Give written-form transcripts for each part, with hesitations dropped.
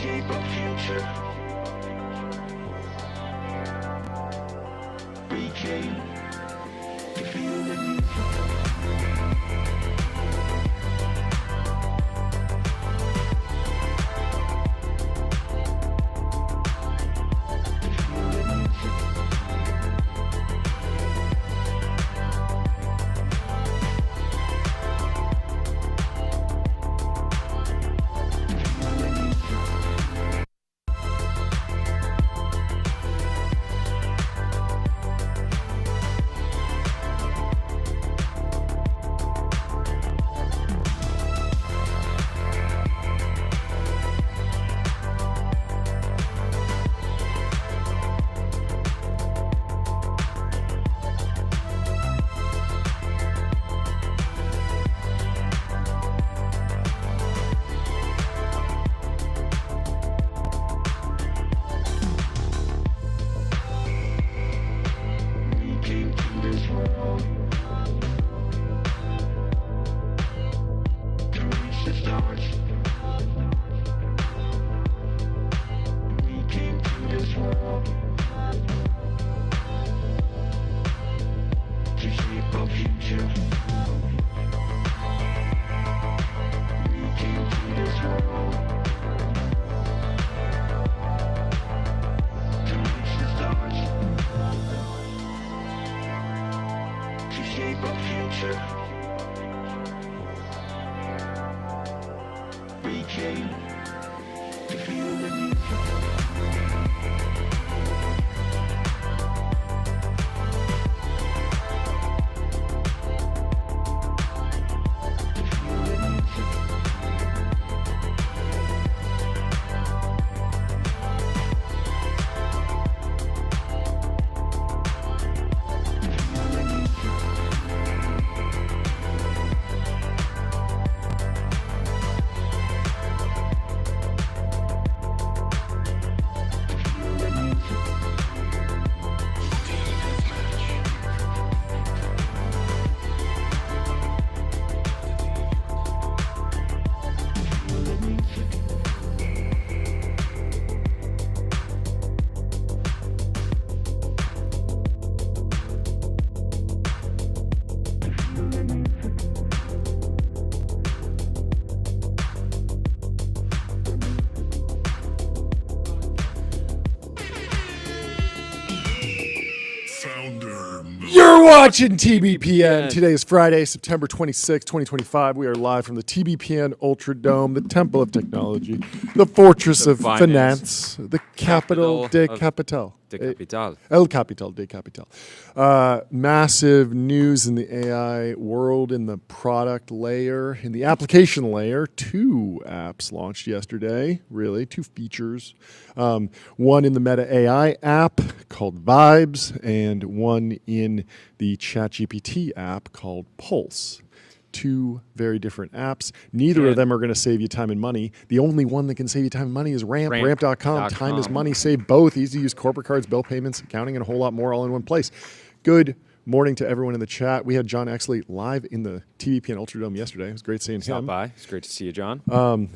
shape our future. We came to feel the music. We came to feel the music. You're watching TBPN. Today is Friday, September 26, 2025. We are live from the TBPN Ultra Dome, the Temple of Technology, the Fortress of Finance, the Capital de Capital. El Capital de Capital. Massive news in the AI world, in the product layer, in the application layer. 2 apps launched yesterday, really, 2 features. One in the Meta AI app called Vibes, and one in the ChatGPT app called Pulse. 2 very different apps. Neither of them are going to save you time and money. The only one that can save you time and money is Ramp. Ramp.com. Time is money. Save both. Easy to use corporate cards, bill payments, accounting, and a whole lot more all in one place. Good morning to everyone in the chat. We had John Exley live in the TBPN Ultra Dome yesterday. It was great seeing him. Stop by. It's great to see you, John.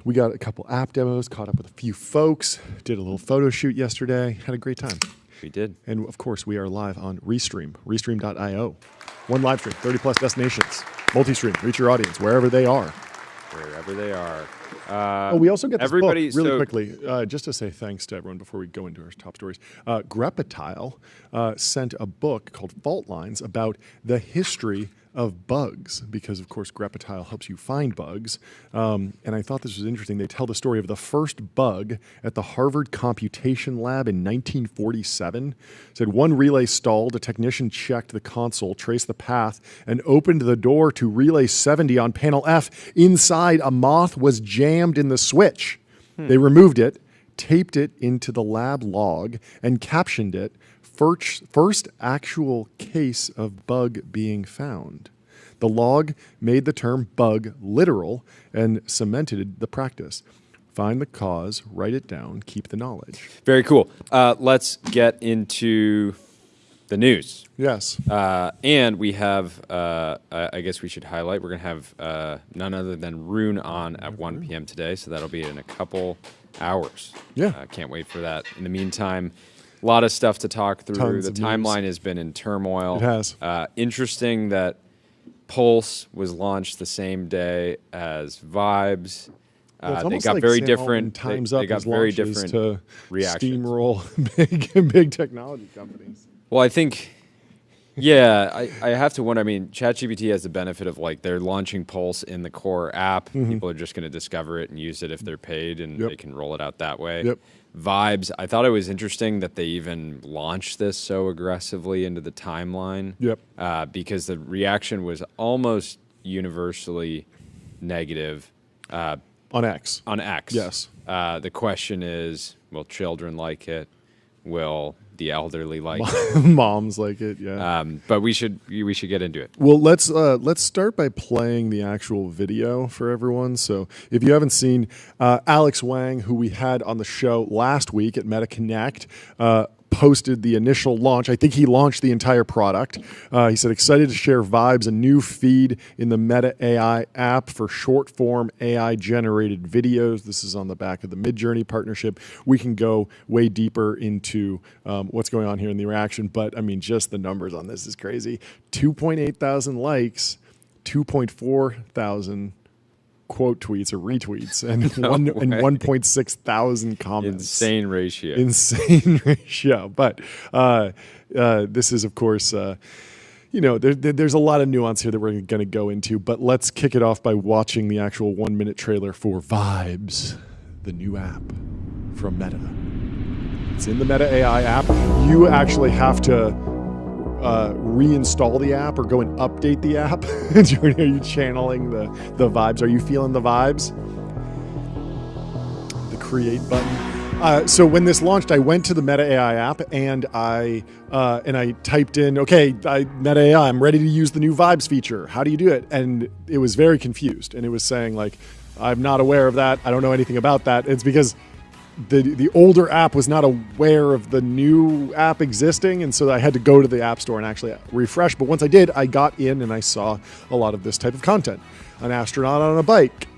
We got a couple app demos, caught up with a few folks, did a little photo shoot yesterday, had a great time. We did. And of course, we are live on Restream, restream.io. One live stream, 30 plus destinations. Multi-stream, reach your audience wherever they are. Wherever they are. We also get this book really so quickly, just to say thanks to everyone before we go into our top stories. Grepatile sent a book called Fault Lines about the history of bugs, because of course Grepatile helps you find bugs. And I thought this was interesting. They tell the story of the first bug at the Harvard Computation Lab in 1947. It said one relay stalled, a technician checked the console, traced the path, and opened the door to relay 70 on panel F. Inside, a moth was jammed in the switch. They removed it, taped it into the lab log, and captioned it, first actual case of bug being found. The log made the term bug literal and cemented the practice. Find the cause, write it down, keep the knowledge. Very cool. Let's get into the news. Yes. And we have, I guess we should highlight, we're going to have none other than Roon on at 1 p.m. today, so that'll be in a couple hours. Yeah. Can't wait for that. In the meantime, a lot of stuff to talk through. Tons The of timeline news. has been in turmoil. It has. Interesting that Pulse was launched the same day as Vibes. Well, it's They almost got like very Sam different. Altman times they up got his very launches different to reactions. steamroll big technology companies. Well, I think, yeah, I have to wonder. I mean, ChatGPT has the benefit of like they're launching Pulse in the core app. People are just going to discover it and use it if they're paid, and Yep. they can roll it out that way. Yep. Vibes, I thought it was interesting that they even launched this so aggressively into the timeline. Yep. Because the reaction was almost universally negative On X. on X. Yes. The question is, will children like it? Will the elderly like it? Moms like it, yeah. But we should get into it. Well, let's start by playing the actual video for everyone. So, if you haven't seen Alex Wang, who we had on the show last week at MetaConnect, posted the initial launch. I think he launched the entire product. He said, excited to share Vibes, a new feed in the Meta AI app for short form AI generated videos. This is on the back of the Midjourney partnership. We can go way deeper into what's going on here in the reaction, but I mean, just the numbers on this is crazy. 2.8 thousand likes, 2.4 thousand quote tweets or retweets, and 1.6 thousand comments. Insane ratio. Insane ratio. But this is, of course, there's a lot of nuance here that we're going to go into. But let's kick it off by watching the actual 1 minute trailer for Vibes, the new app from Meta. It's in the Meta AI app. You actually have to reinstall the app or go and update the app. Are you channeling the vibes? Are you feeling the vibes? The create button. So when this launched, I went to the Meta AI app and I typed in, Meta AI, I'm ready to use the new vibes feature. How do you do it? And it was very confused. And it was saying like, I'm not aware of that. I don't know anything about that. It's because the older app was not aware of the new app existing, and so I had to go to the App Store and actually refresh. But once I did, I got in and I saw a lot of this type of content. An astronaut on a bike,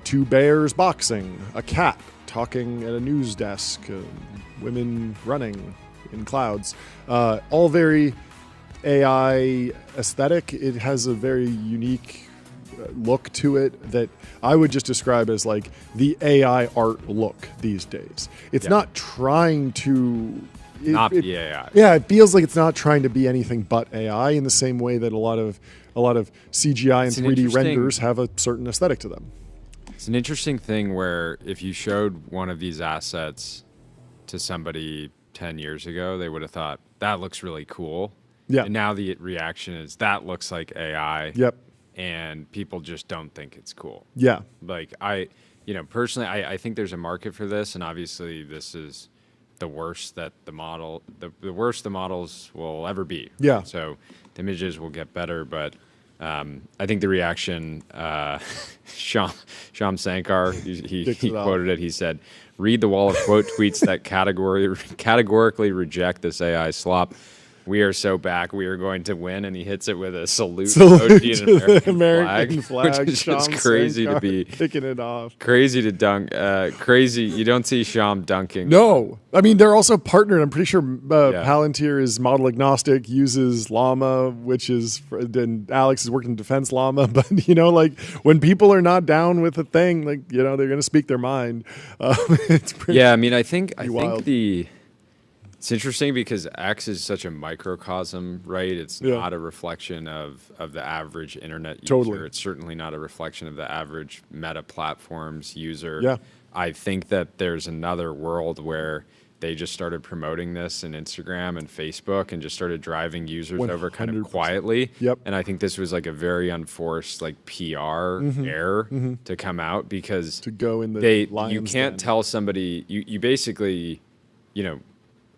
2 bears boxing, a cat talking at a news desk, women running in clouds. All very AI aesthetic. It has a very unique look to it that I would just describe as like the AI art look these days. It's not trying to Not be AI. Yeah, it feels like it's not trying to be anything but AI in the same way that a lot of CGI and 3D renders have a certain aesthetic to them. It's an interesting thing where if you showed one of these assets to somebody 10 years ago, they would have thought, that looks really cool. Yeah. And now the reaction is, that looks like AI. Yep. And people just don't think it's cool. Yeah. Like personally, I think there's a market for this, and obviously this is the worst that the worst the models will ever be. Yeah. So the images will get better, but I think the reaction, Shyam Sankar, he quoted it. He said, "Read the wall of quote tweets that categorically reject this AI slop. We are so back. We are going to win." And he hits it with a salute emoji and an American flag, which is just crazy to be kicking it off. Crazy to dunk. Crazy. You don't see Shyam dunking. No, I mean they're also partnered. I'm pretty sure Palantir is model agnostic, uses Llama, and Alex is working Defense Llama. But like when people are not down with a thing, like they're going to speak their mind. It's pretty. Yeah, I mean, I think wild. It's interesting because X is such a microcosm, right? It's not a reflection of the average internet user. Totally. It's certainly not a reflection of the average Meta platforms user. Yeah. I think that there's another world where they just started promoting this in Instagram and Facebook and just started driving users over kind of 100%. quietly. Yep. And I think this was like a very unforced like PR error to come out because To go in the you lion's can't den. tell somebody you basically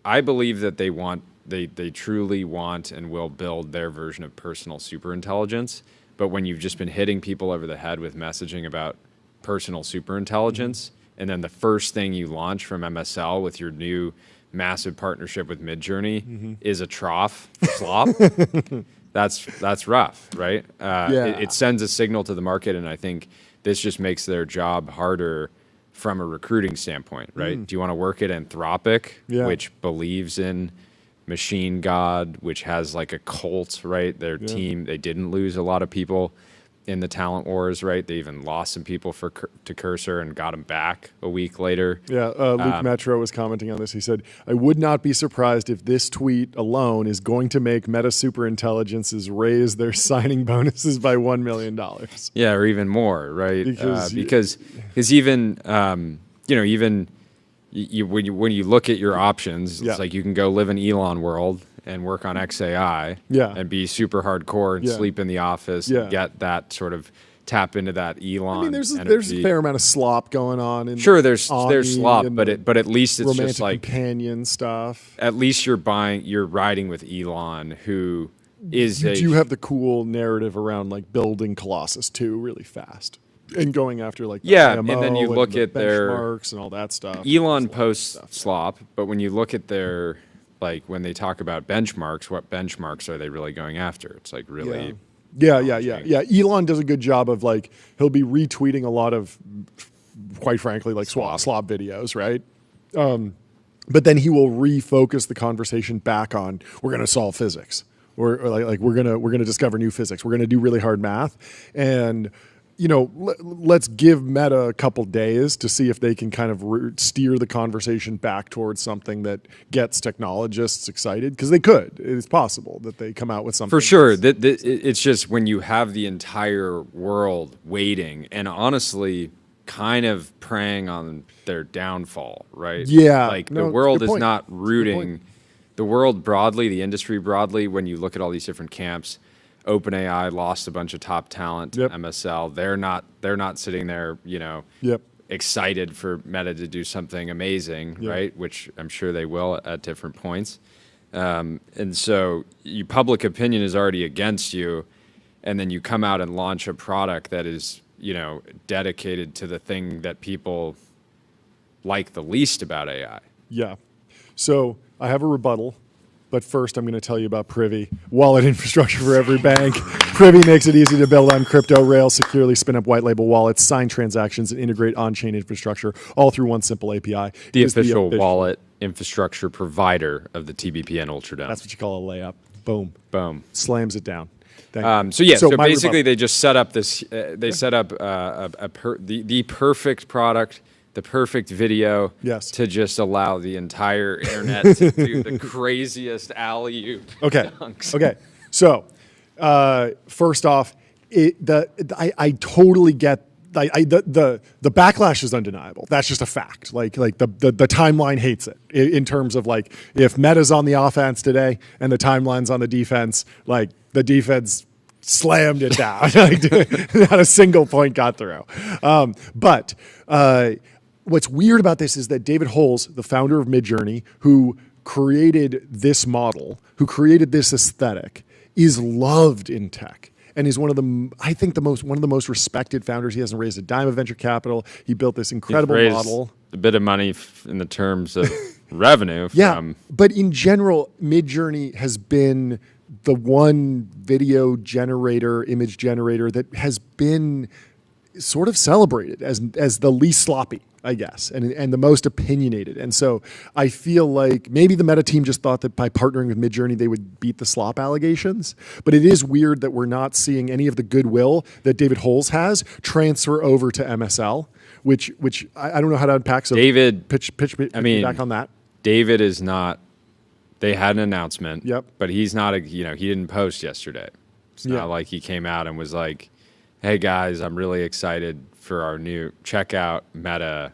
I believe that they truly want and will build their version of personal superintelligence. But when you've just been hitting people over the head with messaging about personal superintelligence, and then the first thing you launch from MSL with your new massive partnership with Midjourney is a trough slop, that's rough, right? It sends a signal to the market, and I think this just makes their job harder from a recruiting standpoint, right? Do you want to work at Anthropic, which believes in machine god, which has like a cult, right? Their team, they didn't lose a lot of people in the talent wars, right? They even lost some people to Cursor and got them back a week later. Luke Metro was commenting on this. He said, I would not be surprised if this tweet alone is going to make Meta Superintelligences raise their signing bonuses by $1 million. Yeah, or even more, right? Because even, even when you look at your options, it's like you can go live in Elon world and work on XAI and be super hardcore and sleep in the office and get that sort of tap into that Elon. I mean, there's energy. a fair amount of slop going on. There's slop, but at least it's romantic just like companion stuff. At least you're riding with Elon, who is you have the cool narrative around like building Colossus 2 really fast. And going after like the and IMO then you look at their benchmarks and all that stuff. Elon posts slop, but when you look at their when they talk about benchmarks, what benchmarks are they really going after? It's like really Yeah. Elon does a good job of like he'll be retweeting a lot of, quite frankly, like slop videos, right? But then he will refocus the conversation back on we're going to solve physics, or like we're gonna discover new physics. We're going to do really hard math, and let's give Meta a couple days to see if they can kind of steer the conversation back towards something that gets technologists excited, because they could. It's possible that they come out with something. For sure. It's just when you have the entire world waiting and honestly kind of preying on their downfall, right? Yeah. The world is not rooting. The world broadly, the industry broadly, when you look at all these different camps, OpenAI lost a bunch of top talent to MSL. They're not sitting there, excited for Meta to do something amazing, right? Which I'm sure they will at different points. And so public opinion is already against you, and then you come out and launch a product that is, dedicated to the thing that people like the least about AI. Yeah. So I have a rebuttal. But first, I'm going to tell you about Privy, wallet infrastructure for every bank. Privy makes it easy to build on crypto rails, securely spin up white label wallets, sign transactions, and integrate on-chain infrastructure all through one simple API. The official wallet infrastructure provider of the TBPN Ultra Dome. That's what you call a layup. Boom. Boom. Slams it down. So basically they just set up this. They set up the perfect product. The perfect video to just allow the entire internet to do the craziest alley-oop dunks. Okay. So, first off, I totally get the backlash is undeniable. That's just a fact. Like the timeline hates it in terms of like if Meta's on the offense today and the timeline's on the defense, like the defense slammed it down. Not a single point got through. But what's weird about this is that David Holes, the founder of Midjourney, who created this model, who created this aesthetic, is loved in tech and is one of the most respected founders. He hasn't raised a dime of venture capital. He built this incredible model. A bit of money in the terms of revenue. But in general, Midjourney has been the one video generator, image generator that has been sort of celebrated as the least sloppy, I guess, and the most opinionated. And so I feel like maybe the Meta team just thought that by partnering with Midjourney, they would beat the slop allegations. But it is weird that we're not seeing any of the goodwill that David Holes has transfer over to MSL, which I don't know how to unpack. So David, pitch back on that. David is not. They had an announcement. Yep. But he's not he didn't post yesterday. It's not like he came out and was like, hey guys, I'm really excited for our new checkout Meta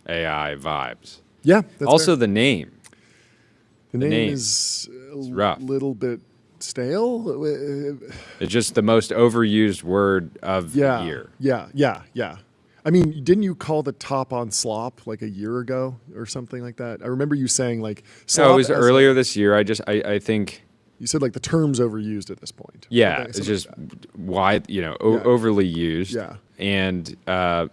AI vibes. Yeah. That's also fair. The name. The name is a little bit stale. It's just the most overused word of the year. Yeah. I mean, didn't you call the top on slop like a year ago or something like that? I remember you saying like slop. No, it was earlier this year. I think You said like the term's overused at this point. Yeah, Something it's like just that. wide, overly used. Yeah. And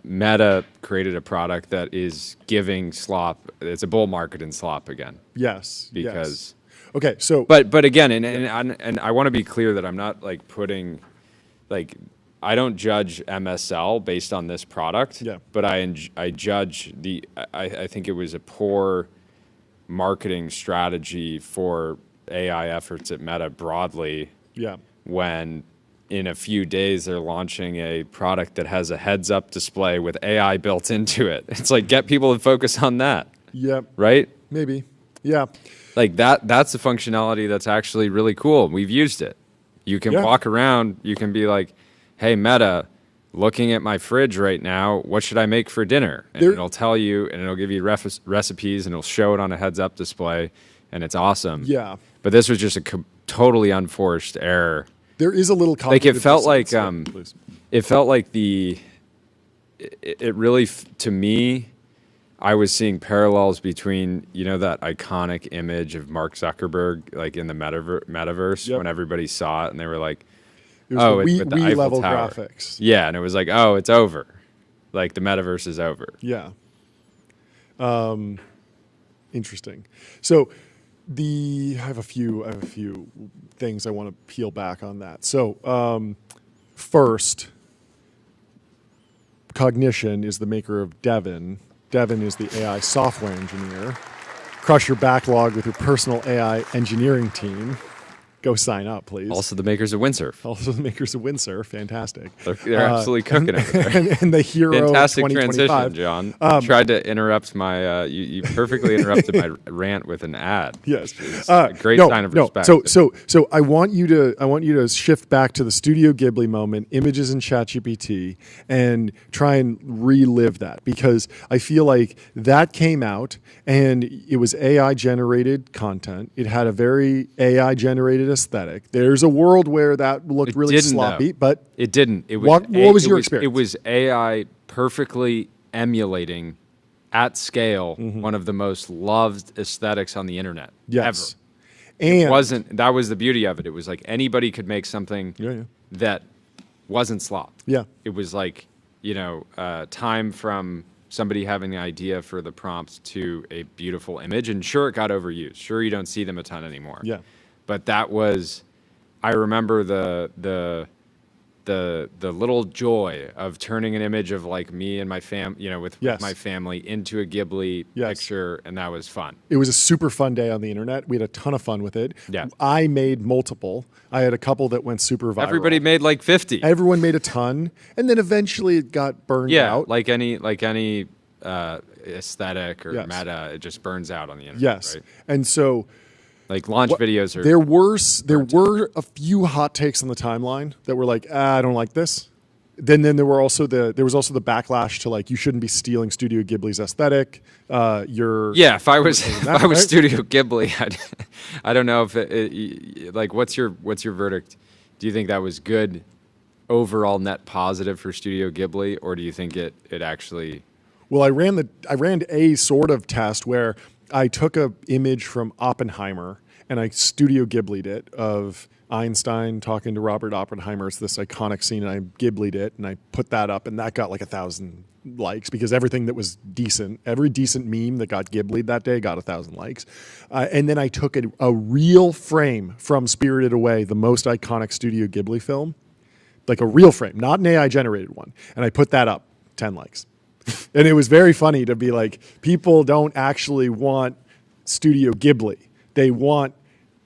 Meta created a product that is giving slop. It's a bull market in slop again. Yes. Because. Yes. Okay. So. But again, and I want to be clear that I'm not like putting, like, I don't judge MSL based on this product. Yeah. But I judge I think it was a poor marketing strategy for AI efforts at Meta broadly. Yeah. When in a few days they're launching a product that has a heads-up display with AI built into it. It's like, get people to focus on that. Yeah. Right? Maybe. Yeah. Like that's the functionality that's actually really cool. We've used it. You can walk around, you can be like, hey, Meta, looking at my fridge right now, what should I make for dinner? And it'll tell you, and it'll give you recipes, and it'll show it on a heads-up display, and it's awesome. Yeah. But this was just a totally unforced error. There is a little Like it felt like dissonance. it felt like it really to me, I was seeing parallels between that iconic image of Mark Zuckerberg like in the metaverse when everybody saw it and they were like, oh, it's with the Eiffel level Tower. graphics. Yeah, and it was like, oh, it's over. Like the metaverse is over. Yeah. Interesting. So I have a few things I want to peel back on that. So first, Cognition is the maker of Devin. Devin is the AI software engineer. Crush your backlog with your personal AI engineering team. Go sign up, please. Also the makers of Windsurf. Also the makers of Windsurf. Fantastic. They're absolutely cooking it there. And the hero Fantastic of 2025. transition, John. You tried to interrupt my. You perfectly interrupted my rant with an ad. Yes, A great sign of respect. So I want you to shift back to the Studio Ghibli moment, images in ChatGPT, and try and relive that because I feel like that came out and it was AI generated content. It had a very AI generated aesthetic. There's a world where that looked really sloppy, but it didn't. It was what was your experience? It was AI perfectly emulating at scale one of the most loved aesthetics on the internet ever. And it wasn't. That was the beauty of it. It was like anybody could make something that wasn't slop. Yeah. It was like time from somebody having the idea for the prompt to a beautiful image. And sure, it got overused. Sure, you don't see them a ton anymore. Yeah. But that was, I remember the little joy of turning an image of like me and my with my family into a Ghibli picture, and that was fun. It was a super fun day on the internet. We had a ton of fun with it. Yeah. I made multiple. I had a couple that went super viral. Everybody made like 50. Everyone made a ton, and then eventually it got burned out. Like any aesthetic or meta, it just burns out on the internet. Yes, right? And so. Like launch videos are. There were a few hot takes on the timeline that were like, I don't like this. Then there was also the backlash to like you shouldn't be stealing Studio Ghibli's aesthetic. If I was Studio Ghibli, I don't know if like what's your verdict? Do you think that was good overall net positive for Studio Ghibli, or do you think it actually? Well, I ran a sort of test where I took an image from Oppenheimer and I Studio Ghibli'd it of Einstein talking to Robert Oppenheimer. It's this iconic scene, and I Ghibli'd it, and I put that up, and that got like 1,000 likes because everything that was decent, every decent meme that got Ghibli'd that day got 1,000 likes. And then I took a real frame from Spirited Away, the most iconic Studio Ghibli film, like a real frame, not an AI-generated one, and I put that up, 10 likes. And it was very funny to be like, people don't actually want Studio Ghibli. They want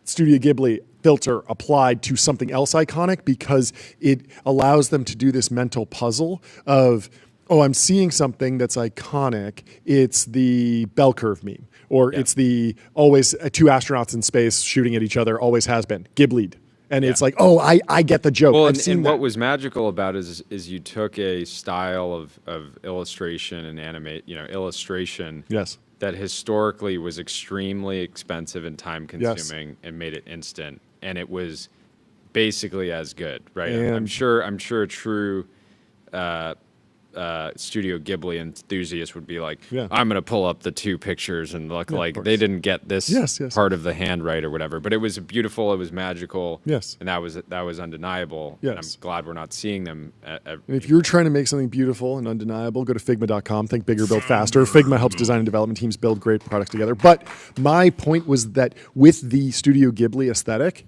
Studio Ghibli filter applied to something else iconic because it allows them to do this mental puzzle of, oh, I'm seeing something that's iconic. It's the bell curve meme, or it's the always two astronauts in space shooting at each other, always has been, Ghibli'd. And it's like, oh, I get the joke. Well, I've seen and that. what was magical about it is you took a style of illustration and illustration that historically was extremely expensive and time consuming and made it instant, and it was basically as good, right? And I'm sure a true Studio Ghibli enthusiasts would be like, Yeah. I'm going to pull up the 2 pictures and look like course. they didn't get this Yes, yes. part of the hand right or whatever. But it was beautiful. It was magical. Yes. And that was undeniable. Yes. And I'm glad we're not seeing them. And if you're trying to make something beautiful and undeniable, go to Figma.com. Think bigger, build faster. Figma helps design and development teams build great products together. But my point was that with the Studio Ghibli aesthetic,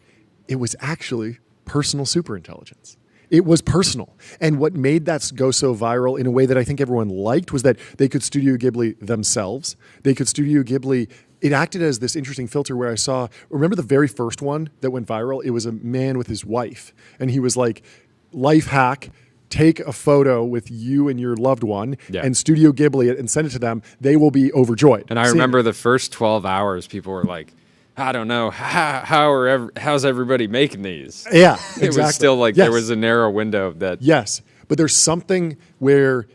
it was actually personal superintelligence. It was personal. And what made that go so viral in a way that I think everyone liked was that they could Studio Ghibli themselves. They could Studio Ghibli. It acted as this interesting filter where remember the very first one that went viral? It was a man with his wife. And he was like, life hack, take a photo with you and your loved one and Studio Ghibli it and send it to them. They will be overjoyed. And I remember the first 12 hours, people were like, I don't know, how's everybody making these? Yeah, exactly. It was still like there was a narrow window of that. Yes, but there's something where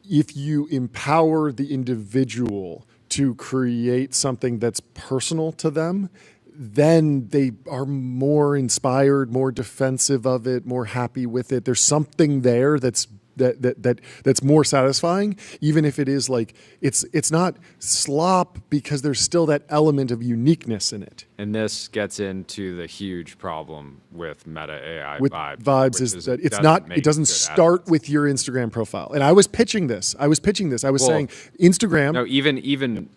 if you empower the individual to create something that's personal to them, then they are more inspired, more defensive of it, more happy with it. There's something there that's more satisfying, even if it is like it's not slop because there's still that element of uniqueness in it. And this gets into the huge problem with Meta AI With Vibes. Vibes is that it doesn't start with your Instagram profile. And I was pitching this. I was saying Instagram. No,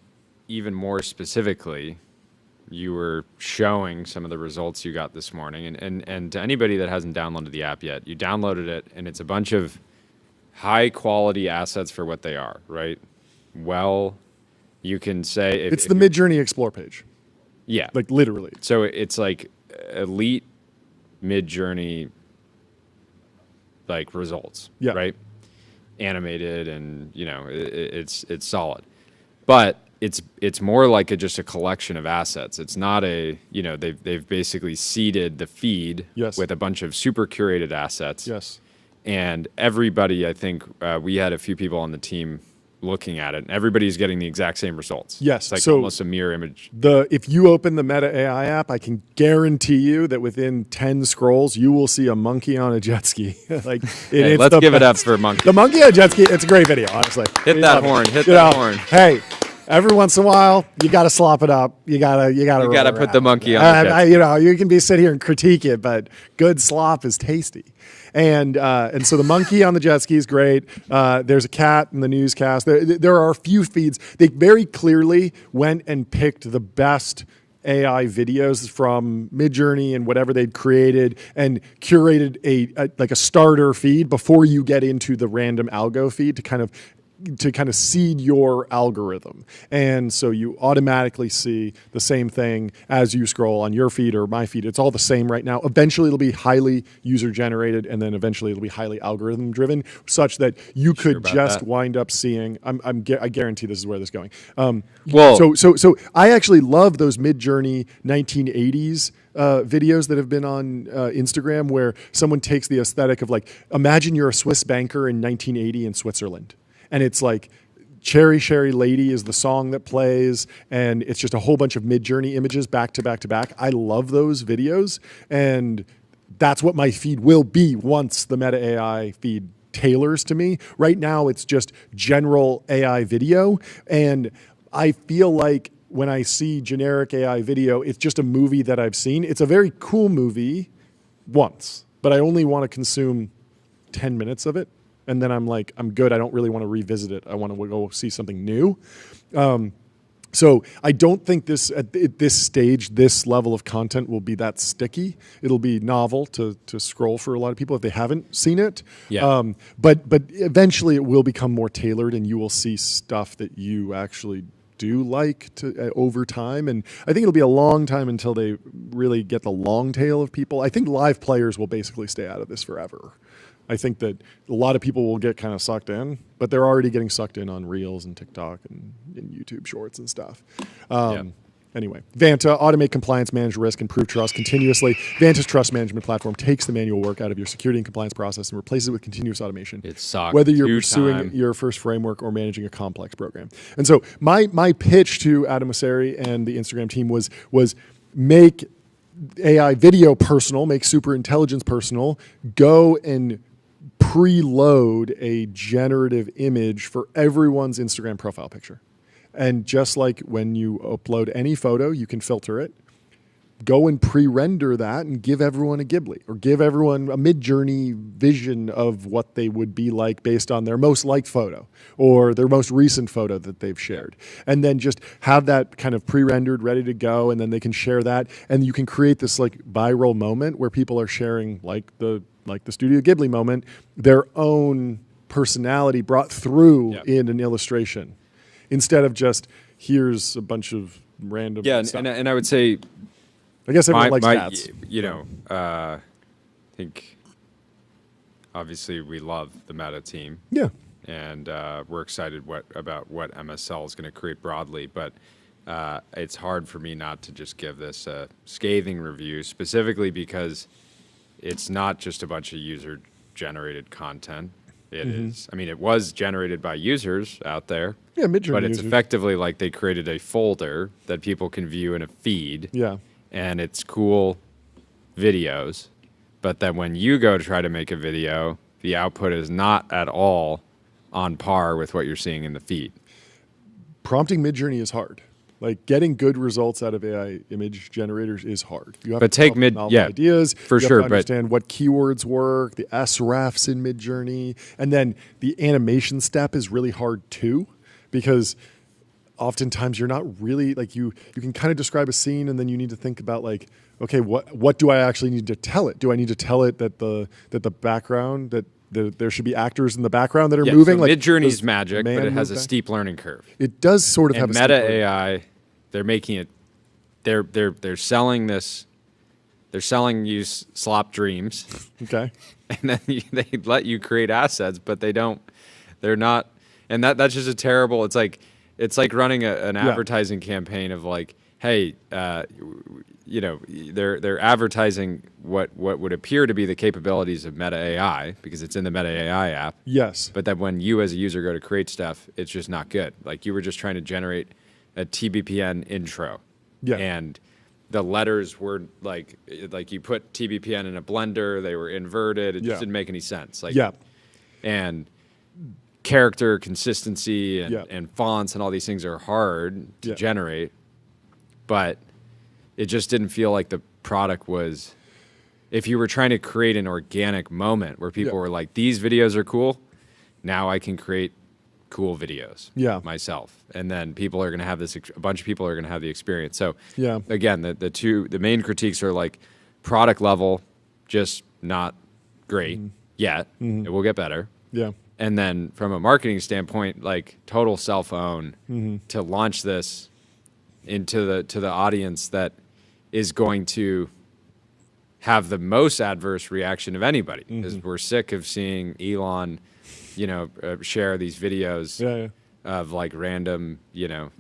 even more specifically, you were showing some of the results you got this morning. And to anybody that hasn't downloaded the app yet, you downloaded it and it's a bunch of high quality assets for what they are, right? Well, you can say it's the Midjourney Explore page. Yeah. Like literally. So it's like elite Midjourney like results, right? Animated and, it's solid. But it's more like just a collection of assets. It's not they've basically seeded the feed with a bunch of super curated assets. Yes. And everybody, I think, we had a few people on the team looking at it, and everybody's getting the exact same results. Yes. It's like almost a mirror image. If you open the Meta AI app, I can guarantee you that within 10 scrolls, you will see a monkey on a jet ski. Let's give it up for Monkey. The monkey on a jet ski, it's a great video, honestly. Hit that horn. Hey. Every once in a while, you got to slop it up. You gotta put the monkey on the jet ski. You can sit here and critique it, but good slop is tasty. And so the monkey on the jet ski is great. There's a cat in the newscast. There are a few feeds. They very clearly went and picked the best AI videos from Midjourney and whatever they'd created and curated a starter feed before you get into the random algo feed to kind of seed your algorithm. And so you automatically see the same thing as you scroll on your feed or my feed. It's all the same right now. Eventually it'll be highly user generated and then eventually it'll be highly algorithm driven such that you could just wind up seeing, I guarantee this is where this is going. So I actually love those Midjourney 1980s videos that have been on Instagram where someone takes the aesthetic of like, imagine you're a Swiss banker in 1980 in Switzerland. And it's like Cherry Sherry Lady is the song that plays, and it's just a whole bunch of Midjourney images back to back to back. I love those videos, and that's what my feed will be once the Meta AI feed tailors to me. Right now, it's just general AI video, and I feel like when I see generic AI video, it's just a movie that I've seen. It's a very cool movie once, but I only want to consume 10 minutes of it. And then I'm like, I'm good. I don't really want to revisit it. I want to go see something new. So I don't think at this stage, this level of content will be that sticky. It'll be novel to scroll for a lot of people if they haven't seen it. Yeah. But eventually it will become more tailored and you will see stuff that you actually do like over time. And I think it'll be a long time until they really get the long tail of people. I think live players will basically stay out of this forever. I think that a lot of people will get kind of sucked in, but they're already getting sucked in on Reels and TikTok and YouTube Shorts and stuff. Anyway, Vanta, automate compliance, manage risk, improve trust continuously. Vanta's trust management platform takes the manual work out of your security and compliance process and replaces it with continuous automation. It sucks. Whether you're pursuing your first framework or managing a complex program. And so my pitch to Adam Mosseri and the Instagram team was make AI video personal, make super intelligence personal, go and preload a generative image for everyone's Instagram profile picture. And just like when you upload any photo, you can filter it. Go and pre-render that and give everyone a Ghibli or give everyone a Midjourney vision of what they would be like based on their most liked photo or their most recent photo that they've shared. And then just have that kind of pre-rendered, ready to go, and then they can share that. And you can create this like viral moment where people are sharing like the Studio Ghibli moment, their own personality brought through in an illustration instead of just here's a bunch of random stuff. And I would say, I guess everyone likes cats. I think obviously we love the Meta team. Yeah. And we're excited about what MSL is going to create broadly. But it's hard for me not to just give this a scathing review, specifically because it's not just a bunch of user-generated content. It is. I mean, it was generated by users out there. Yeah, Midjourney but it's users. effectively like they created a folder that people can view in a feed. Yeah. And it's cool videos, but then when you go to try to make a video, the output is not at all on par with what you're seeing in the feed. Prompting Midjourney is hard. Like getting good results out of AI image generators is hard. You have but to take ideas for you sure. Have to understand what keywords work, the SREFs in Midjourney, and then the animation step is really hard too, because oftentimes you're not really like you can kind of describe a scene and then you need to think about like, okay, what do I actually need to tell it? Do I need to tell it that the background that there should be actors in the background that are moving? So like Midjourney's magic, but it has a steep learning curve. It does sort of have a Meta steep learning. AI, they're making it. They're selling this. They're selling you slop dreams. Okay. And then they let you create assets, but they don't. They're not. And that's just a terrible. It's like running an advertising campaign of like, hey, they're advertising what would appear to be the capabilities of Meta AI because it's in the Meta AI app. Yes. But then when you as a user go to create stuff, it's just not good. Like you were just trying to generate a TBPN intro. Yeah. And the letters were like you put TBPN in a blender, they were inverted. It just didn't make any sense. Like, and character consistency and fonts and all these things are hard to generate, but it just didn't feel like the product was, if you were trying to create an organic moment where people were like, these videos are cool, now I can create cool videos myself. And then people are going to have this, a bunch of people are going to have the experience. So again, the main critiques are like product level, just not great yet. It will get better. Yeah. And then from a marketing standpoint, like total self-own to launch this into the audience that is going to have the most adverse reaction of anybody, because we're sick of seeing Elon, share these videos of like random,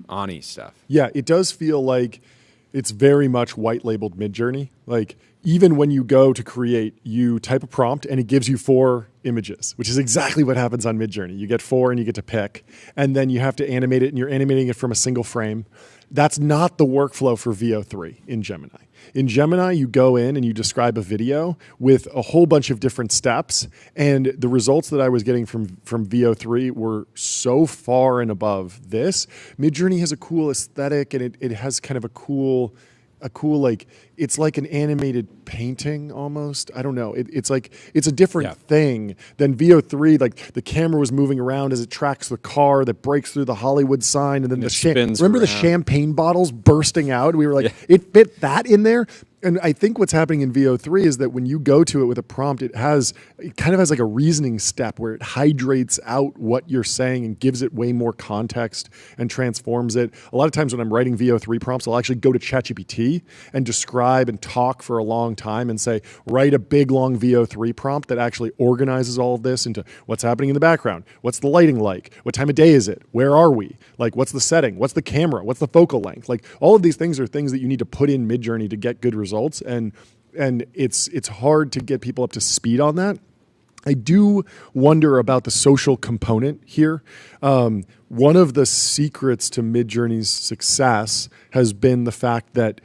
Ani stuff. Yeah, it does feel like it's very much white labeled Midjourney. Like even when you go to create, you type a prompt and it gives you 4 images, which is exactly what happens on Midjourney. You get 4 and you get to pick, and then you have to animate it, and you're animating it from a single frame. That's not the workflow for VO3 in Gemini. In Gemini, you go in and you describe a video with a whole bunch of different steps, and the results that I was getting from VO3 were so far and above this. Midjourney has a cool aesthetic, and it has kind of a cool like, it's like an animated painting almost. I don't know. It's like, it's a different thing than VO3. Like the camera was moving around as it tracks the car that breaks through the Hollywood sign, and then remember the champagne bottles bursting out? We were like, it fit that in there. And I think what's happening in VO3 is that when you go to it with a prompt, it kind of has like a reasoning step where it hydrates out what you're saying and gives it way more context and transforms it. A lot of times when I'm writing VO3 prompts, I'll actually go to ChatGPT and describe and talk for a long time and say, write a big long VO3 prompt that actually organizes all of this into what's happening in the background, what's the lighting like, what time of day is it, where are we, like what's the setting, what's the camera, what's the focal length. Like all of these things are things that you need to put in Midjourney to get good results, and it's hard to get people up to speed on that. I do wonder about the social component here. One of the secrets to Midjourney's success has been the fact that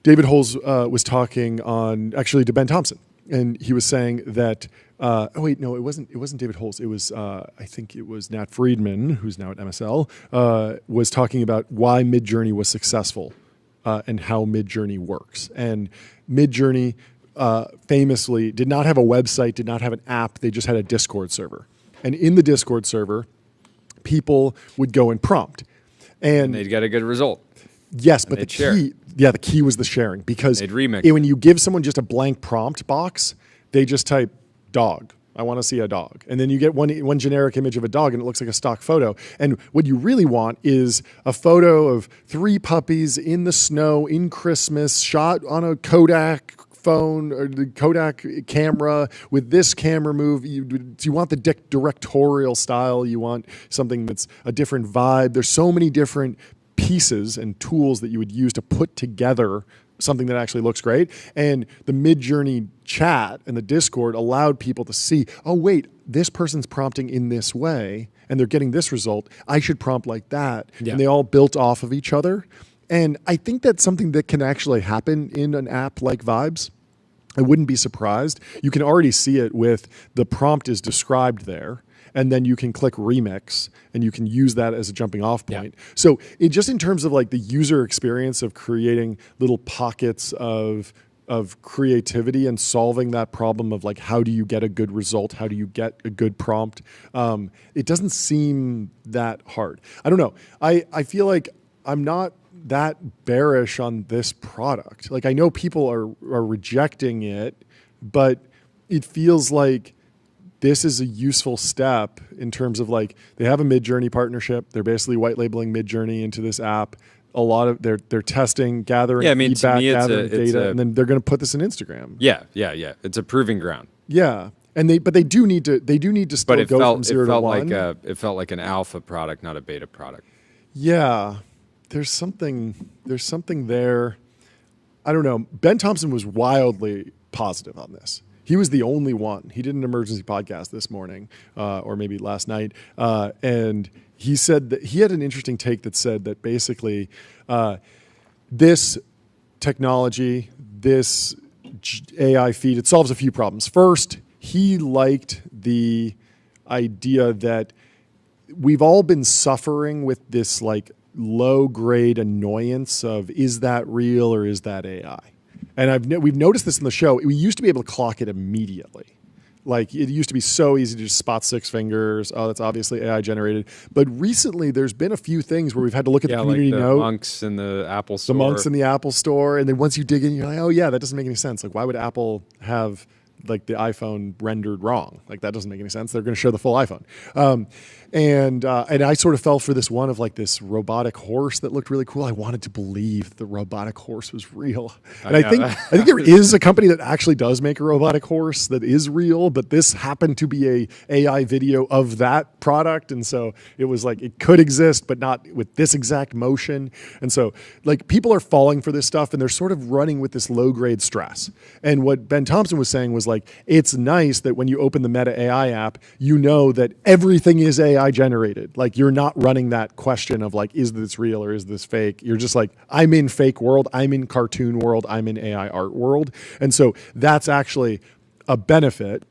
David Holes was talking on, actually, to Ben Thompson, and he was saying that oh wait, no, it wasn't David Holz. It was I think it was Nat Friedman, who's now at MSL, was talking about why Midjourney was successful and how Midjourney works. And Midjourney famously did not have a website, did not have an app. They just had a Discord server. And in the Discord server, people would go and prompt. And they'd get a good result. Yes, but the key was the sharing, because they'd remix when you give someone just a blank prompt box, they just type dog. I want to see a dog. And then you get one generic image of a dog and it looks like a stock photo. And what you really want is a photo of 3 puppies in the snow in Christmas, shot on a Kodak phone or the Kodak camera with this camera move. You want the directorial style. You want something that's a different vibe. There's so many different pieces and tools that you would use to put together something that actually looks great. And the Midjourney chat and the Discord allowed people to see, oh wait, this person's prompting in this way and they're getting this result. I should prompt like that. Yeah. And they all built off of each other. And I think that's something that can actually happen in an app like Vibes. I wouldn't be surprised. You can already see it with the prompt is described there. And then you can click remix and you can use that as a jumping off point. Yeah. So it just in terms of like the user experience of creating little pockets of creativity and solving that problem of like, how do you get a good result? How do you get a good prompt? It doesn't seem that hard. I don't know. I feel like I'm not that bearish on this product. Like I know people are rejecting it, but it feels like this is a useful step in terms of like they have a Midjourney partnership. They're basically white labeling Midjourney into this app. A lot of they're testing, gathering feedback, gathering data, and then they're going to put this in Instagram. Yeah. It's a proving ground. Yeah, and they do need to still go from 0 to 1. It felt like an alpha product, not a beta product. Yeah, there's something there. I don't know. Ben Thompson was wildly positive on this. He was the only one. He did an emergency podcast this morning, or maybe last night, and he said that he had an interesting take that said that basically this technology, this AI feed, it solves a few problems. First, he liked the idea that we've all been suffering with this like low-grade annoyance of is that real or is that AI? And we've noticed this in the show. We used to be able to clock it immediately. Like it used to be so easy to just spot 6 fingers. Oh, that's obviously AI generated. But recently there's been a few things where we've had to look at the community like the note. monks in the Apple store. The monks in the Apple store. And then once you dig in, you're like, oh yeah, that doesn't make any sense. Like why would Apple have like the iPhone rendered wrong? Like that doesn't make any sense. They're going to show the full iPhone. And I sort of fell for this one of like this robotic horse that looked really cool. I wanted to believe the robotic horse was real. And I think there is a company that actually does make a robotic horse that is real, but this happened to be a AI video of that product. And so it was like, it could exist, but not with this exact motion. And so like people are falling for this stuff and they're sort of running with this low grade stress. And what Ben Thompson was saying was like, it's nice that when you open the Meta AI app, you know that everything is AI generated. Like you're not running that question of like, is this real or is this fake? You're just like, I'm in fake world, I'm in cartoon world, I'm in AI art world. And so that's actually a benefit,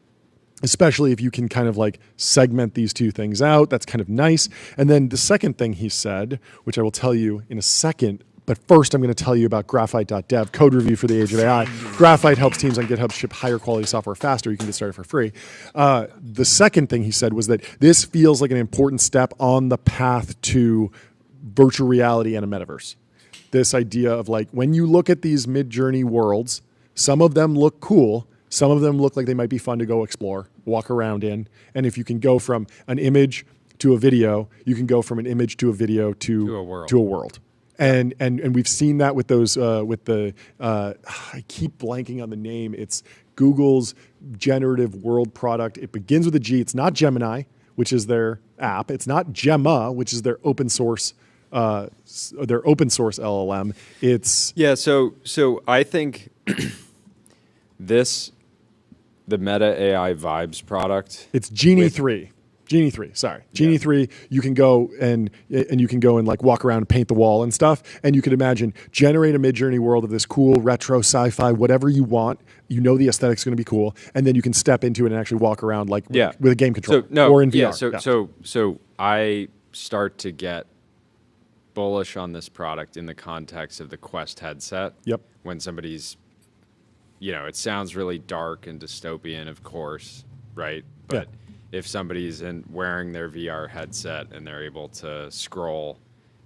especially if you can kind of like segment these two things out. That's kind of nice. And then the second thing he said, which I will tell you in a second, but first, I'm going to tell you about Graphite.dev, code review for the age of AI. Graphite helps teams on GitHub ship higher quality software faster. You can get started for free. The second thing he said was that this feels like an important step on the path to virtual reality and a metaverse. This idea of like, when you look at these Midjourney worlds, some of them look cool. Some of them look like they might be fun to go explore, walk around in. And if you can go from an image to a video, you can go from an image to a video to a world. And we've seen that with those I keep blanking on the name. It's Google's generative world product. It begins with a G. It's not Gemini, which is their app. It's not Gemma, which is their open source LLM. It's So I think the Meta AI Vibes product. It's Genie 3. Genie 3, sorry. Genie 3, you can go and like walk around and paint the wall and stuff. And you can imagine, generate a Midjourney world of this cool retro sci-fi, whatever you want. You know the aesthetic's going to be cool. And then you can step into it and actually walk around like with a game controller or in VR. So I start to get bullish on this product in the context of the Quest headset. Yep. When somebody's, it sounds really dark and dystopian, of course, right? But if somebody's wearing their VR headset and they're able to scroll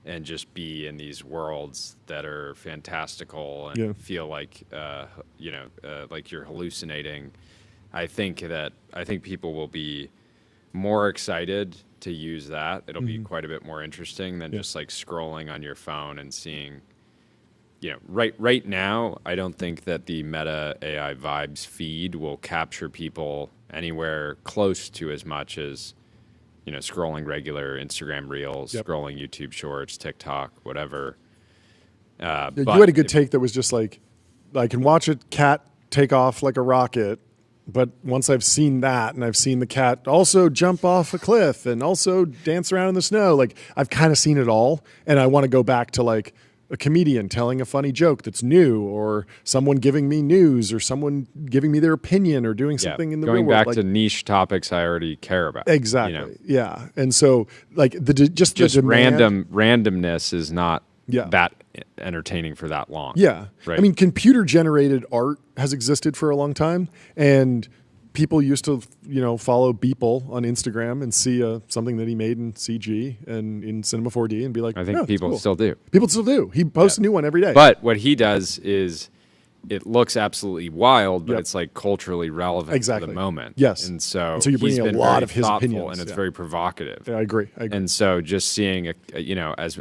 and just be in these worlds that are fantastical and feel like, like you're hallucinating, I think people will be more excited to use that. It'll be quite a bit more interesting than just like scrolling on your phone and seeing. Right now, I don't think that the Meta AI Vibes feed will capture people anywhere close to as much as, scrolling regular Instagram Reels, scrolling YouTube Shorts, TikTok, whatever. You had a good take that was just like, I can watch a cat take off like a rocket, but once I've seen that and I've seen the cat also jump off a cliff and also dance around in the snow, like I've kind of seen it all, and I want to go back to like a comedian telling a funny joke that's new, or someone giving me news, or someone giving me their opinion, or doing something in the real world. Going back to niche topics I already care about. Exactly. Yeah. And so like the randomness is not that entertaining for that long. Yeah. Right. I mean, computer generated art has existed for a long time, and people used to, follow Beeple on Instagram and see something that he made in CG and in Cinema 4D and be like, I think people still do. People still do. He posts a new one every day. But what he does is it looks absolutely wild, but it's like culturally relevant to the moment. Yes. And so you're bringing a lot of his opinions. And it's very provocative. Yeah, I agree. And so just seeing, as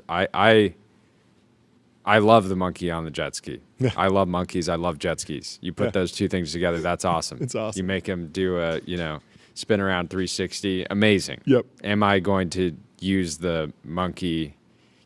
I love the monkey on the jet ski. I love monkeys. I love jet skis. You put those two things together, that's awesome. It's awesome. You make him do a, spin around 360. Amazing. Yep. Am I going to use the monkey?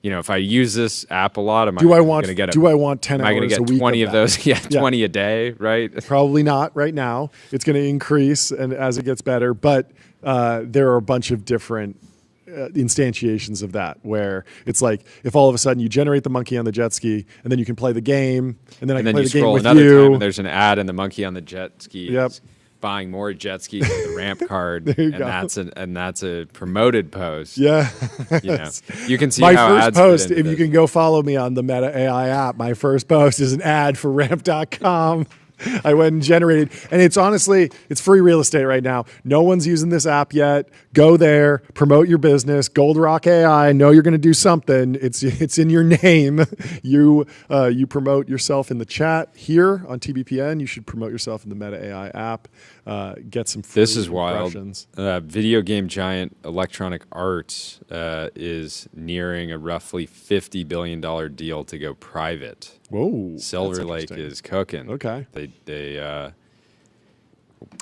If I use this app a lot, do I want 10 hours a week? Am I going to get 20 of those? 20 a day, right? Probably not right now. It's going to increase and as it gets better, but there are a bunch of different instantiations of that, where it's like if all of a sudden you generate the monkey on the jet ski and then you can play the game and then I can play the game with you. Time and there's an ad and the monkey on the jet ski is buying more jet skis with the ramp card, and that's a promoted post. Yeah, you can see my how first ads post. If you can go follow me on the Meta AI app, my first post is an ad for ramp.com. I went and generated, and it's free real estate right now. No one's using this app yet. Go there, promote your business. Gold Rock AI. I know you're going to do something. It's in your name. You promote yourself in the chat here on TBPN. You should promote yourself in the Meta AI app. Get some free This is impressions. Wild. Video game giant Electronic Arts is nearing a roughly $50 billion deal to go private. Whoa! Silver Lake is cooking. Okay. They I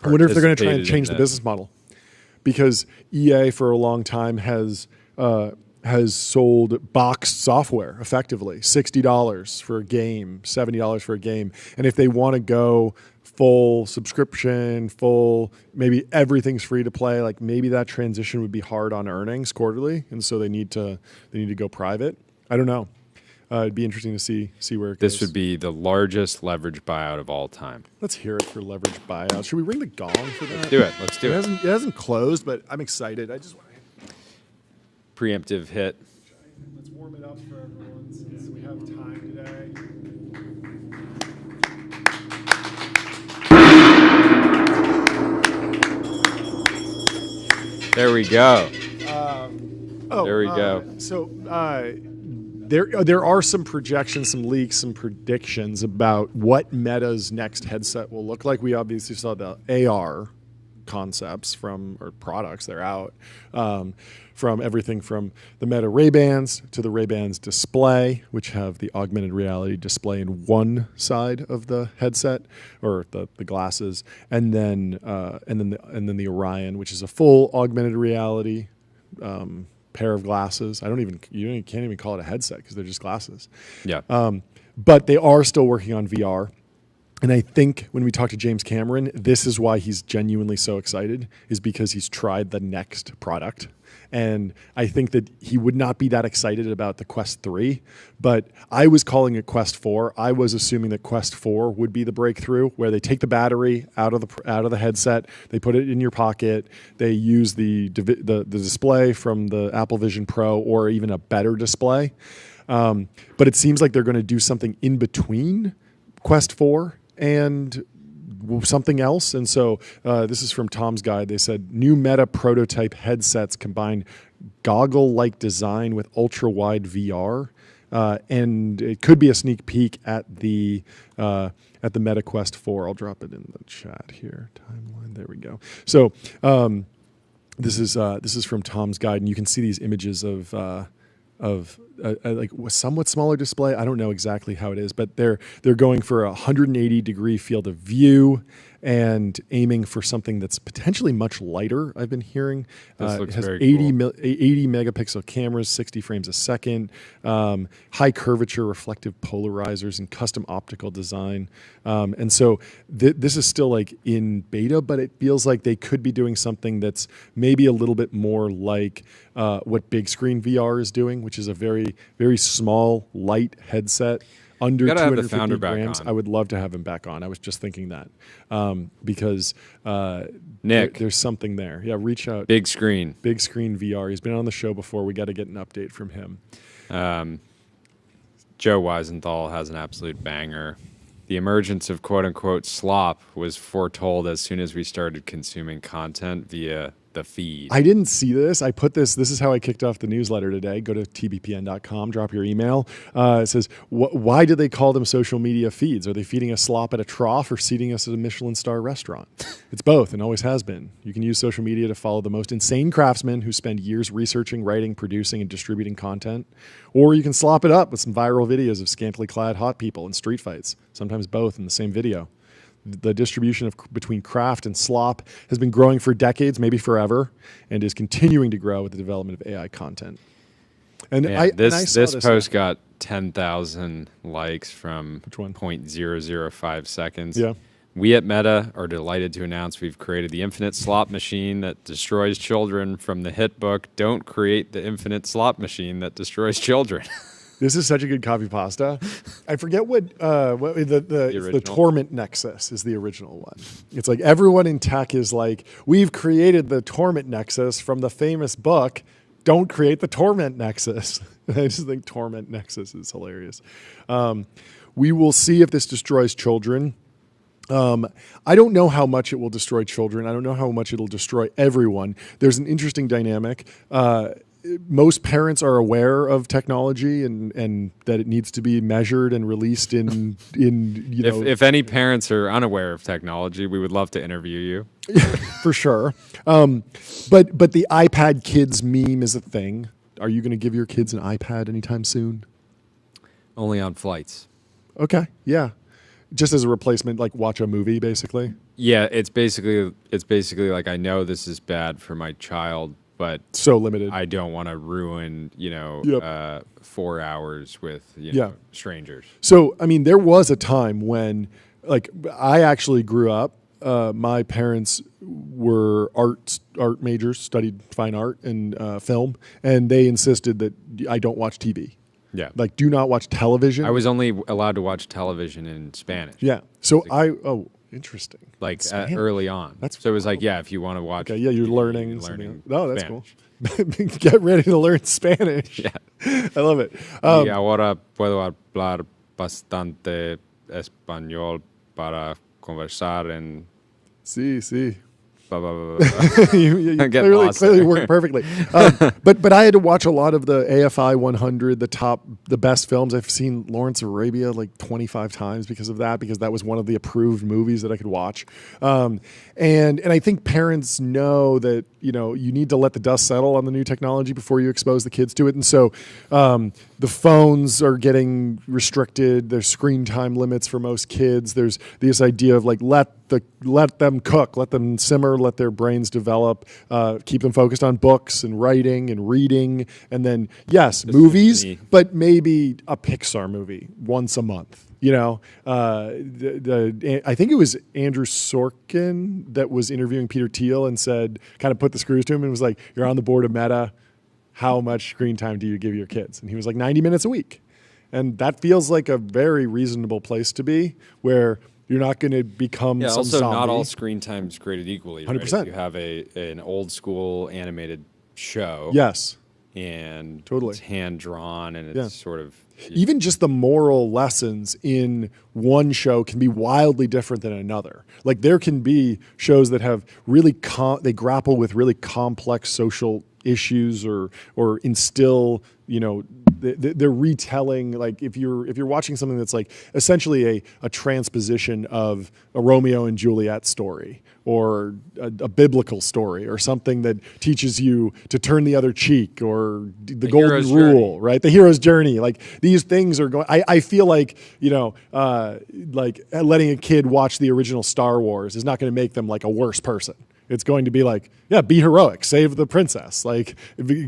wonder if they're going to try and change the business model, because EA for a long time has sold boxed software effectively, $60 for a game, $70 for a game, and if they want to go full subscription, maybe everything's free to play, like maybe that transition would be hard on earnings quarterly, and so they need to go private. I don't know. It'd be interesting to see where it goes. This would be the largest leverage buyout of all time. Let's hear it for leverage buyout. Should we ring the gong for that? Let's do it. It hasn't closed, but I'm excited. I just want to preemptive hit. Let's warm it up for everyone since we have time today. There we go. There we go. So there are some projections, some leaks, some predictions about what Meta's next headset will look like. We obviously saw the AR concepts or products. They're out. From everything from the Meta Ray-Bans to the Ray-Bans display, which have the augmented reality display in one side of the headset or the glasses, and then the Orion, which is a full augmented reality pair of glasses. You can't even call it a headset because they're just glasses. Yeah. But they are still working on VR. And I think when we talk to James Cameron, this is why he's genuinely so excited, is because he's tried the next product. And I think that he would not be that excited about the Quest 3, but I was calling it Quest 4. I was assuming that Quest 4 would be the breakthrough, where they take the battery out of the headset, they put it in your pocket, they use the display from the Apple Vision Pro or even a better display. But it seems like they're going to do something in between Quest 4 and something else. And so this is from Tom's Guide. They said new Meta prototype headsets combine goggle-like design with ultra-wide VR. And it could be a sneak peek at the Meta Quest 4. I'll drop it in the chat here. Timeline. There we go. So this is from Tom's Guide, and you can see these images of like a somewhat smaller display. I don't know exactly how it is, but they're going for a 180-degree field of view and aiming for something that's potentially much lighter. I've been hearing This looks it has very 80 cool. 80 megapixel cameras, 60 frames a second, high curvature reflective polarizers, and custom optical design. And so this is still like in beta, but it feels like they could be doing something that's maybe a little bit more like what big screen VR is doing, which is a very, very small, light headset. Under Gotta have the 250 founder back grams. on. I would love to have him back on. I was just thinking that because Nick. there's something there. Yeah, reach out. Big screen. Big screen VR. He's been on the show before. We got to get an update from him. Joe Weisenthal has an absolute banger. The emergence of quote-unquote slop was foretold as soon as we started consuming content via the feed. I didn't see this. I put this. This is how I kicked off the newsletter today. Go to tbpn.com, drop your email. It says, why do they call them social media feeds? Are they feeding us slop at a trough or seating us at a Michelin star restaurant? It's both and always has been. You can use social media to follow the most insane craftsmen who spend years researching, writing, producing, and distributing content. Or you can slop it up with some viral videos of scantily clad hot people in street fights, sometimes both in the same video. The distribution between craft and slop has been growing for decades, maybe forever, and is continuing to grow with the development of AI content. And Man, this saw post got 10,000 likes from Which one? 0.005 seconds. Yeah. We at Meta are delighted to announce we've created the infinite slot machine that destroys children from the hit book Don't Create the Infinite Slot Machine That Destroys Children. This is such a good copy pasta. I forget what it's the original? Torment Nexus is the original one. It's like everyone in tech is like, we've created the Torment Nexus from the famous book, Don't Create the Torment Nexus. I just think Torment Nexus is hilarious. We will see if this destroys children. I don't know how much it will destroy children. I don't know how much it'll destroy everyone. There's an interesting dynamic. Most parents are aware of technology and that it needs to be measured and released in you know. If any parents are unaware of technology, we would love to interview you. For sure. But the iPad Kids meme is a thing. Are you going to give your kids an iPad anytime soon? Only on flights. Okay. Yeah. Just as a replacement, like watch a movie, basically. Yeah, it's basically like, I know this is bad for my child, but So limited. I don't want to ruin, Yep. 4 hours with Yeah. strangers. So, I mean, there was a time when, like, I actually grew up. My parents were art majors, studied fine art and film, and they insisted that I don't watch TV. Yeah. Like, do not watch television. I was only allowed to watch television in Spanish. Yeah. So interesting. Like Spanish? early on. That's so it was like, yeah, if you want to watch. Okay, yeah, you're TV, learning. learning Oh, that's Spanish. cool. Get ready to learn Spanish. Yeah. I love it. Y ahora puedo hablar bastante español para conversar en. Sí. Blah, blah, blah, blah, blah. you I get clearly lost there. worked perfectly. But I had to watch a lot of the AFI 100, the best films. I've seen Lawrence of Arabia like 25 times because that was one of the approved movies that I could watch. And I think parents know that, you need to let the dust settle on the new technology before you expose the kids to it. And so the phones are getting restricted. There's screen time limits for most kids. There's this idea of like, let them cook, let them simmer, let their brains develop, keep them focused on books and writing and reading. And then, yes, movies, me. but maybe a Pixar movie once a month. I think it was Andrew Sorkin that was interviewing Peter Thiel and said, kind of put the screws to him and was like, "You're on the board of Meta. How much screen time do you give your kids?" And he was like, 90 minutes a week. And that feels like a very reasonable place to be, where you're not going to become some also zombie. not all screen time is created equally. 100%. Right? If you have an old school animated show. Yes. And totally. It's hand drawn and it's sort of even just the moral lessons in one show can be wildly different than another. Like there can be shows that have really they grapple with really complex social issues or instill, they're retelling, like if you're watching something that's like essentially a transposition of a Romeo and Juliet story or a biblical story or something that teaches you to turn the other cheek or the golden rule, right? The hero's journey. Like these things are going, I feel like, like letting a kid watch the original Star Wars is not going to make them like a worse person. It's going to be like, yeah, be heroic, save the princess, fight the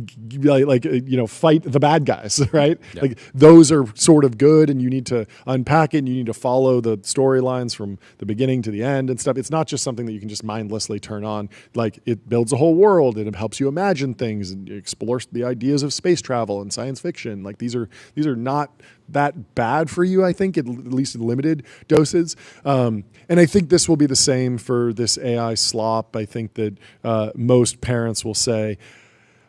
bad guys, right? Yep. Like those are sort of good, and you need to unpack it, and you need to follow the storylines from the beginning to the end and stuff. It's not just something that you can just mindlessly turn on. Like it builds a whole world, and it helps you imagine things and explores the ideas of space travel and science fiction. Like these are not that bad for you, I think, at least in limited doses. And I think this will be the same for this AI slop. I think that most parents will say,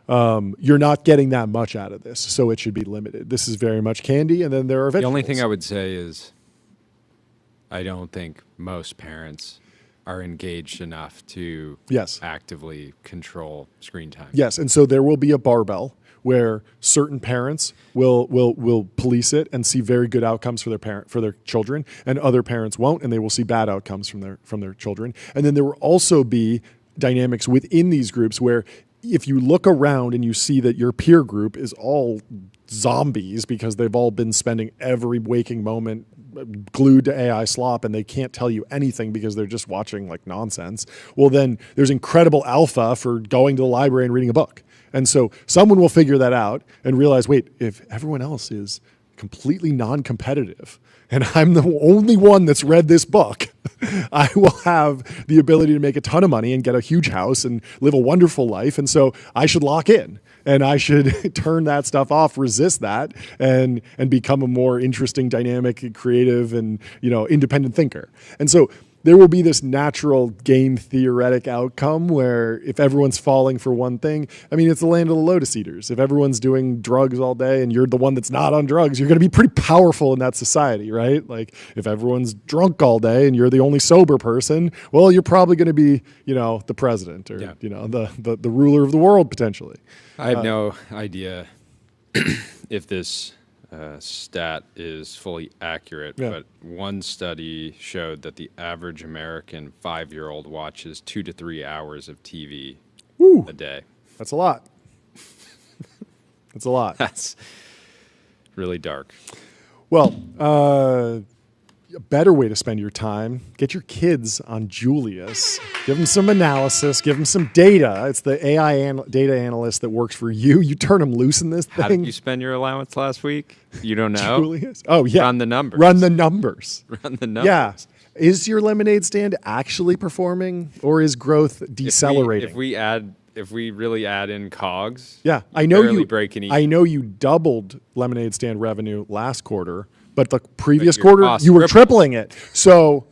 you're not getting that much out of this, so it should be limited. This is very much candy, and then there are vegetables. The only thing I would say is I don't think most parents are engaged enough to actively control screen time. Yes, and so there will be a barbell where certain parents will police it and see very good outcomes for their children, and other parents won't, and they will see bad outcomes from their children. And then there will also be dynamics within these groups where if you look around and you see that your peer group is all zombies because they've all been spending every waking moment glued to AI slop and they can't tell you anything because they're just watching like nonsense, well then there's incredible alpha for going to the library and reading a book. And so someone will figure that out and realize, wait, if everyone else is completely non-competitive and I'm the only one that's read this book, I will have the ability to make a ton of money and get a huge house and live a wonderful life. And so I should lock in and I should turn that stuff off, resist that, and become a more interesting, dynamic, creative, and independent thinker. And so there will be this natural game theoretic outcome where if everyone's falling for one thing, I mean, it's the land of the lotus eaters. If everyone's doing drugs all day and you're the one that's not on drugs, you're going to be pretty powerful in that society, right? Like if everyone's drunk all day and you're the only sober person, well, you're probably going to be, the president or, the ruler of the world potentially. I have no idea if this stat is fully accurate, but one study showed that the average American 5-year-old watches 2 to 3 hours of TV a day. That's a lot. That's a lot. That's really dark. Well, a better way to spend your time, get your kids on Julius. Give them some analysis. Give them some data. It's the AI data analyst that works for you. You turn them loose in this thing. How did you spend your allowance last week? You don't know? Julius? Oh, yeah. Run the numbers. Run the numbers. Run the numbers. Yeah. Is your lemonade stand actually performing, or is growth decelerating? If we really add in COGS, I know you doubled lemonade stand revenue last quarter. But the previous quarter, you were tripling it. So,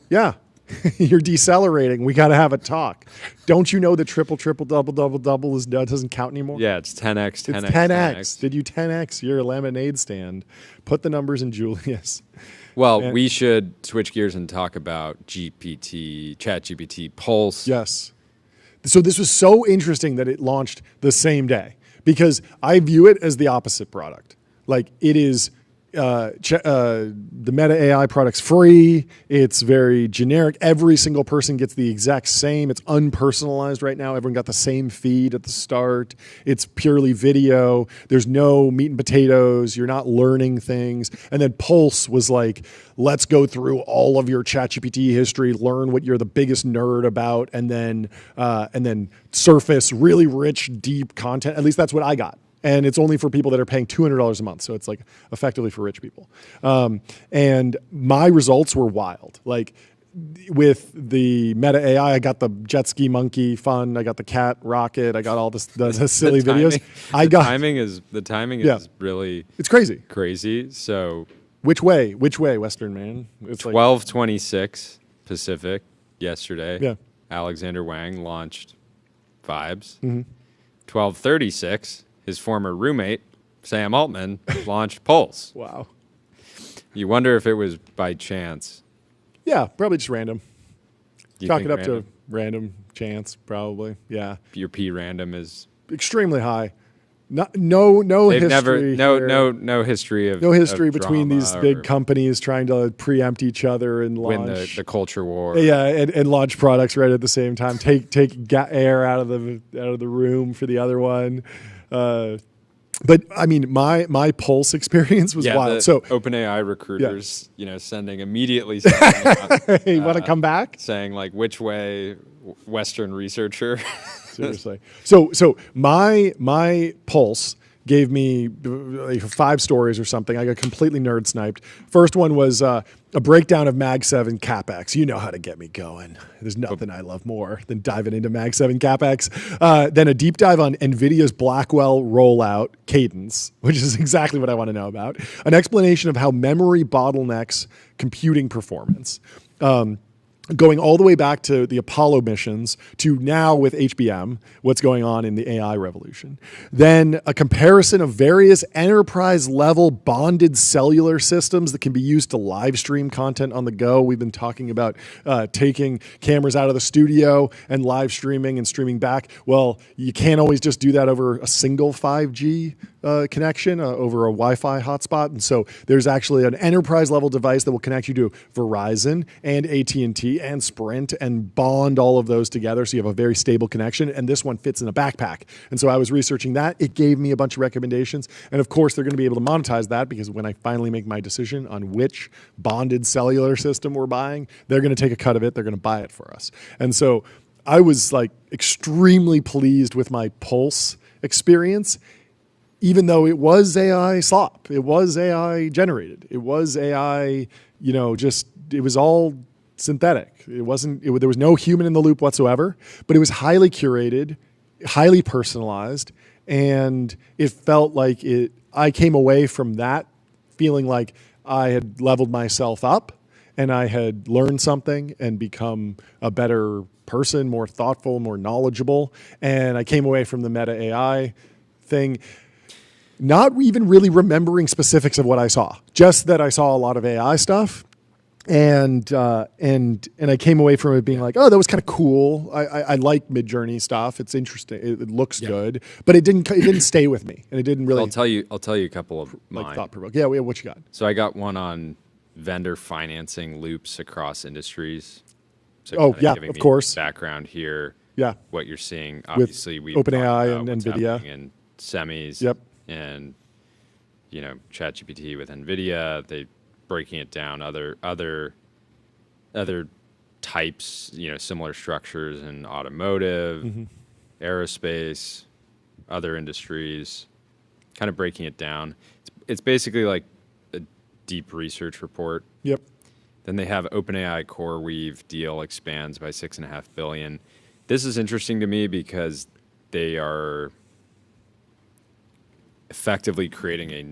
you're decelerating. We got to have a talk. Don't you know that triple, double doesn't count anymore? Yeah, it's 10x, 10x, it's 10x. Did you 10x your lemonade stand? Put the numbers in Julius. Well, we should switch gears and talk about ChatGPT Pulse. Yes. So this was so interesting that it launched the same day because I view it as the opposite product. Like it is... the Meta AI product's free. It's very generic. Every single person gets the exact same. It's unpersonalized right now. Everyone got the same feed at the start. It's purely video. There's no meat and potatoes. You're not learning things. And then Pulse was like, let's go through all of your ChatGPT history, learn what you're the biggest nerd about, and then surface really rich, deep content. At least that's what I got. and it's only for people that are paying $200 a month. So it's like effectively for rich people. And my results were wild. Like with the Meta AI, I got the jet ski monkey fun. I got the cat rocket. I got all the silly videos. The timing is really it's crazy. Crazy. So which way, Western man? It's 12:26 Pacific yesterday. Yeah. Alexander Wang launched Vibes. Mm-hmm. 12:36, his former roommate Sam Altman launched Pulse. Wow. You wonder if it was by chance. Yeah, probably just random. Chalk it up random? to random chance, probably. Yeah. Your P random is extremely high. No They've history. No history of no history of between drama these big companies trying to preempt each other and win launch the culture war. Yeah, and launch products right at the same time. Take air out of the room for the other one. But I mean, my Pulse experience was wild. So OpenAI recruiters, sending immediately. Hey, want to come back? Saying like, which way, Western researcher? Seriously. So my Pulse gave me like 5 stories or something. I got completely nerd sniped. First one was a breakdown of Mag 7 CapEx. You know how to get me going. There's nothing I love more than diving into Mag 7 CapEx. Then a deep dive on NVIDIA's Blackwell rollout cadence, which is exactly what I want to know about. An explanation of how memory bottlenecks computing performance. Going all the way back to the Apollo missions to now with HBM, what's going on in the AI revolution. Then a comparison of various enterprise level bonded cellular systems that can be used to live stream content on the go. We've been talking about taking cameras out of the studio and live streaming and streaming back. Well, you can't always just do that over a single 5G connection over a Wi-Fi hotspot. And so there's actually an enterprise level device that will connect you to Verizon and AT&T and Sprint and bond all of those together so you have a very stable connection. And this one fits in a backpack. And so I was researching that. It gave me a bunch of recommendations. And of course, they're going to be able to monetize that because when I finally make my decision on which bonded cellular system we're buying, they're going to take a cut of it. They're going to buy it for us. And so I was like extremely pleased with my Pulse experience. Even though it was AI slop, it was AI generated, it was AI, it was all synthetic. There was no human in the loop whatsoever, but it was highly curated, highly personalized, and it felt like I came away from that feeling like I had leveled myself up and I had learned something and become a better person, more thoughtful, more knowledgeable. And I came away from the Meta AI thing not even really remembering specifics of what I saw, just that I saw a lot of AI stuff, and I came away from it being like, oh, that was kind of cool. I like Midjourney stuff. It's interesting. It looks good, but it didn't stay with me, and it didn't really. I'll tell you a couple of mine. Thought provoking. Yeah, what you got? So I got one on vendor financing loops across industries. So of course. Background here. Yeah. What you're seeing, obviously, with OpenAI and NVIDIA and semis. Yep. And ChatGPT with NVIDIA, they breaking it down. Other types, similar structures in automotive, aerospace, other industries, kind of breaking it down. It's basically like a deep research report. Yep. Then they have OpenAI CoreWeave deal expands by $6.5 billion. This is interesting to me because they are effectively creating a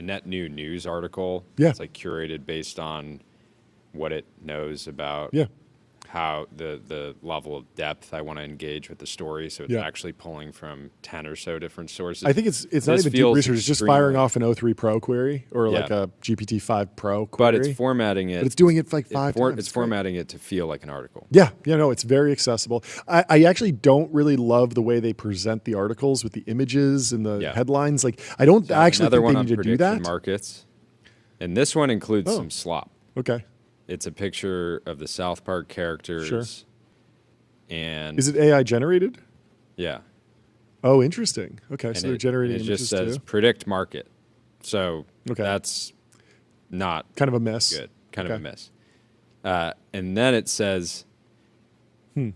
net new news article. Yeah. It's like curated based on what it knows about how the level of depth I want to engage with the story. So it's actually pulling from 10 or so different sources. I think it's not even deep research. It's just firing off an O3 Pro query or like a GPT-5 Pro query. But it's formatting it. But it's doing it like 5 times. It's formatting it to feel like an article. Yeah. No, it's very accessible. I actually don't really love the way they present the articles with the images and the headlines. Like, I don't actually think they need to do that. Markets. And this one includes some slop. Okay. It's a picture of the South Park characters. Sure. And is it AI generated? Yeah. Oh, interesting. Okay, so they're generating images. It just images says predict market. So that's not kind of a miss. Good. Kind of a miss. And then it says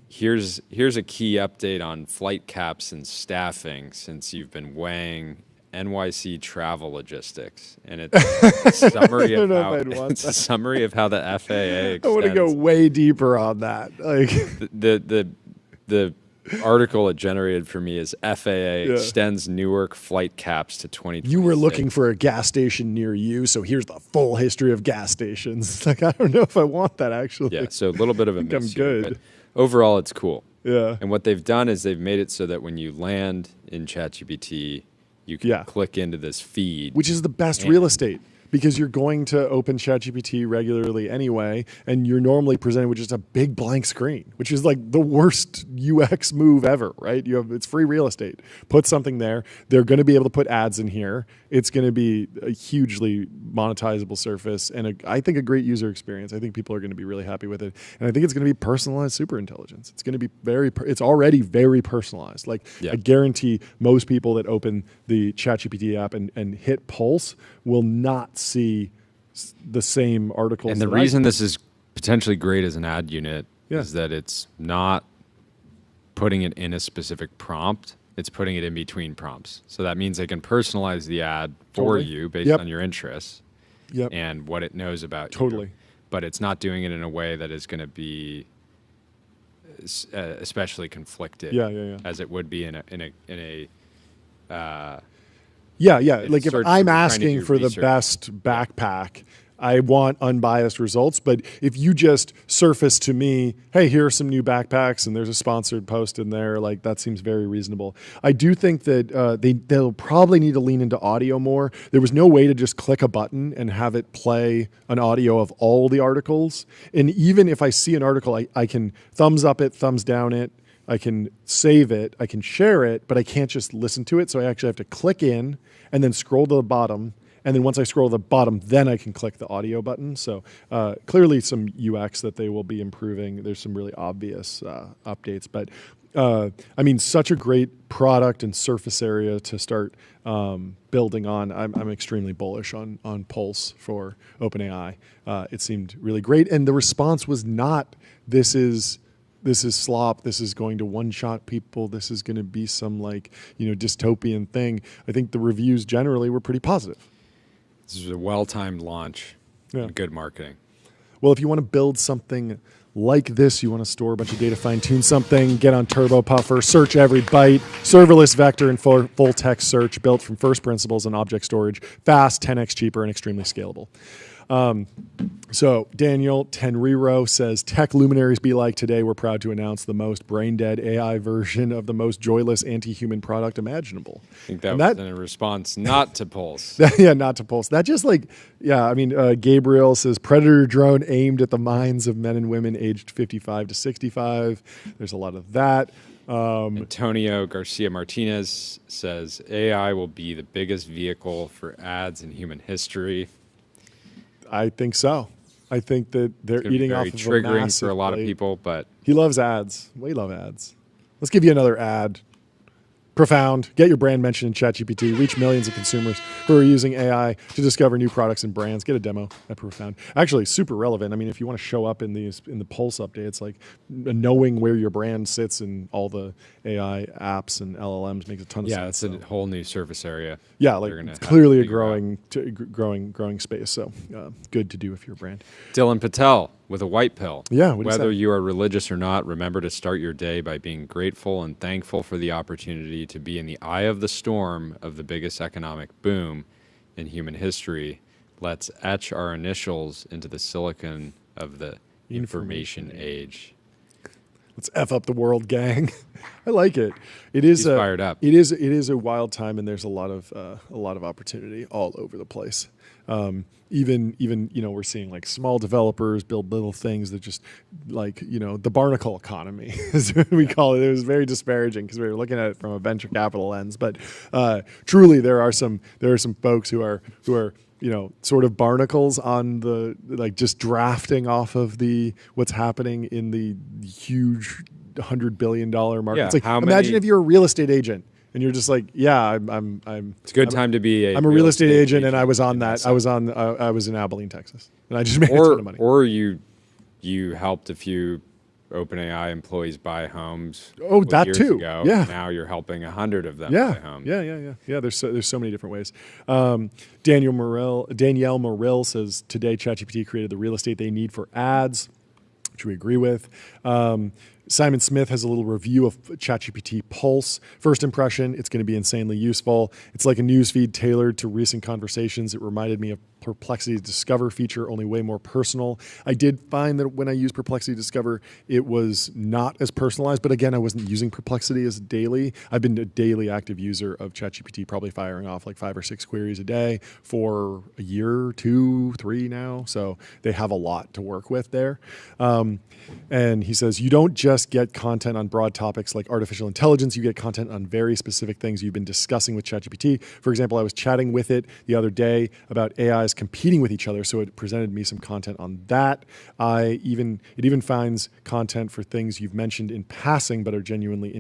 Here's a key update on flight caps and staffing since you've been weighing NYC travel logistics, and it's a summary of how a summary of how the FAA extends. I want to go way deeper on that. Like the article it generated for me is FAA extends Newark flight caps to 2026. You were looking for a gas station near you, so here's the full history of gas stations. Like, I don't know if I want that, actually. Yeah, so a little bit of a miss I'm good. Here, but overall, it's cool. Yeah. And what they've done is they've made it so that when you land in ChatGPT, you can click into this feed. Which is the best real estate, because you're going to open ChatGPT regularly anyway, and you're normally presented with just a big blank screen, which is like the worst UX move ever, right? It's free real estate. Put something there. They're going to be able to put ads in here. It's going to be a hugely monetizable surface, and I think a great user experience. I think people are going to be really happy with it, and I think it's going to be personalized super intelligence. It's going to be it's already very personalized. Like I guarantee most people that open the ChatGPT app and hit Pulse will not see the same articles. And the reason this is potentially great as an ad unit is that it's not putting it in a specific prompt. It's putting it in between prompts. So that means they can personalize the ad for you based on your interests and what it knows about you. But it's not doing it in a way that is going to be especially conflicted as it would be in a like if I'm asking for the best backpack, I want unbiased results. But if you just surface to me, hey, here are some new backpacks, and there's a sponsored post in there, like that seems very reasonable. I do think that they'll probably need to lean into audio more. There was no way to just click a button and have it play an audio of all the articles. And even if I see an article, I can thumbs up it, thumbs down it. I can save it, I can share it, but I can't just listen to it. So I actually have to click in and then scroll to the bottom. And then once I scroll to the bottom, then I can click the audio button. So clearly some UX that they will be improving. There's some really obvious updates. But I mean, such a great product and surface area to start building on. I'm extremely bullish on Pulse for OpenAI. It seemed really great. And the response was not, this is slop. This is going to one-shot people. This is going to be some dystopian thing. I think the reviews generally were pretty positive. This is a well-timed launch and good marketing. Well, if you want to build something like this, you want to store a bunch of data, fine-tune something, get on Turbo Puffer, search every byte, serverless vector and full text search built from first principles and object storage, fast, 10x cheaper, and extremely scalable. So Daniel Tenriro says, tech luminaries be like, today we're proud to announce the most brain-dead AI version of the most joyless anti-human product imaginable. I think that was in a response not to Pulse. Not to Pulse. That just Gabriel says, predator drone aimed at the minds of men and women aged 55 to 65. There's a lot of that. Antonio Garcia Martinez says, AI will be the biggest vehicle for ads in human history. I think so. I think that they're eating off of very a triggering massive for a lot plate. of people, but He loves ads. We love ads. Let's give you another ad. Profound. Get your brand mentioned in ChatGPT. Reach millions of consumers who are using AI to discover new products and brands. Get a demo at Profound. Actually, super relevant. I mean, if you want to show up in the Pulse updates, like knowing where your brand sits in all the AI apps and LLMs makes a ton of sense. Yeah, it's a whole new surface area. Yeah, like it's clearly a growing space. So good to do if you're a brand. Dylan Patel with a white pill. Yeah. Whether you are religious or not, remember to start your day by being grateful and thankful for the opportunity to be in the eye of the storm of the biggest economic boom in human history. Let's etch our initials into the silicon of the information age. Let's F up the world, gang. I like it. It is fired up. It is a wild time, and there's a lot of opportunity all over the place. Even we're seeing like small developers build little things that just the barnacle economy is what we call it. It was very disparaging because we were looking at it from a venture capital lens, but truly there are some folks who are sort of barnacles on the just drafting off of what's happening in the huge $100 billion market. Yeah, it's like imagine if you're a real estate agent. And you're just like, I'm. It's a good time to be. I'm a real estate agent, and I was on that. I was in Abilene, Texas, and I just made a ton of money. Or you helped a few OpenAI employees buy homes. Oh, that years too. Ago. Yeah. Now you're helping 100 of them buy homes. Yeah. There's so many different ways. Danielle Morrill says today ChatGPT created the real estate they need for ads, which we agree with. Simon Smith has a little review of ChatGPT Pulse. First impression, it's going to be insanely useful. It's like a newsfeed tailored to recent conversations. It reminded me of Perplexity Discover feature, only way more personal. I did find that when I used Perplexity Discover, it was not as personalized. But again, I wasn't using Perplexity as daily. I've been a daily active user of ChatGPT, probably firing off like 5 or 6 queries a day for a year, 2, 3 now. So they have a lot to work with there. And he says, you don't just get content on broad topics like artificial intelligence. You get content on very specific things you've been discussing with ChatGPT. For example, I was chatting with it the other day about AIs competing with each other, so it presented me some content on that. It even finds content for things you've mentioned in passing but are genuinely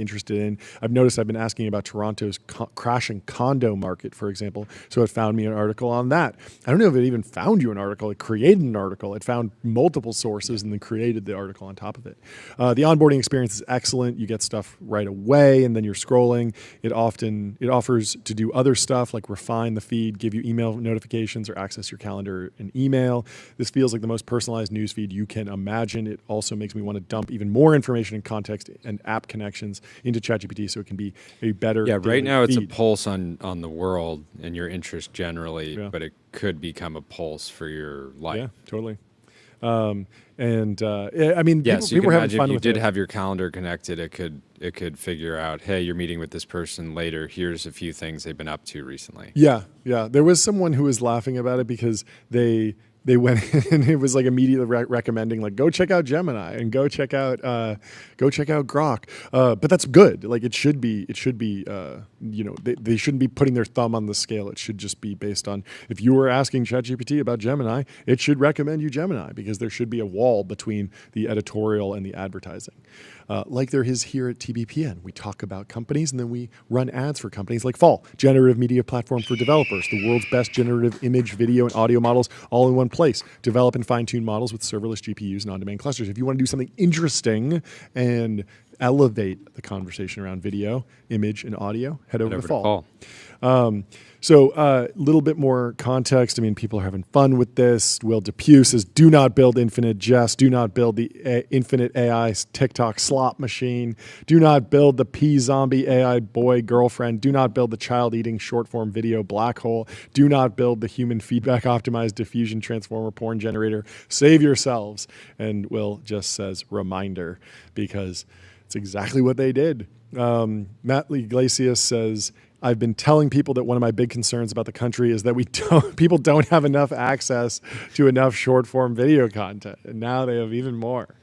interested in. I've noticed I've been asking about Toronto's crashing condo market, for example, so it found me an article on that. I don't know if it even found you an article. It created an article. It found multiple sources and then created the article on top of it. The onboarding experience is excellent. You get stuff right away, and then you're scrolling. It offers to do other stuff like refine the feed, give you email notifications, or access your calendar and email. This feels like the most personalized newsfeed you can imagine. It also makes me want to dump even more information and context and app connections into ChatGPT so it can be a better right now it's feed. a pulse on the world and your interest generally, but it could become a pulse for your life. Yeah, totally. I mean, people are having fun with it. If you did have your calendar connected, it could figure out, hey, you're meeting with this person later. Here's a few things they've been up to recently. Yeah. There was someone who was laughing about it because they went and it was like immediately recommending like go check out Gemini and go check out Grok. But that's good. Like it should be they shouldn't be putting their thumb on the scale. It should just be based on if you were asking ChatGPT about Gemini, it should recommend you Gemini because there should be a wall between the editorial and the advertising. Like there is here at TBPN. We talk about companies and then we run ads for companies like Fall, generative media platform for developers, the world's best generative image, video, and audio models all in one place. Develop and fine-tune models with serverless GPUs and on-demand clusters. If you want to do something interesting and elevate the conversation around video, image, and audio, head over to Fall. So a little bit more context. I mean, people are having fun with this. Will Depew says, do not build infinite jest. Do not build the infinite AI TikTok slot machine. Do not build the P-zombie AI boy girlfriend. Do not build the child-eating short-form video black hole. Do not build the human feedback optimized diffusion transformer porn generator. Save yourselves. And Will just says, reminder, because it's exactly what they did. Matt Iglesias says, I've been telling people that one of my big concerns about the country is that people don't have enough access to enough short form video content. And now they have even more.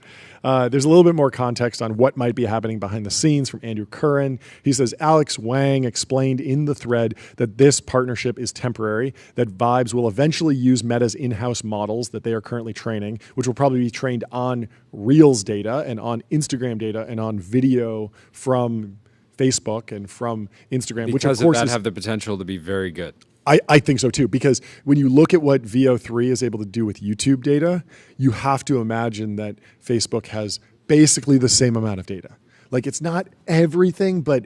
There's a little bit more context on what might be happening behind the scenes from Andrew Curran. He says, Alex Wang explained in the thread that this partnership is temporary, that Vibes will eventually use Meta's in-house models that they are currently training, which will probably be trained on Reels data and on Instagram data and on video from Facebook and from Instagram, because which of course have the potential to be very good. I think so too, because when you look at what VO3 is able to do with YouTube data, you have to imagine that Facebook has basically the same amount of data. Like it's not everything, but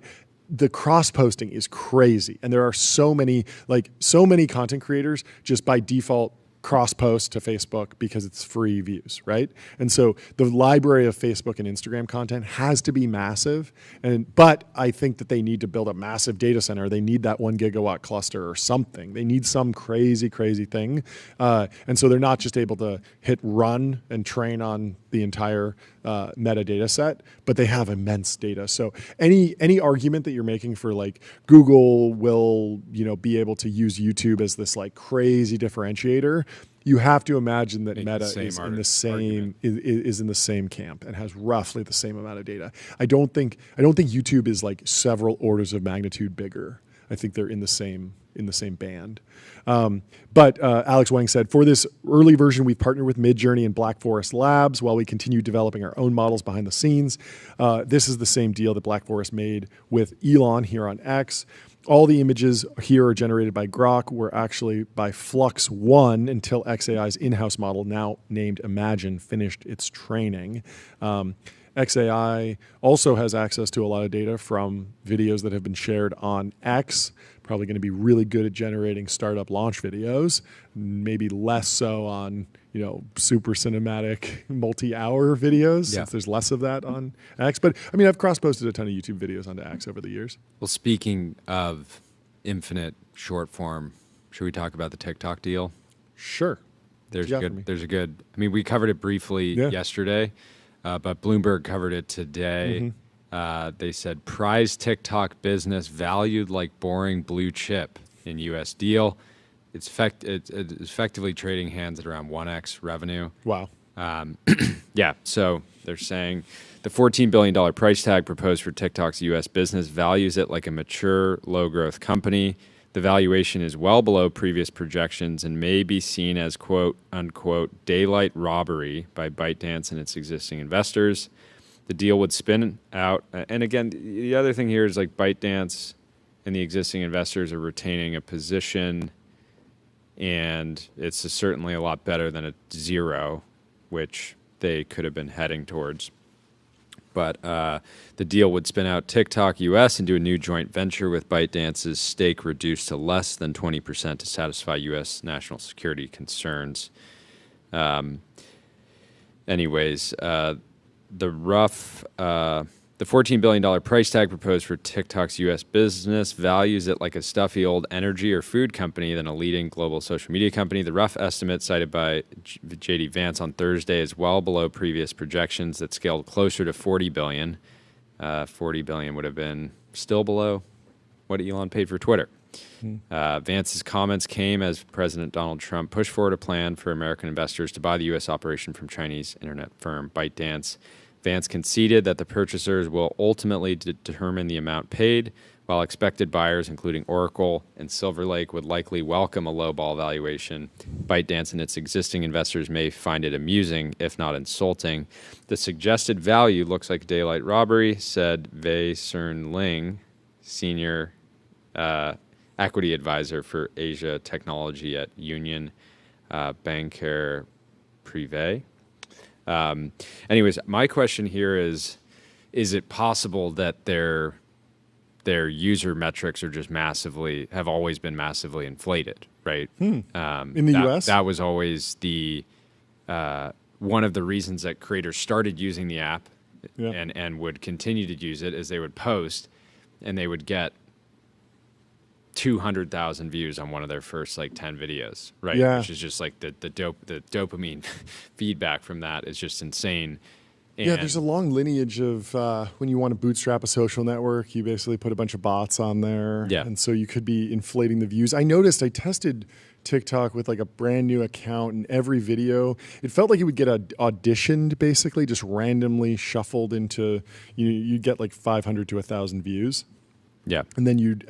the cross-posting is crazy. And there are so many content creators just by default cross-post to Facebook because it's free views, right? And so the library of Facebook and Instagram content has to be massive. But I think that they need to build a massive data center. They need that 1 gigawatt cluster or something. They need some crazy, crazy thing. And so they're not just able to hit run and train on the entire metadata set, but they have immense data. So any argument that you're making for like Google will, be able to use YouTube as this like crazy differentiator, you have to imagine that Meta is in the same camp and has roughly the same amount of data. I don't think YouTube is like several orders of magnitude bigger. I think they're in the same band. But Alex Wang said, for this early version, we've partnered with Midjourney and Black Forest Labs while we continue developing our own models behind the scenes. This is the same deal that Black Forest made with Elon here on X. all the images here are generated by Grok, were actually by Flux One until XAI's in-house model, now named Imagine, finished its training. XAI also has access to a lot of data from videos that have been shared on X. Probably going to be really good at generating startup launch videos, maybe less so on super cinematic multi-hour videos, since there's less of that on X. But I mean, I've cross-posted a ton of YouTube videos onto X over the years. Well, speaking of infinite short form, should we talk about the TikTok deal? Sure. There's a good. I mean, we covered it briefly yesterday, but Bloomberg covered it today. They said prize TikTok business valued like boring blue chip in U.S. deal. It's effectively trading hands at around 1x revenue. Wow. So they're saying the $14 billion price tag proposed for TikTok's U.S. business values it like a mature, low-growth company. The valuation is well below previous projections and may be seen as quote-unquote daylight robbery by ByteDance and its existing investors. The deal would spin out, and again, the other thing here is like ByteDance and the existing investors are retaining a position, and it's certainly a lot better than a zero, which they could have been heading towards. But the deal would spin out TikTok US and do a new joint venture with ByteDance's stake reduced to less than 20% to satisfy U.S. national security concerns. The $14 billion price tag proposed for TikTok's U.S. business values it like a stuffy old energy or food company than a leading global social media company. The rough estimate cited by J.D. Vance on Thursday is well below previous projections that scaled closer to $40 billion. $40 billion would have been still below what Elon paid for Twitter. Vance's comments came as President Donald Trump pushed forward a plan for American investors to buy the U.S. operation from Chinese internet firm ByteDance. Vance conceded that the purchasers will ultimately determine the amount paid, while expected buyers, including Oracle and Silver Lake, would likely welcome a lowball valuation. ByteDance and its existing investors may find it amusing, if not insulting. The suggested value looks like daylight robbery, said Wei Cern Ling, senior equity advisor for Asia technology at Union Bancaire Privy. Anyways, my question here is it possible that their user metrics are just have always been massively inflated, right? In the US? That was always the one of the reasons that creators started using the app and would continue to use it is they would post and they would get 200,000 views on one of their first 10 videos, right? Yeah. Which is just like the dopamine feedback from that is just insane. And there's a long lineage of when you want to bootstrap a social network, you basically put a bunch of bots on there. Yeah. And so you could be inflating the views. I noticed I tested TikTok with a brand new account, and every video, it felt like it would get auditioned, basically, just randomly shuffled into, you'd get 500 to 1,000 views. Yeah. And then you'd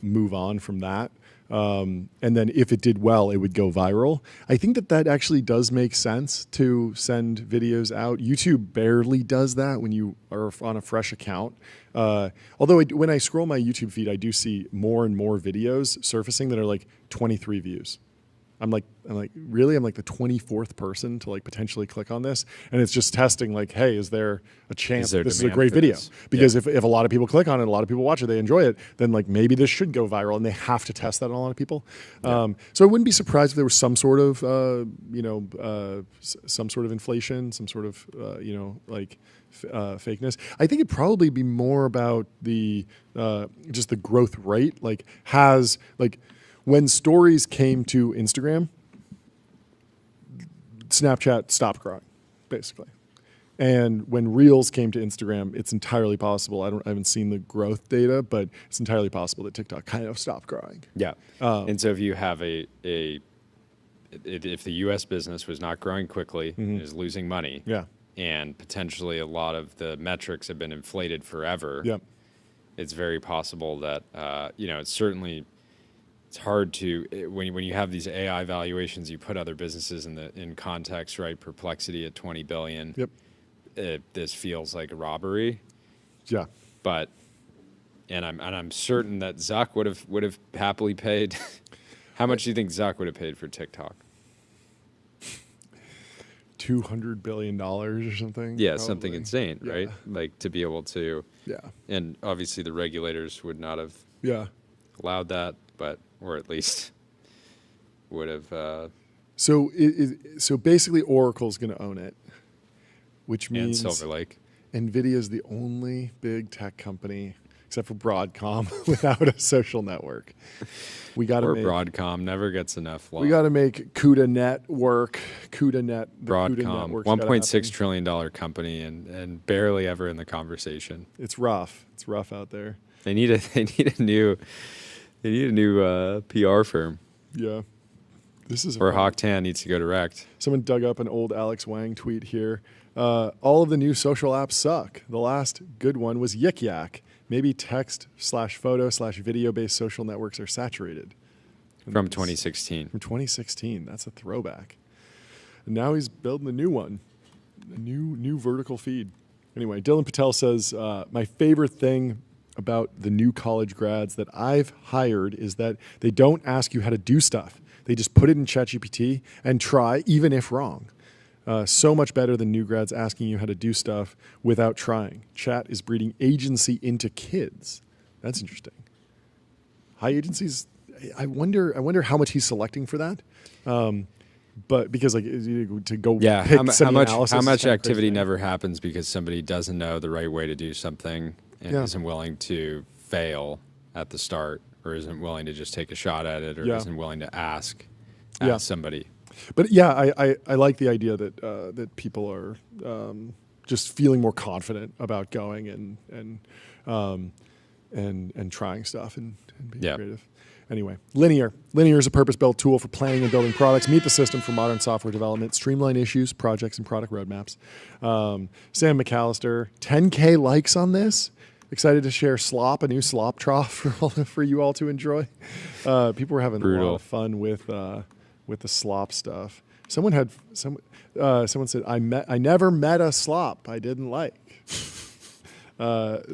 move on from that. And then if it did well, it would go viral. I think that actually does make sense to send videos out. YouTube barely does that when you are on a fresh account. Although when I scroll my YouTube feed, I do see more and more videos surfacing that are 23 views. I'm like, really? I'm the 24th person to potentially click on this. And it's just testing hey, is there a chance this is a great video? Because if a lot of people click on it, a lot of people watch it, they enjoy it, then maybe this should go viral, and they have to test that on a lot of people. So I wouldn't be surprised if there was some sort of, some sort of inflation, some sort of, fakeness. I think it'd probably be more about the, just the growth rate, when stories came to Instagram, Snapchat stopped growing, basically. And when Reels came to Instagram, it's entirely possible. I haven't seen the growth data, but it's entirely possible that TikTok kind of stopped growing. Yeah. And so if you have if the U.S. business was not growing quickly, is losing money, and potentially a lot of the metrics have been inflated forever, it's very possible that it's certainly. It's hard to when you have these AI valuations, you put other businesses in context, right? Perplexity at $20 billion. Yep. This feels like a robbery. Yeah. But and I'm certain that Zuck would have happily paid. How much do you think Zuck would have paid for TikTok? $200 billion or something. Yeah, probably. something insane, Yeah. right? Like to be able to. Yeah. And obviously the regulators would not have Yeah. allowed that, or at least would have. So so basically Oracle's going to own it, which And means Silver Lake. NVIDIA is the only big tech company, except for Broadcom, without a social network. We got to Or make Broadcom never gets enough love. we got to make CUDA-net work. CUDA-net, the CUDA Broadcom, network's gotta happen. $1.6 trillion company, and barely ever in the conversation. It's rough. It's rough out there. They need a new PR firm. Yeah. This is Or Hawk Tan needs to go direct. Someone dug up an old Alex Wang tweet here. All of the new social apps suck. The last good one was Yik Yak. Maybe text/photo/video based social networks are saturated. From 2016. From 2016. That's a throwback. And now he's building a new one, a new vertical feed. Anyway, Dylan Patel says, my favorite thing about the new college grads that I've hired is that they don't ask you how to do stuff. They just put it in ChatGPT and try, even if wrong. So much better than new grads asking you how to do stuff without trying. Chat is breeding agency into kids. That's interesting. High agencies, I wonder how much he's selecting for that. But because like to go Yeah, pick how much crazy. activity never happens because somebody doesn't know the right way to do something and Yeah. isn't willing to fail at the start, or isn't willing to just take a shot at it, or Yeah. isn't willing to ask Yeah. somebody. But yeah, I like the idea that that people are just feeling more confident about going and trying stuff and being Yeah. creative. Anyway, Linear. Linear is a purpose-built tool for planning and building products. Meet the system for modern software development. Streamline issues, projects, and product roadmaps. Sam McAllister, 10K likes on this. Excited to share Slop, a new slop trough for you all to enjoy. People were having a lot of fun with the slop stuff. Someone said, I never met a slop I didn't like.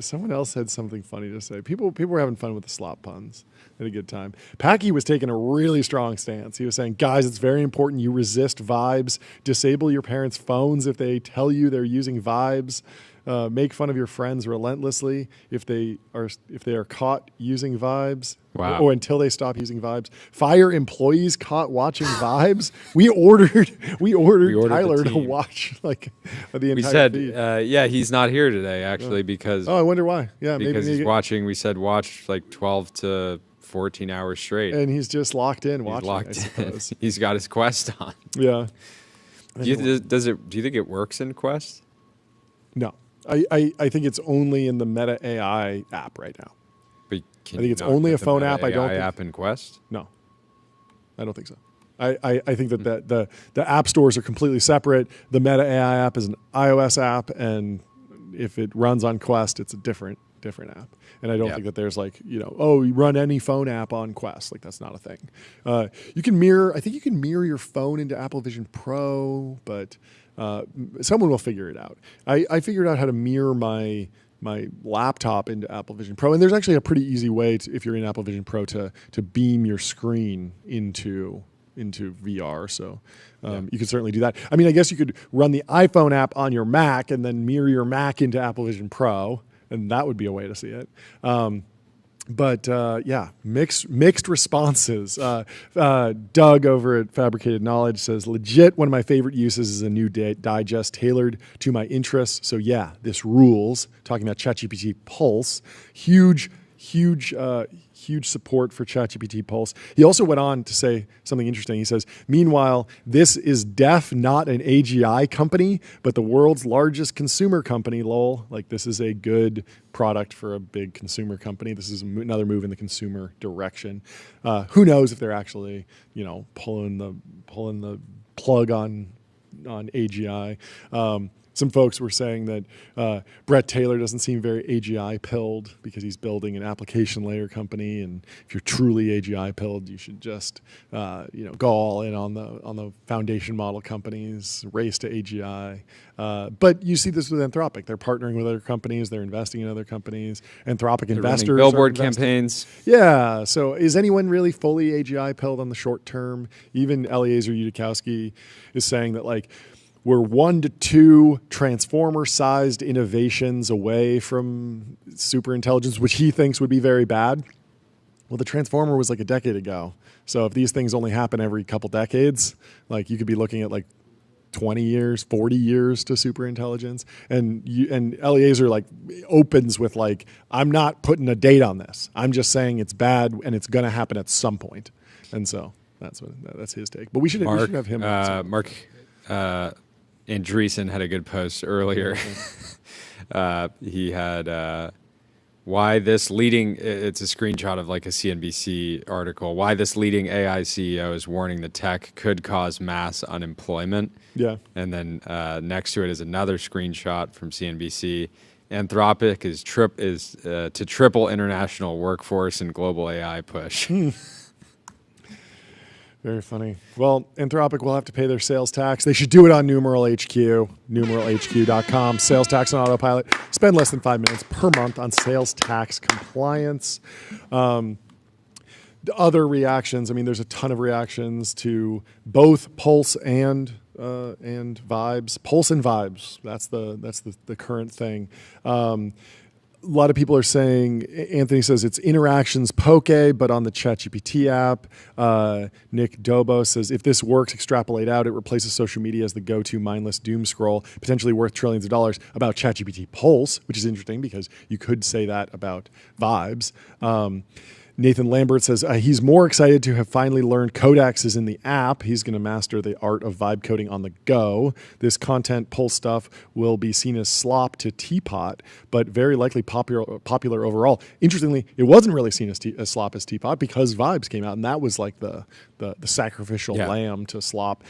Someone else had something funny to say. People were having fun with the slop puns. Had a good time. Packy was taking a really strong stance. He was saying, guys, it's very important you resist vibes. Disable your parents' phones if they tell you they're using vibes. Make fun of your friends relentlessly if they are caught using vibes. Wow. Or until they stop using vibes. Fire employees caught watching vibes. We ordered Tyler to watch like the entire We said, feed. yeah, he's not here today actually because Oh, I wonder why. Yeah, because maybe he's watching. We said watch like 12 to 14 hours straight. and he's just locked in He's watching. locked I in. suppose. He's got his Quest on. Yeah. Do you think it works in Quest? No, I think it's only in the Meta AI app right now. But I think it's only a phone app. I don't think app in Quest. No, I don't think so. I think that the app stores are completely separate. The Meta AI app is an iOS app, and if it runs on Quest, it's a different app. And I don't think that there's like, you run any phone app on Quest. Like that's not a thing. You can mirror. I think you can mirror your phone into Apple Vision Pro, but someone will figure it out. I figured out how to mirror my laptop into Apple Vision Pro, and there's actually a pretty easy way if you're in Apple Vision Pro to beam your screen into VR. So you could certainly do that. I mean, I guess you could run the iPhone app on your Mac and then mirror your Mac into Apple Vision Pro, and that would be a way to see it. But mixed responses. Doug over at Fabricated Knowledge says, legit, one of my favorite uses is a new digest tailored to my interests. So yeah, this rules. Talking about ChatGPT Pulse, huge support for ChatGPT Pulse. He also went on to say something interesting. He says, meanwhile, this is not an AGI company, but the world's largest consumer company, lol. Like this is a good product for a big consumer company. This is another move in the consumer direction. Who knows if they're actually, pulling the plug on AGI. some folks were saying that Brett Taylor doesn't seem very AGI pilled because he's building an application layer company, and if you're truly AGI pilled, you should just go all in on the foundation model companies, race to AGI. But you see this with Anthropic; they're partnering with other companies, they're investing in other companies. Anthropic investors, billboard campaigns. Yeah. So is anyone really fully AGI pilled on the short term? Even Eliezer Yudikowsky is saying that we're 1 to 2 transformer-sized innovations away from superintelligence, which he thinks would be very bad. Well, the transformer was a decade ago. So if these things only happen every couple decades, you could be looking at 20 years, 40 years to superintelligence. And Eliezer opens with I'm not putting a date on this. I'm just saying it's bad and it's going to happen at some point. And so that's his take. But we should have him. Mark Andreessen had a good post earlier. He had why this leading, it's a screenshot of a CNBC article, why this leading AI CEO is warning the tech could cause mass unemployment. Yeah. And then next to it is another screenshot from CNBC. Anthropic is to triple international workforce and global AI push. Very funny. Well, Anthropic will have to pay their sales tax. They should do it on Numeral HQ, numeralhq.com. Sales tax on autopilot. Spend less than 5 minutes per month on sales tax compliance. The other reactions, there's a ton of reactions to both Pulse and Vibes. Pulse and Vibes. That's the current thing. A lot of people are saying, Anthony says it's interactions poke, but on the ChatGPT app. Nick Dobo says, if this works, extrapolate out, it replaces social media as the go-to mindless doom scroll, potentially worth trillions of dollars. About ChatGPT Pulse, which is interesting because you could say that about Vibes. Nathan Lambert says he's more excited to have finally learned codecs in the app. He's going to master the art of vibe coding on the go. This content Pulse stuff will be seen as slop to teapot, but very likely popular overall. Interestingly, it wasn't really seen as slop as teapot because Vibes came out, and that was the sacrificial lamb to slop.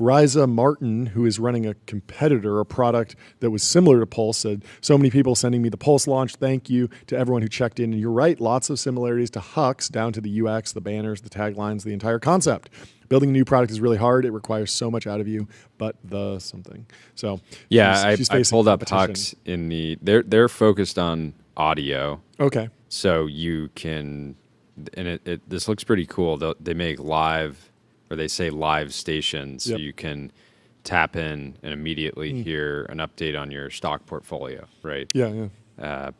Riza Martin, who is running a competitor, a product that was similar to Pulse, said, so many people sending me the Pulse launch. Thank you to everyone who checked in. And you're right, lots of similarities to Hux, down to the UX, the banners, the taglines, the entire concept. Building a new product is really hard. It requires so much out of you, but something. So I pulled up Hux in they're focused on audio. Okay. So you can, and this looks pretty cool. They make live, or they say live stations, so you can tap in and immediately hear an update on your stock portfolio, right? Yeah.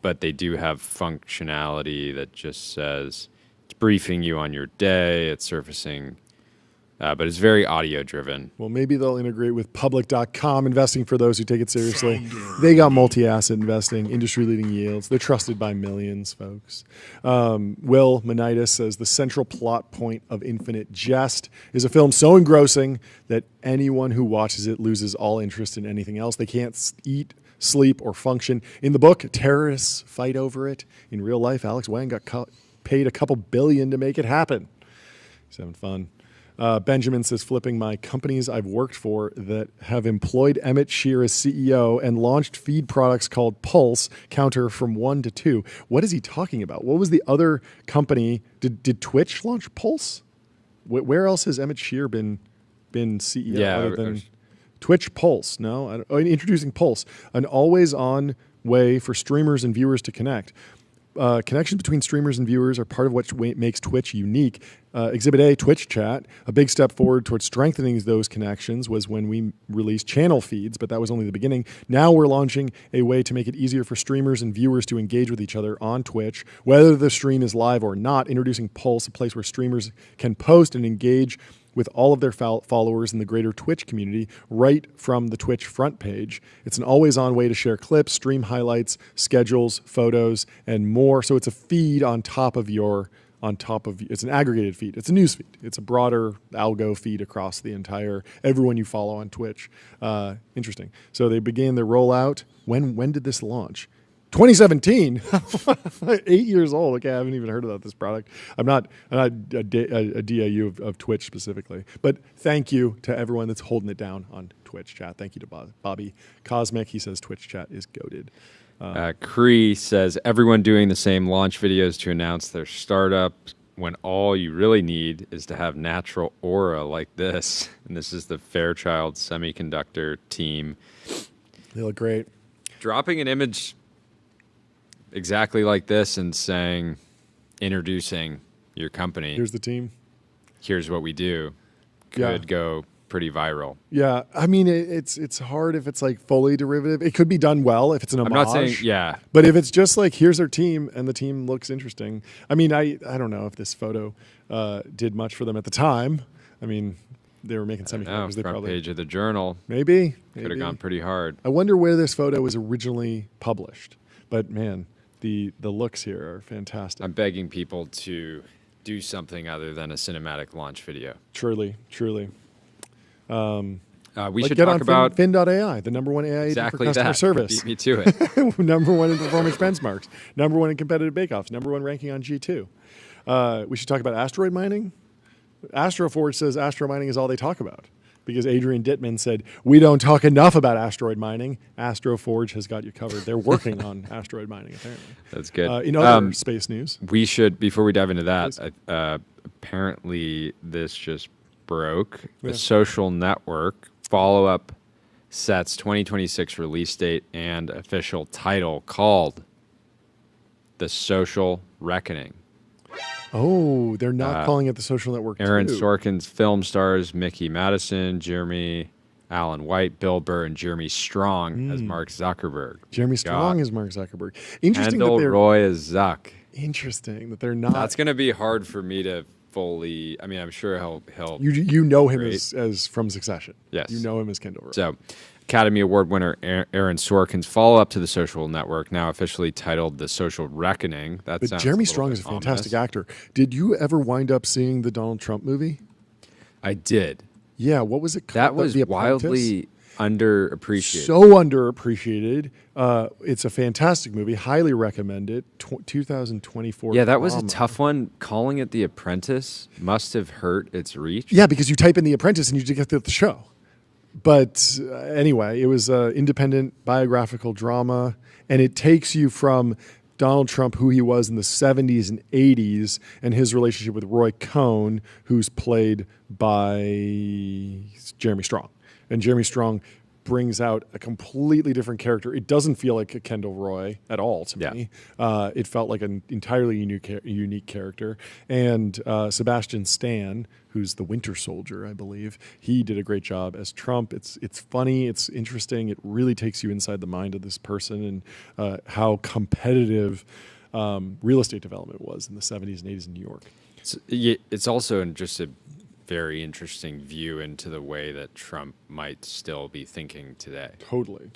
But they do have functionality that just says it's briefing you on your day, it's surfacing, but it's very audio driven. Well, maybe they'll integrate with public.com, investing for those who take it seriously. They got multi-asset investing, industry-leading yields. They're trusted by millions, folks. Will Manitis says, the central plot point of Infinite Jest is a film so engrossing that anyone who watches it loses all interest in anything else. They can't eat, sleep, or function. In the book, terrorists fight over it. In real life, Alex Wang got paid a couple billion to make it happen. He's having fun. Benjamin says, flipping my companies I've worked for that have employed Emmett Shear as CEO and launched feed products called Pulse, counter from 1 to 2. What is he talking about? What was the other company? Did Twitch launch Pulse? Where else has Emmett Shear been CEO other than Twitch Pulse? No, introducing Pulse, an always-on way for streamers and viewers to connect. Connections between streamers and viewers are part of what makes Twitch unique. Exhibit A, Twitch Chat, a big step forward towards strengthening those connections was when we released channel feeds, but that was only the beginning. Now we're launching a way to make it easier for streamers and viewers to engage with each other on Twitch, whether the stream is live or not, introducing Pulse, a place where streamers can post and engage with all of their followers in the greater Twitch community right from the Twitch front page. It's an always-on way to share clips, stream highlights, schedules, photos, and more. So it's a feed it's an aggregated feed. It's a news feed. It's a broader algo feed across the entire, everyone you follow on Twitch. Interesting. So they began their rollout. When did this launch? 2017, 8 years old. Okay, I haven't even heard about this product. I'm not a DAU of Twitch specifically, but thank you to everyone that's holding it down on Twitch. Twitch chat. Thank you to Bobby Cosmic. He says Twitch chat is goated. Cree says, everyone doing the same launch videos to announce their startup when all you really need is to have natural aura like this. And this is the Fairchild Semiconductor team. They look great. Dropping an image exactly like this and saying, introducing your company. Here's the team. Here's what we do. Could go pretty viral. Yeah, I mean, it's hard if it's like fully derivative. It could be done well if it's an homage. I'm not saying, yeah. But if it's just like, here's our team, and the team looks interesting. I mean, I don't know if this photo did much for them at the time. I mean, they were making semiconductors. They front probably page of the journal. Maybe. Could have gone pretty hard. I wonder where this photo was originally published. But man, the looks here are fantastic. I'm begging people to do something other than a cinematic launch video. Truly. We should get talk on about Fin.ai, the number one AI exactly for customer that. service. Beat me to it. Number one in performance benchmarks. Number one in competitive bake-offs. Number one ranking on G2. We should talk about asteroid mining. Astroforge says asteroid mining is all they talk about because Adrian Dittman said, we don't talk enough about asteroid mining. Astroforge has got you covered. They're working on asteroid mining, apparently. That's good. In other space news. We should, before we dive into that, apparently this just broke. The Social Network follow-up sets 2026 release date and official title called The Social Reckoning. Oh, they're not calling it The Social Network 2. Aaron Sorkin's film stars Mickey Madison, Jeremy Allen White, Bill Burr, and Jeremy Strong as Mark Zuckerberg. Jeremy Strong is Mark Zuckerberg. Interesting Kendall that they're Roy is Zuck. Interesting that they're not. That's going to be hard for me to fully. I mean, I'm sure he'll. You know him as from Succession. Yes, you know him as Kendall Roy. So, Academy Award winner Aaron Sorkin's follow-up to The Social Network, now officially titled The Social Reckoning. But Jeremy Strong is a fantastic actor. Did you ever wind up seeing the Donald Trump movie? I did. Yeah, what was it called? That was wildly underappreciated. So underappreciated. It's a fantastic movie. Highly recommend it. 2024. Yeah, that was a tough one. Calling it The Apprentice must have hurt its reach. Yeah, because you type in The Apprentice and you just get the show. But anyway, it was an independent biographical drama, and it takes you from Donald Trump, who he was in the 70s and 80s, and his relationship with Roy Cohn, who's played by Jeremy Strong. And Jeremy Strong brings out a completely different character. It doesn't feel like a Kendall Roy at all to me. It felt like an entirely unique character. And Sebastian Stan, who's the Winter Soldier, I believe, he did a great job as Trump. It's funny, it's interesting. It really takes you inside the mind of this person and how competitive real estate development was in the 70s and 80s in New York. It's also just a very interesting view into the way that Trump might still be thinking today. Totally.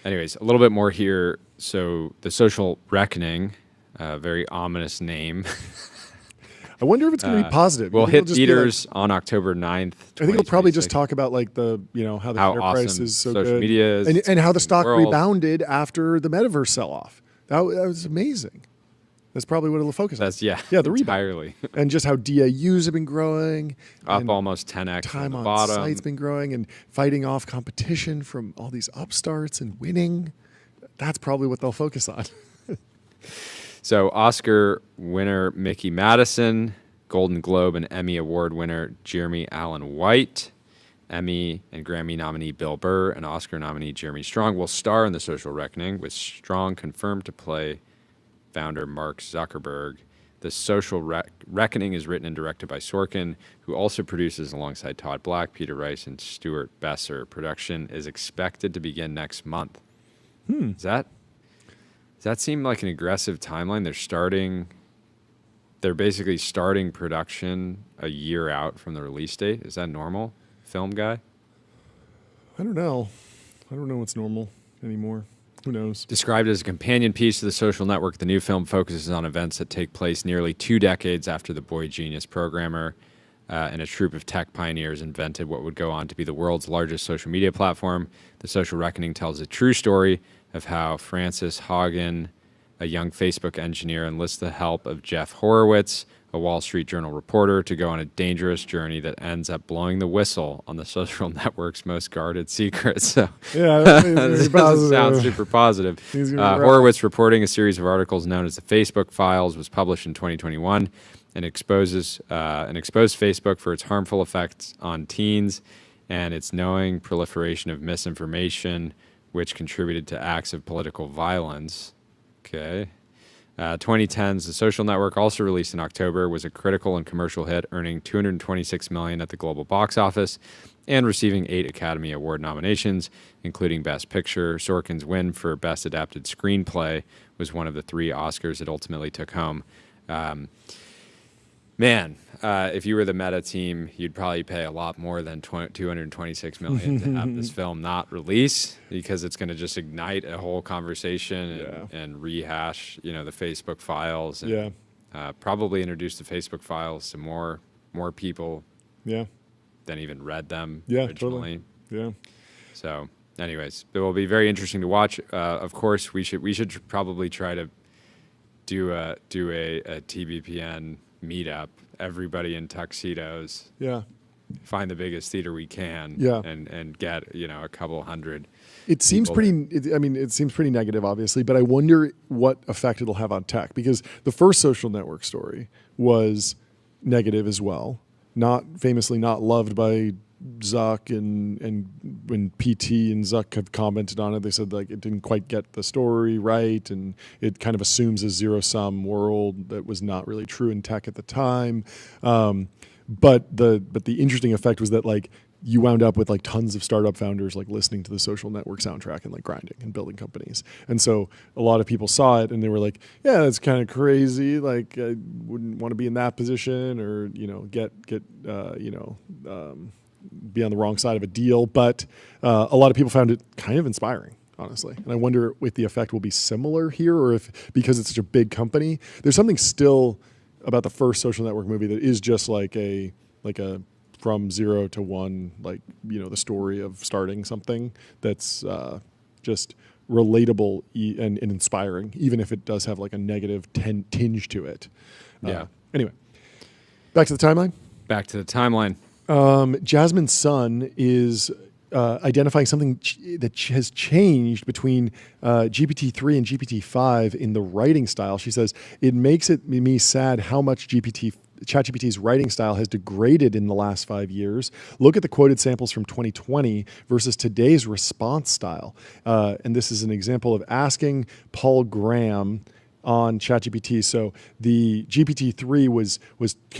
Anyways, a little bit more here. So The Social Reckoning, very ominous name. I wonder if it's going to be positive. We'll hit theaters on October 9th. I think he'll probably just talk about like how the share price is so social good. Media is and how the stock world. rebounded after the metaverse sell-off. That was amazing. That's probably what it'll focus on. The rebound. entirely. And just how DAUs have been growing. Up almost 10x time on the on bottom. site's been growing and fighting off competition from all these upstarts and winning. That's probably what they'll focus on. So Oscar winner Mickey Madison, Golden Globe and Emmy Award winner Jeremy Allen White, Emmy and Grammy nominee Bill Burr, and Oscar nominee Jeremy Strong will star in The Social Reckoning, with Strong confirmed to play founder Mark Zuckerberg. The Social Reckoning is written and directed by Sorkin, who also produces alongside Todd Black, Peter Rice, and Stuart Besser. Production is expected to begin next month. Does that seem like an aggressive timeline? They're basically starting production a year out from the release date. Is that normal, film guy? I don't know. I don't know what's normal anymore. Who knows? Described as a companion piece to The Social Network, the new film focuses on events that take place nearly 2 decades after the boy genius programmer and a troupe of tech pioneers invented what would go on to be the world's largest social media platform. The Social Reckoning tells a true story of how Frances Haugen, a young Facebook engineer, enlists the help of Jeff Horowitz, a Wall Street Journal reporter, to go on a dangerous journey that ends up blowing the whistle on the social network's most guarded secrets. So this doesn't sound super positive. Horowitz reporting a series of articles known as the Facebook Files was published in 2021 and exposed Facebook for its harmful effects on teens and its knowing proliferation of misinformation, which contributed to acts of political violence. Okay. 2010's The Social Network, also released in October, was a critical and commercial hit, earning $226 million at the global box office and receiving 8 Academy Award nominations, including Best Picture. Sorkin's win for Best Adapted Screenplay was one of the 3 Oscars it ultimately took home. If you were the Meta team, you'd probably pay a lot more than $226 million to have this film not release, because it's going to just ignite a whole conversation and rehash, the Facebook Files, and probably introduce the Facebook Files to more people than even read them originally. Totally. Yeah. So, anyways, it will be very interesting to watch. Of course, we should probably try to do a TBPN meetup, everybody in tuxedos. Yeah. Find the biggest theater we can. Yeah. And get a couple hundred. It seems it seems pretty negative, obviously, but I wonder what effect it'll have on tech, because the first social network story was negative as well. Famously not loved by Zuck, and when PT and Zuck have commented on it, they said it didn't quite get the story right, and it kind of assumes a zero-sum world that was not really true in tech at the time. But the interesting effect was that you wound up with tons of startup founders listening to the Social Network soundtrack and grinding and building companies. And so a lot of people saw it and they were like, yeah, that's kind of crazy. I wouldn't want to be in that position, or be on the wrong side of a deal. But a lot of people found it kind of inspiring, honestly. And I wonder if the effect will be similar here, or if, because it's such a big company, there's something still about the first Social Network movie that is just like a from 0 to 1, the story of starting something that's just relatable and inspiring, even if it does have a negative tinge to it. Anyway, back to the timeline. Jasmine's son is identifying something that has changed between GPT-3 and GPT-5 in the writing style. She says, it makes me sad how much ChatGPT's writing style has degraded in the last 5 years. Look at the quoted samples from 2020 versus today's response style. And this is an example of asking Paul Graham on ChatGPT. So the GPT-3 was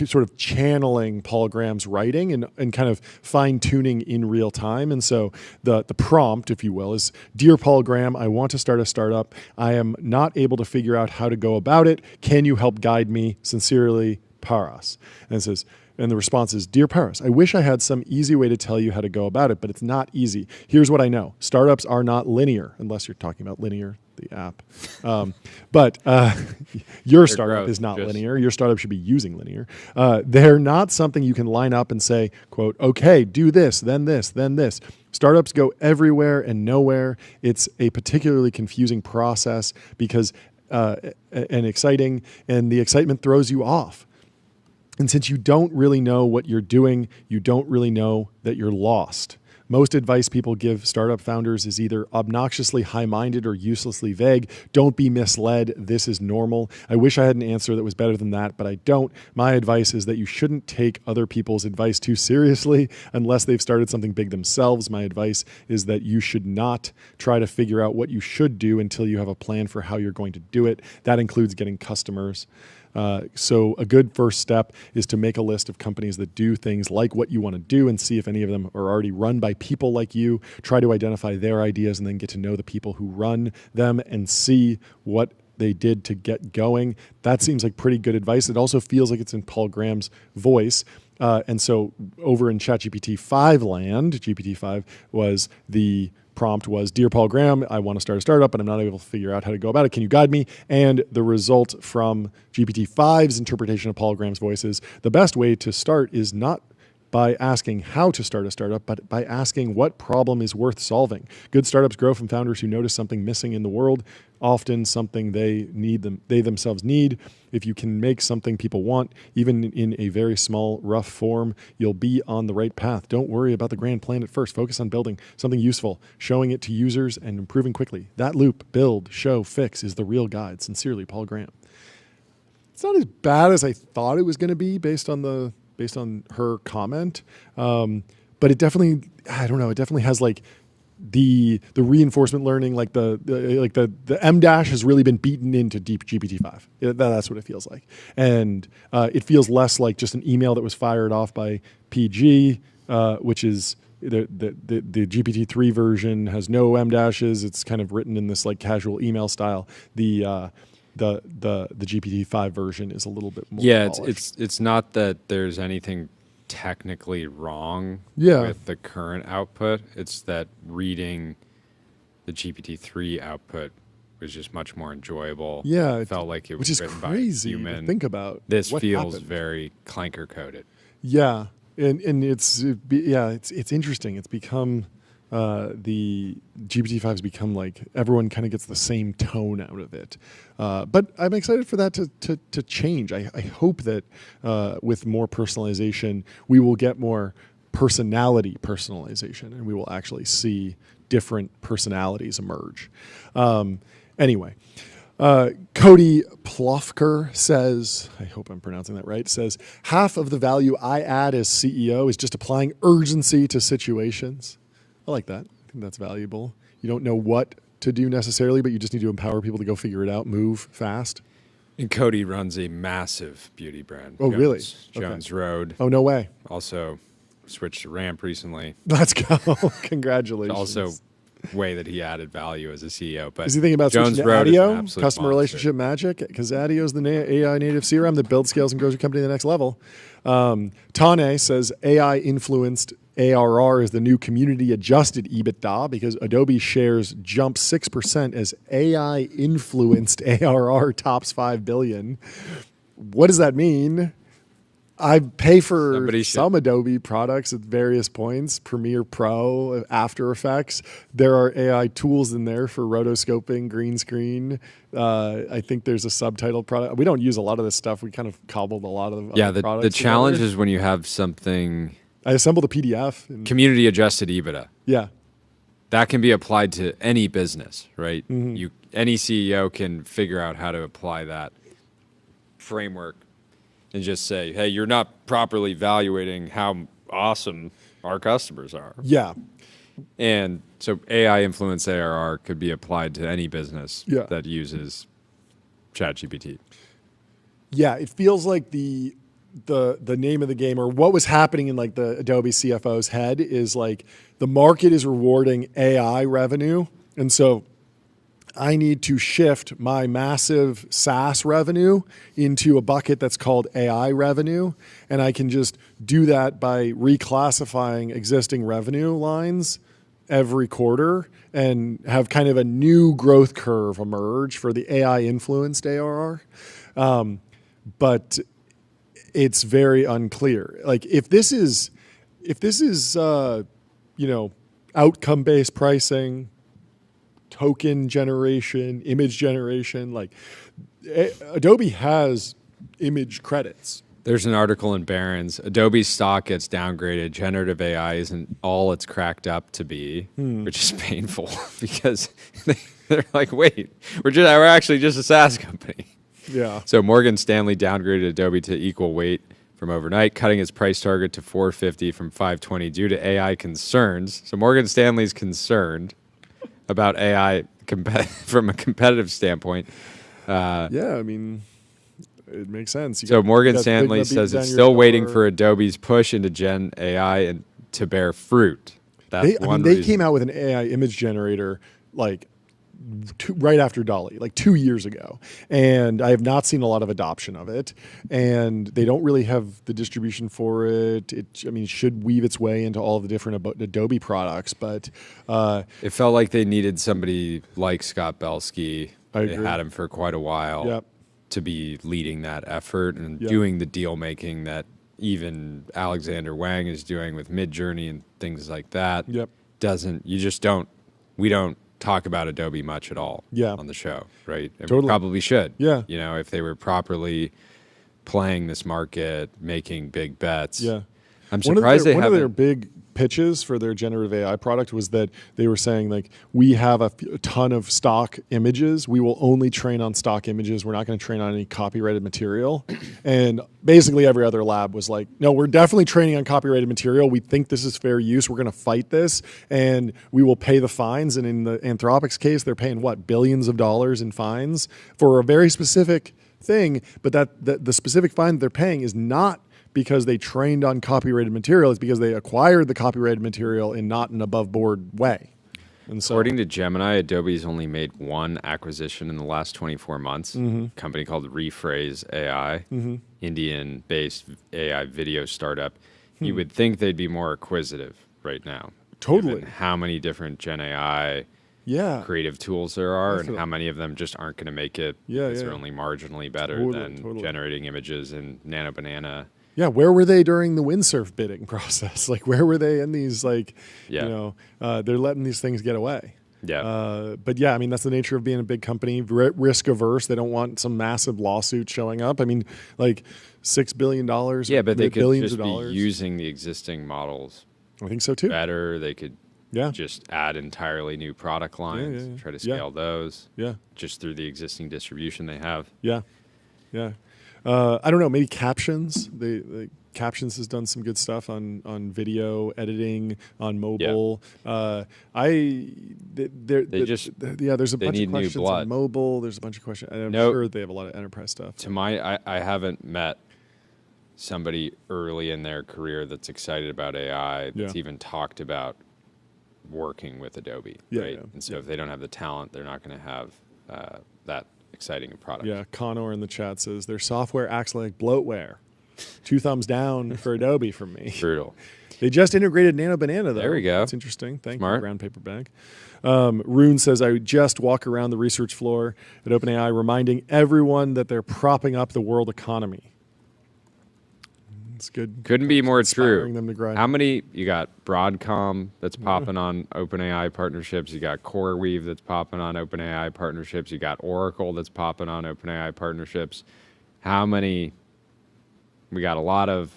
sort of channeling Paul Graham's writing and kind of fine-tuning in real time. And so the prompt, if you will, is, Dear Paul Graham, I want to start a startup. I am not able to figure out how to go about it. Can you help guide me? Sincerely, Paras. And it says, and the response is, Dear Paras, I wish I had some easy way to tell you how to go about it, but it's not easy. Here's what I know. Startups are not linear, unless you're talking about Linear, the app. But your startup is not linear. Your startup should be using Linear. They're not something you can line up and say, quote, okay, do this, then this, then this. Startups go everywhere and nowhere. It's a particularly confusing process because and exciting, and the excitement throws you off. And since you don't really know what you're doing, you don't really know that you're lost. Most advice people give startup founders is either obnoxiously high-minded or uselessly vague. Don't be misled. This is normal. I wish I had an answer that was better than that, but I don't. My advice is that you shouldn't take other people's advice too seriously unless they've started something big themselves. My advice is that you should not try to figure out what you should do until you have a plan for how you're going to do it. That includes getting customers. So a good first step is to make a list of companies that do things like what you want to do and see if any of them are already run by people like you. Try to identify their ideas and then get to know the people who run them and see what they did to get going. That seems like pretty good advice. It also feels like it's in Paul Graham's voice. And so over in ChatGPT 5 land, GPT-5 was the prompt was, Dear Paul Graham, I want to start a startup, but I'm not able to figure out how to go about it. Can you guide me? And the result from GPT-5's interpretation of Paul Graham's voice is, the best way to start is not by asking how to start a startup, but by asking what problem is worth solving. Good startups grow from founders who notice something missing in the world, often something they themselves need. If you can make something people want, even in a very small, rough form, you'll be on the right path. Don't worry about the grand plan at first. Focus on building something useful, showing it to users, and improving quickly. That loop, build, show, fix, is the real guide. Sincerely, Paul Graham. It's not as bad as I thought it was going to be based on her comment, but it definitely, I don't know, it definitely has like the reinforcement learning, like the M dash has really been beaten into deep GPT-5. That's what it feels like, and it feels less like just an email that was fired off by PG, which is the GPT-3 version has no M dashes. It's kind of written in this like casual email style. The GPT-5 version is a little bit more polished. It's not that there's anything technically wrong Yeah. with the current output. It's that reading the GPT-3 output was just much more enjoyable. Yeah, It felt like it which was is written crazy by a human. to think about. This what feels happened. very clanker coded. Yeah, and it's interesting. It's become the GPT-5 has become like everyone kind of gets the same tone out of it. But I'm excited for that to change. I hope that with more personalization, we will get more personality personalization, and we will actually see different personalities emerge. Anyway. Cody Plofker says, I hope I'm pronouncing that right, says, half of the value I add as CEO is just applying urgency to situations. I like that. I think that's valuable. You don't know what to do necessarily, but you just need to empower people to go figure it out, move fast. And Cody runs a massive beauty brand. Oh, really? Jones Road. Oh, no way. Also switched to Ramp recently. Let's go. Congratulations. Also way that he added value as a CEO. But is he thinking about Jones switching to Road is an ADIO, absolute customer monster. relationship magic? Because ADIO is the AI native CRM that builds, scales, and grows your company to the next level. Tane says AI influenced ARR is the new community adjusted EBITDA because Adobe shares jump 6% as AI influenced ARR tops 5 billion. What does that mean? I pay for some Adobe products at various points, Premiere Pro, After Effects. There are AI tools in there for rotoscoping, green screen. I think there's a subtitle product. We don't use a lot of this stuff. We kind of cobbled a lot of the products. The challenge is when you have something. I assembled a PDF. Community adjusted EBITDA. Yeah. That can be applied to any business, right? Mm-hmm. Any CEO can figure out how to apply that framework and just say, hey, you're not properly evaluating how awesome our customers are. Yeah. And so AI influenced ARR could be applied to any business that uses ChatGPT. Yeah, it feels like the name of the game, or what was happening in like the Adobe CFO's head, is like the market is rewarding AI revenue, and so I need to shift my massive SaaS revenue into a bucket that's called AI revenue. And I can just do that by reclassifying existing revenue lines every quarter and have kind of a new growth curve emerge for the AI influenced ARR. But it's very unclear. Like if this is outcome-based pricing, token generation, image generation, like Adobe has image credits. There's an article in Barron's. Adobe's stock gets downgraded. Generative AI isn't all it's cracked up to be, which is painful because they're like, wait, we're actually just a SaaS company. Yeah. So Morgan Stanley downgraded Adobe to equal weight from overnight, cutting its price target to $450 from $520 due to AI concerns. So Morgan Stanley's concerned about AI from a competitive standpoint. Yeah, I mean, it makes sense. So Morgan Stanley says it's still waiting for Adobe's push into Gen AI and to bear fruit. That's they came out with an AI image generator like right after DALL-E, like 2 years ago. And I have not seen a lot of adoption of it. And they don't really have the distribution for it. It should weave its way into all the different Adobe products. But it felt like they needed somebody like Scott Belsky. They had him for quite a while to be leading that effort and doing the deal making that even Alexander Wang is doing with Midjourney and things like that. Yep. We don't talk about Adobe much at all on the show, right? And Totally. we probably should. Yeah. You know, if they were properly playing this market, making big bets. Yeah. I'm surprised one of their big pitches for their generative AI product was that they were saying, like, we have a ton of stock images. We will only train on stock images. We're not going to train on any copyrighted material. And basically every other lab was like, no, we're definitely training on copyrighted material. We think this is fair use. We're going to fight this, and we will pay the fines. And in the Anthropic's case, they're paying billions of dollars in fines for a very specific thing. But the specific fine they're paying is not because they trained on copyrighted material. It's because they acquired the copyrighted material in not an above board way. And so, according to Gemini, Adobe's only made one acquisition in the last 24 months, a company called Rephrase AI, Indian-based AI video startup. You would think they'd be more acquisitive right now. Totally. Given how many different Gen AI creative tools there are, and how many of them just aren't going to make it because they're only marginally better than generating images in Nano Banana. Yeah, where were they during the windsurf bidding process? Like, where were they in these, like, you know, they're letting these things get away. Yeah. But yeah, I mean, that's the nature of being a big company, risk averse. They don't want some massive lawsuit showing up. I mean, like $6 billion. Yeah, but they could billions just of be dollars. using the existing models. I think so too. Better. They could just add entirely new product lines, try to scale those just through the existing distribution they have. Yeah. I don't know, maybe captions. The Captions has done some good stuff on video editing, on mobile. There's a bunch of questions on mobile. There's a bunch of questions. I'm sure they have a lot of enterprise stuff. I haven't met somebody early in their career that's excited about AI, that's even talked about working with Adobe, right? And so if they don't have the talent, they're not going to have that exciting a product. Yeah, Connor in the chat says their software acts like bloatware. 2 thumbs down for Adobe from me. Brutal. They just integrated Nano Banana, though. There we go. That's interesting. Thank Smart. you, brown paper bag. Roon says, I just walk around the research floor at OpenAI reminding everyone that they're propping up the world economy. It's good. Couldn't be more true. Them to grind. How many? You got Broadcom that's popping on OpenAI partnerships. You got CoreWeave that's popping on OpenAI partnerships. You got Oracle that's popping on OpenAI partnerships. How many? We got a lot of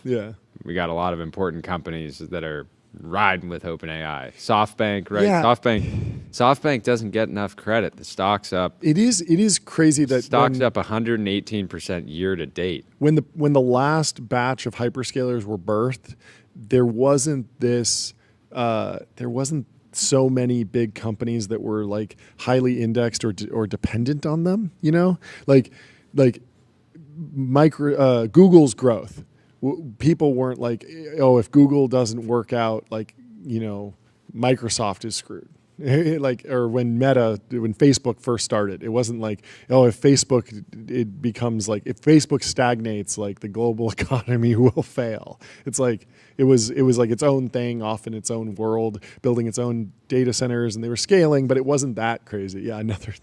important companies that are riding with OpenAI. SoftBank, right? Yeah. SoftBank doesn't get enough credit. The stock's up. It is crazy that stock's up 118% year to date. When the last batch of hyperscalers were birthed, there wasn't so many big companies that were like highly indexed or dependent on them. You know, like Google's growth. People weren't like, oh, if Google doesn't work out, like, you know, Microsoft is screwed. Or when Facebook first started, it wasn't like, oh, if Facebook stagnates, like the global economy will fail. It's like it was like its own thing, off in its own world, building its own data centers, and they were scaling, but it wasn't that crazy. Yeah, another.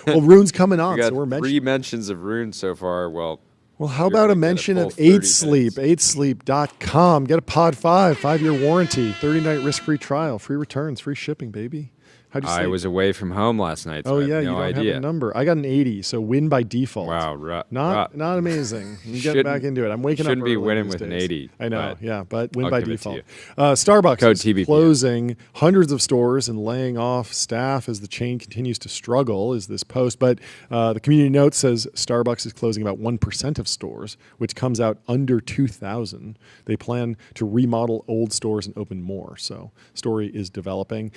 Well, Roon's coming on, so we're mentioning 3 mentions of Roon so far. Well, how about a mention of 8Sleep? 8sleep.com. Get a Pod 5, 5-year warranty, 30-night risk-free trial, free returns, free shipping, baby. How'd you sleep? I was away from home last night, so I have you no don't idea. have a number. I got an 80, so win by default. Wow, not amazing. I'm getting back into it. I'm waking up. Shouldn't be winning these with an days. 80. I know, but win I'll by give it to default. you. Starbucks Code is TBPN. closing hundreds of stores and laying off staff as the chain continues to struggle. Is this post? But the community note says Starbucks is closing about 1% of stores, which comes out under 2,000. They plan to remodel old stores and open more. So story is developing.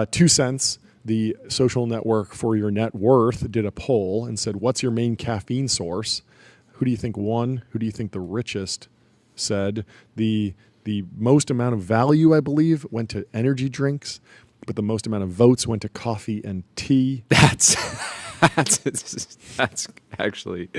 2 cents. The social network for your net worth did a poll and said, what's your main caffeine source? Who do you think won? Who do you think the richest said? The most amount of value, I believe, went to energy drinks, but the most amount of votes went to coffee and tea. That's actually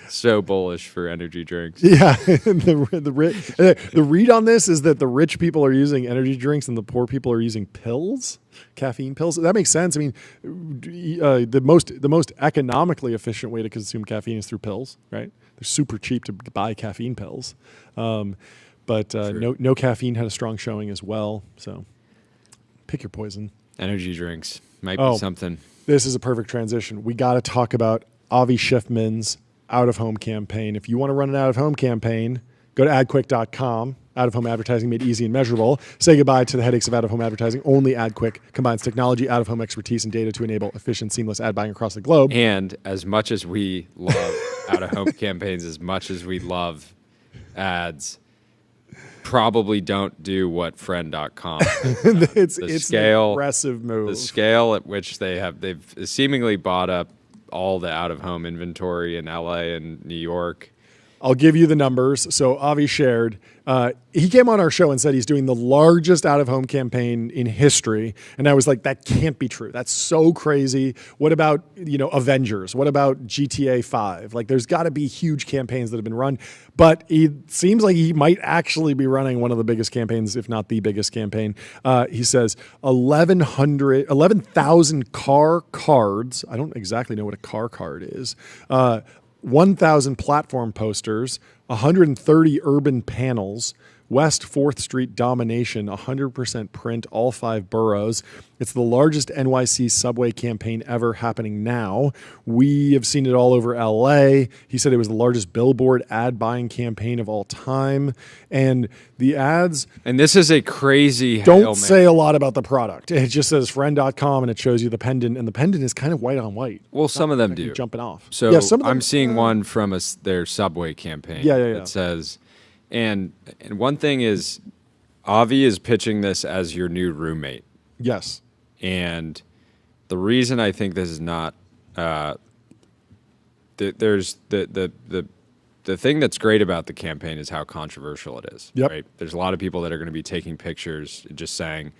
so bullish for energy drinks. Yeah, the read on this is that the rich people are using energy drinks and the poor people are using pills, caffeine pills. That makes sense. I mean, the most economically efficient way to consume caffeine is through pills, right? They're super cheap to buy caffeine pills. But no caffeine had a strong showing as well. So pick your poison. Energy drinks might be something. This is a perfect transition. We got to talk about Avi Schiffman's out-of-home campaign. If you want to run an out-of-home campaign, go to adquick.com. Out-of-home advertising made easy and measurable. Say goodbye to the headaches of out-of-home advertising. Only AdQuick combines technology, out-of-home expertise, and data to enable efficient, seamless ad buying across the globe. And as much as we love out-of-home campaigns, as much as we love ads, probably don't do what friend.com it's an aggressive move. The scale at which they've seemingly bought up all the out-of-home inventory in LA and New York. I'll give you the numbers. So Avi shared, he came on our show and said he's doing the largest out-of-home campaign in history. And I was like, that can't be true. That's so crazy. What about, Avengers? What about GTA 5? Like, there's got to be huge campaigns that have been run. But it seems like he might actually be running one of the biggest campaigns, if not the biggest campaign. He says 11,000 car cards. I don't exactly know what a car card is. 1,000 platform posters, 130 urban panels, West 4th Street domination, 100% print, all 5 boroughs. It's the largest NYC subway campaign ever happening now. We have seen it all over LA. He said it was the largest billboard ad buying campaign of all time. And the ads... And this is a crazy... Don't say a lot about the product. It just says friend.com and it shows you the pendant. And the pendant is kind of white on white. Well, some of them do. Jumping off. So yeah, some of them, I'm seeing one from their subway campaign that says... And one thing is, Avi is pitching this as your new roommate. Yes. And the reason I think this is not, there's the thing that's great about the campaign is how controversial it is. Yep. Right? There's a lot of people that are going to be taking pictures, just saying,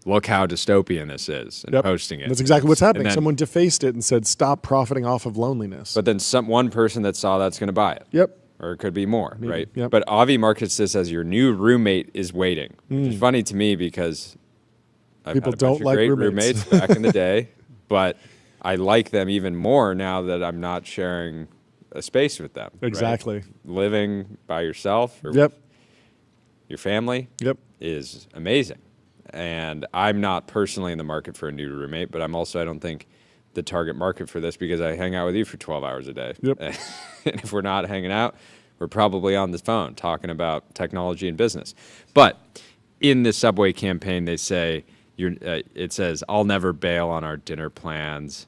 look how dystopian this is, and posting it. That's exactly what's happening. Then, someone defaced it and said, stop profiting off of loneliness. But then one person that saw that's going to buy it. Yep. Or it could be more, right? Yep. But Avi markets this as your new roommate is waiting. Which is funny to me because I've people had a bunch of great roommates back in the day, but I like them even more now that I'm not sharing a space with them. Exactly. Right? Living by yourself or with your family is amazing. And I'm not personally in the market for a new roommate, but I don't think the target market for this because I hang out with you for 12 hours a day. Yep. And if we're not hanging out, we're probably on the phone talking about technology and business. But in the subway campaign, they say, it says, I'll never bail on our dinner plans.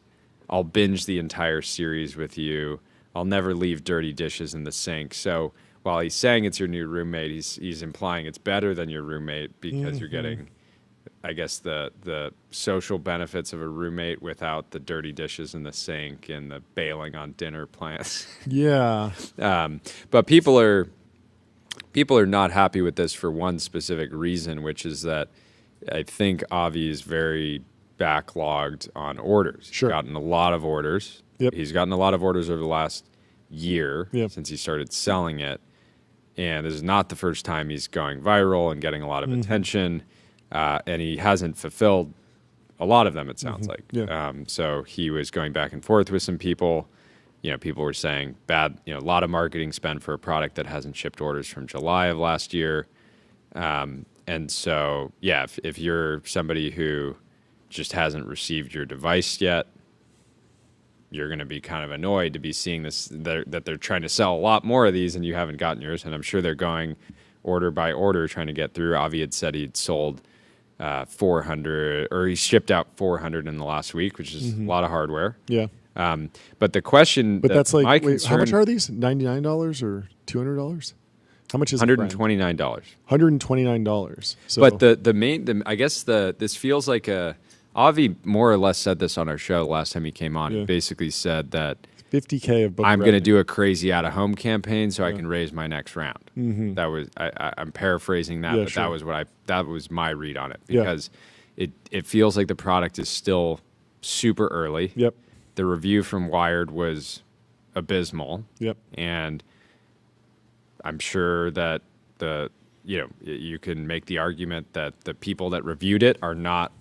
I'll binge the entire series with you. I'll never leave dirty dishes in the sink. So while he's saying it's your new roommate, he's implying it's better than your roommate because you're getting, I guess, the social benefits of a roommate without the dirty dishes in the sink and the bailing on dinner plans. Yeah. But people are not happy with this for one specific reason, which is that I think Avi is very backlogged on orders. Sure. He's gotten a lot of orders. Yep. He's gotten a lot of orders over the last year since he started selling it. And this is not the first time he's going viral and getting a lot of attention. And he hasn't fulfilled a lot of them, it sounds like. Yeah. So he was going back and forth with some people. People were saying a lot of marketing spend for a product that hasn't shipped orders from July of last year. And so, if you're somebody who just hasn't received your device yet, you're going to be kind of annoyed to be seeing this, that they're trying to sell a lot more of these and you haven't gotten yours. And I'm sure they're going order by order trying to get through. Avi had said he'd sold 400, or he shipped out 400 in the last week, which is a lot of hardware. Yeah. But the question, that's like, how much are these? $99 or $200? How much is $129? $129. So, but this feels like Avi more or less said this on our show last time he came on. He basically said that $50K of book I'm going to do a crazy out-of-home campaign so I can raise my next round. That was I'm paraphrasing that, but that was my read on it because it feels like the product is still super early. Yep. The review from Wired was abysmal. Yep. And I'm sure that you can make the argument that the people that reviewed it are not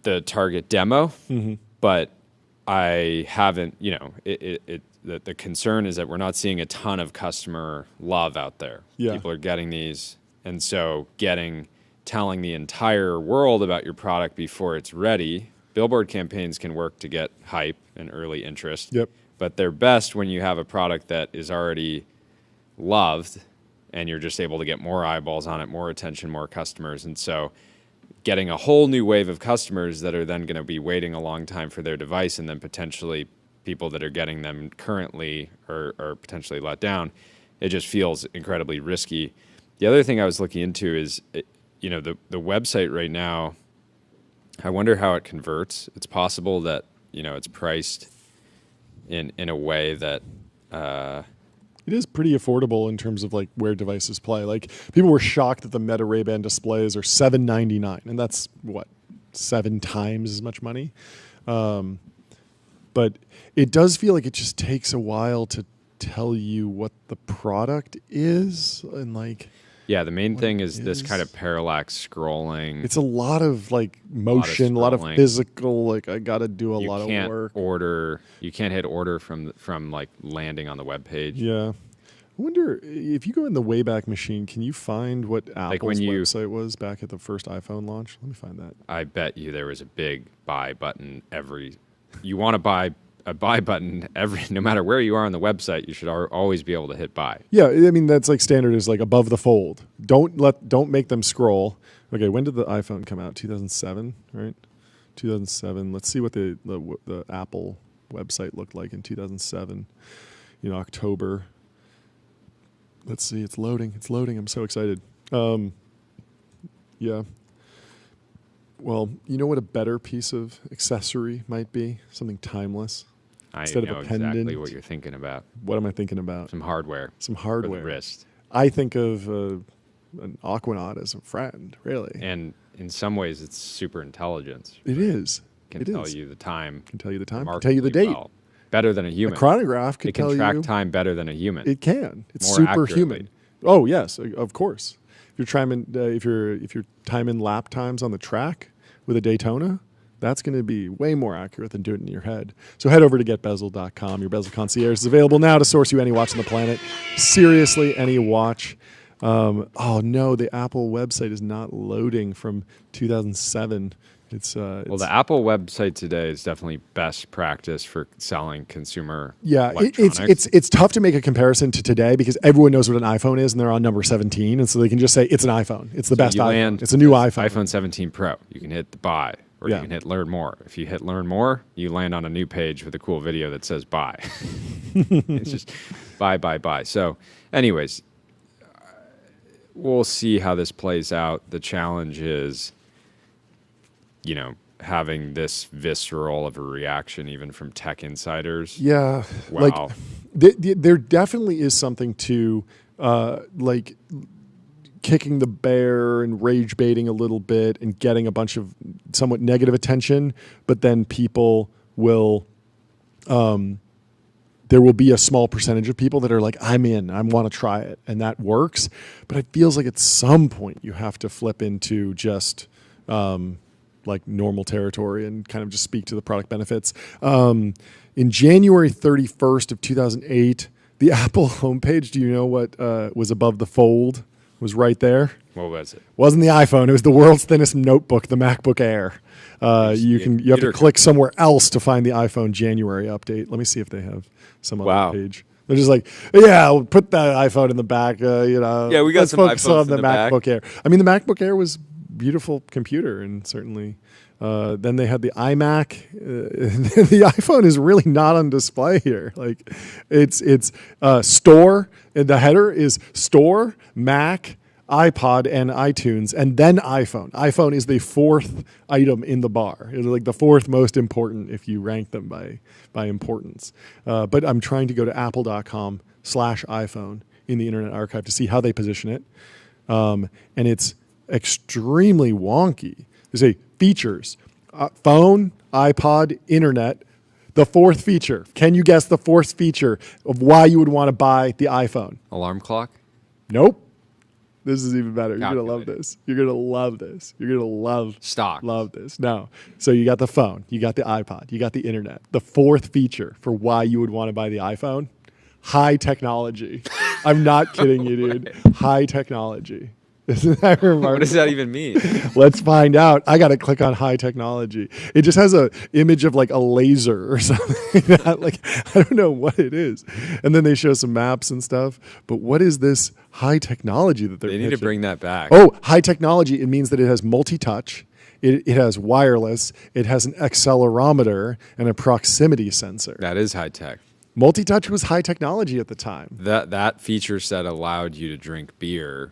the target demo, but I haven't, the concern is that we're not seeing a ton of customer love out there. Yeah. People are getting these, and so telling the entire world about your product before it's ready. Billboard campaigns can work to get hype and early interest. Yep. But they're best when you have a product that is already loved and you're just able to get more eyeballs on it, more attention, more customers. And so getting a whole new wave of customers that are then going to be waiting a long time for their device, and then potentially people that are getting them currently are potentially let down, it just feels incredibly risky. The other thing I was looking into is, the website right now, I wonder how it converts. It's possible that, it's priced in a way that it is pretty affordable in terms of like where devices play. Like people were shocked that the Meta Ray-Ban displays are $799, and that's what, 7 times as much money. But it does feel like it just takes a while to tell you what the product is, and like. Yeah, the main thing is this kind of parallax scrolling. It's a lot of like motion, a lot of physical. Like I got to do a lot of work. You can't hit order from like landing on the web page. Yeah, I wonder if you go in the Wayback Machine, can you find what Apple's website was back at the first iPhone launch? Let me find that. I bet you there was a big buy button You want to buy a buy button no matter where you are on the website, you should always be able to hit buy. Yeah, I mean that's like standard is like above the fold. Don't make them scroll. Okay, when did the iPhone come out? 2007, right? 2007. Let's see what the Apple website looked like in 2007. October. Let's see. It's loading. I'm so excited. Yeah. Well, you know what a better piece of accessory might be? Something timeless. Instead of a pendant. Exactly what you're thinking about. What am I thinking about? Some hardware. For the wrist. I think of an Aquanaut as a friend, really. And in some ways, it's super intelligence. It is. Can tell you the time. Can tell you the time. Can tell you the date. Well. Better than a human. A chronograph can tell you. It can track time better than a human. It can. It's more superhuman. Oh yes, of course. If you're timing lap times on the track with a Daytona, that's going to be way more accurate than doing it in your head. So head over to getbezel.com. Your Bezel Concierge is available now to source you any watch on the planet. Seriously, any watch. Oh no, the Apple website is not loading from 2007. Well, the Apple website today is definitely best practice for selling consumer. Yeah, electronics. it's tough to make a comparison to today because everyone knows what an iPhone is and they're on number 17, and so they can just say it's an iPhone. It's the best iPhone. It's a new iPhone. iPhone 17 Pro. You can hit the buy, or you can hit learn more. If you hit learn more, you land on a new page with a cool video that says buy. It's just buy. So, anyways, we'll see how this plays out. The challenge is, having this visceral of a reaction even from tech insiders. Yeah. Wow. Like there definitely is something to like kicking the bear and rage baiting a little bit and getting a bunch of somewhat negative attention, but then people will there will be a small percentage of people that are like, I'm in, I want to try it, and that works. But it feels like at some point you have to flip into just like normal territory and kind of just speak to the product benefits. In January 31st of 2008, the Apple homepage, do you know what was above the fold? Was right there. What was it? Wasn't the iPhone. It was the world's thinnest notebook, the MacBook Air. You have to click somewhere else to find the iPhone January update. Let me see if they have some other page. They're just like, yeah, we'll put that iPhone in the back. Yeah, we got some iPhones on the MacBook Air. I mean, the MacBook Air was beautiful computer, and certainly then they had the iMac. The iPhone is really not on display here. Like it's store, and the header is store, Mac, iPod, and iTunes, and then iPhone. iPhone is the 4th item in the bar. It's like the 4th most important if you rank them by importance. But I'm trying to go to apple.com/iPhone in the Internet Archive to see how they position it, and it's extremely wonky. They say features, phone, iPod, internet. The 4th feature. Can you guess the 4th feature of why you would want to buy the iPhone? Alarm clock? Nope. This is even better. You're going to love Calculated. this. You're going to love this. You're going to Stocks. love this. No. So you got the phone. You got the iPod. You got the internet. The fourth feature for why you would want to buy the iPhone, high technology. I'm not kidding you, dude. High technology. Isn't that remarkable? What does that even mean? Let's find out. I got to click on high technology. It just has a image of like a laser or something like that. Like, I don't know what it is. And then they show some maps and stuff. But what is this high technology that they're They need to pitching? bring that back. Oh, high technology. It means that it has multi-touch. It has wireless. It has an accelerometer and a proximity sensor. That is high tech. Multi-touch was high technology at the time. That feature set allowed you to drink beer,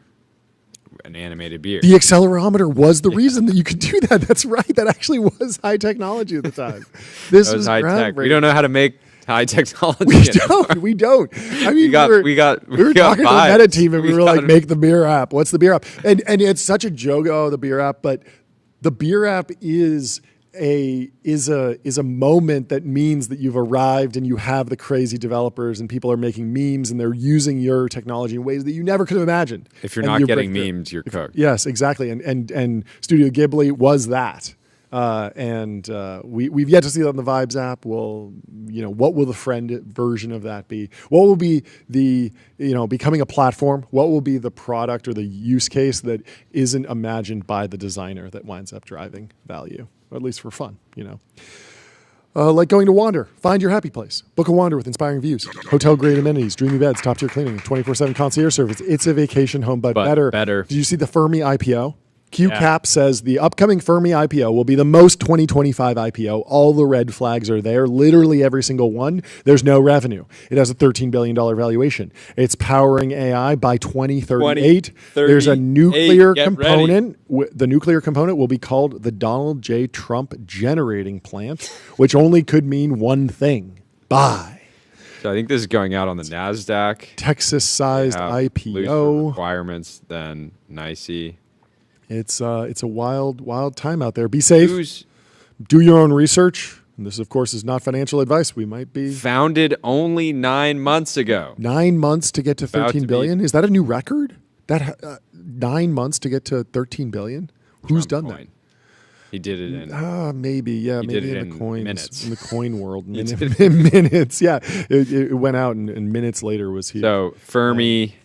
an animated beer. The accelerometer was the reason that you could do that. That's right. That actually was high technology at the time. This That was high tech. We groundbreaking. don't know how to make high technology. We anymore. don't. We don't. I mean, We got we were got talking to the vibes. meta team, and we were like, got- "Make the beer app." What's the beer app? And it's such a joke. Oh, the beer app, but the beer app is a moment that means that you've arrived and you have the crazy developers and people are making memes and they're using your technology in ways that you never could have imagined. If you're And not you getting break through. memes, you're cooked. Yes, exactly. And Studio Ghibli was that. We've yet to see that on the Vibes app. What will the friend version of that be? What will be becoming a platform? What will be the product or the use case that isn't imagined by the designer that winds up driving value, or at least for fun, like going to Wander. Find your happy place. Book a Wander with inspiring views, hotel-grade amenities, dreamy beds, top-tier cleaning, 24/7 concierge service. It's a vacation home, but better. Did you see the Fermi IPO? QCap says the upcoming Fermi IPO will be the most 2025 IPO. All the red flags are there, literally every single one. There's no revenue. It has a $13 billion valuation. It's powering AI by 2038. There's a nuclear component. The nuclear component will be called the Donald J. Trump Generating Plant, which only could mean one thing: buy. So I think this is going out on the NASDAQ. Texas-sized Looser IPO. requirements than NYSE. It's a wild time out there. Be safe. Who's Do your own research. And this, of course, is not financial advice. We might be founded only 9 months ago. 9 months to get to About 13 to billion. Is that a new record? That 9 months to get to 13 billion? Who's done Coin. He did it in maybe, yeah, He maybe did it in the in coins, minutes. in the coin world, He did minutes. Yeah, it went out, and minutes later was here. So Fermi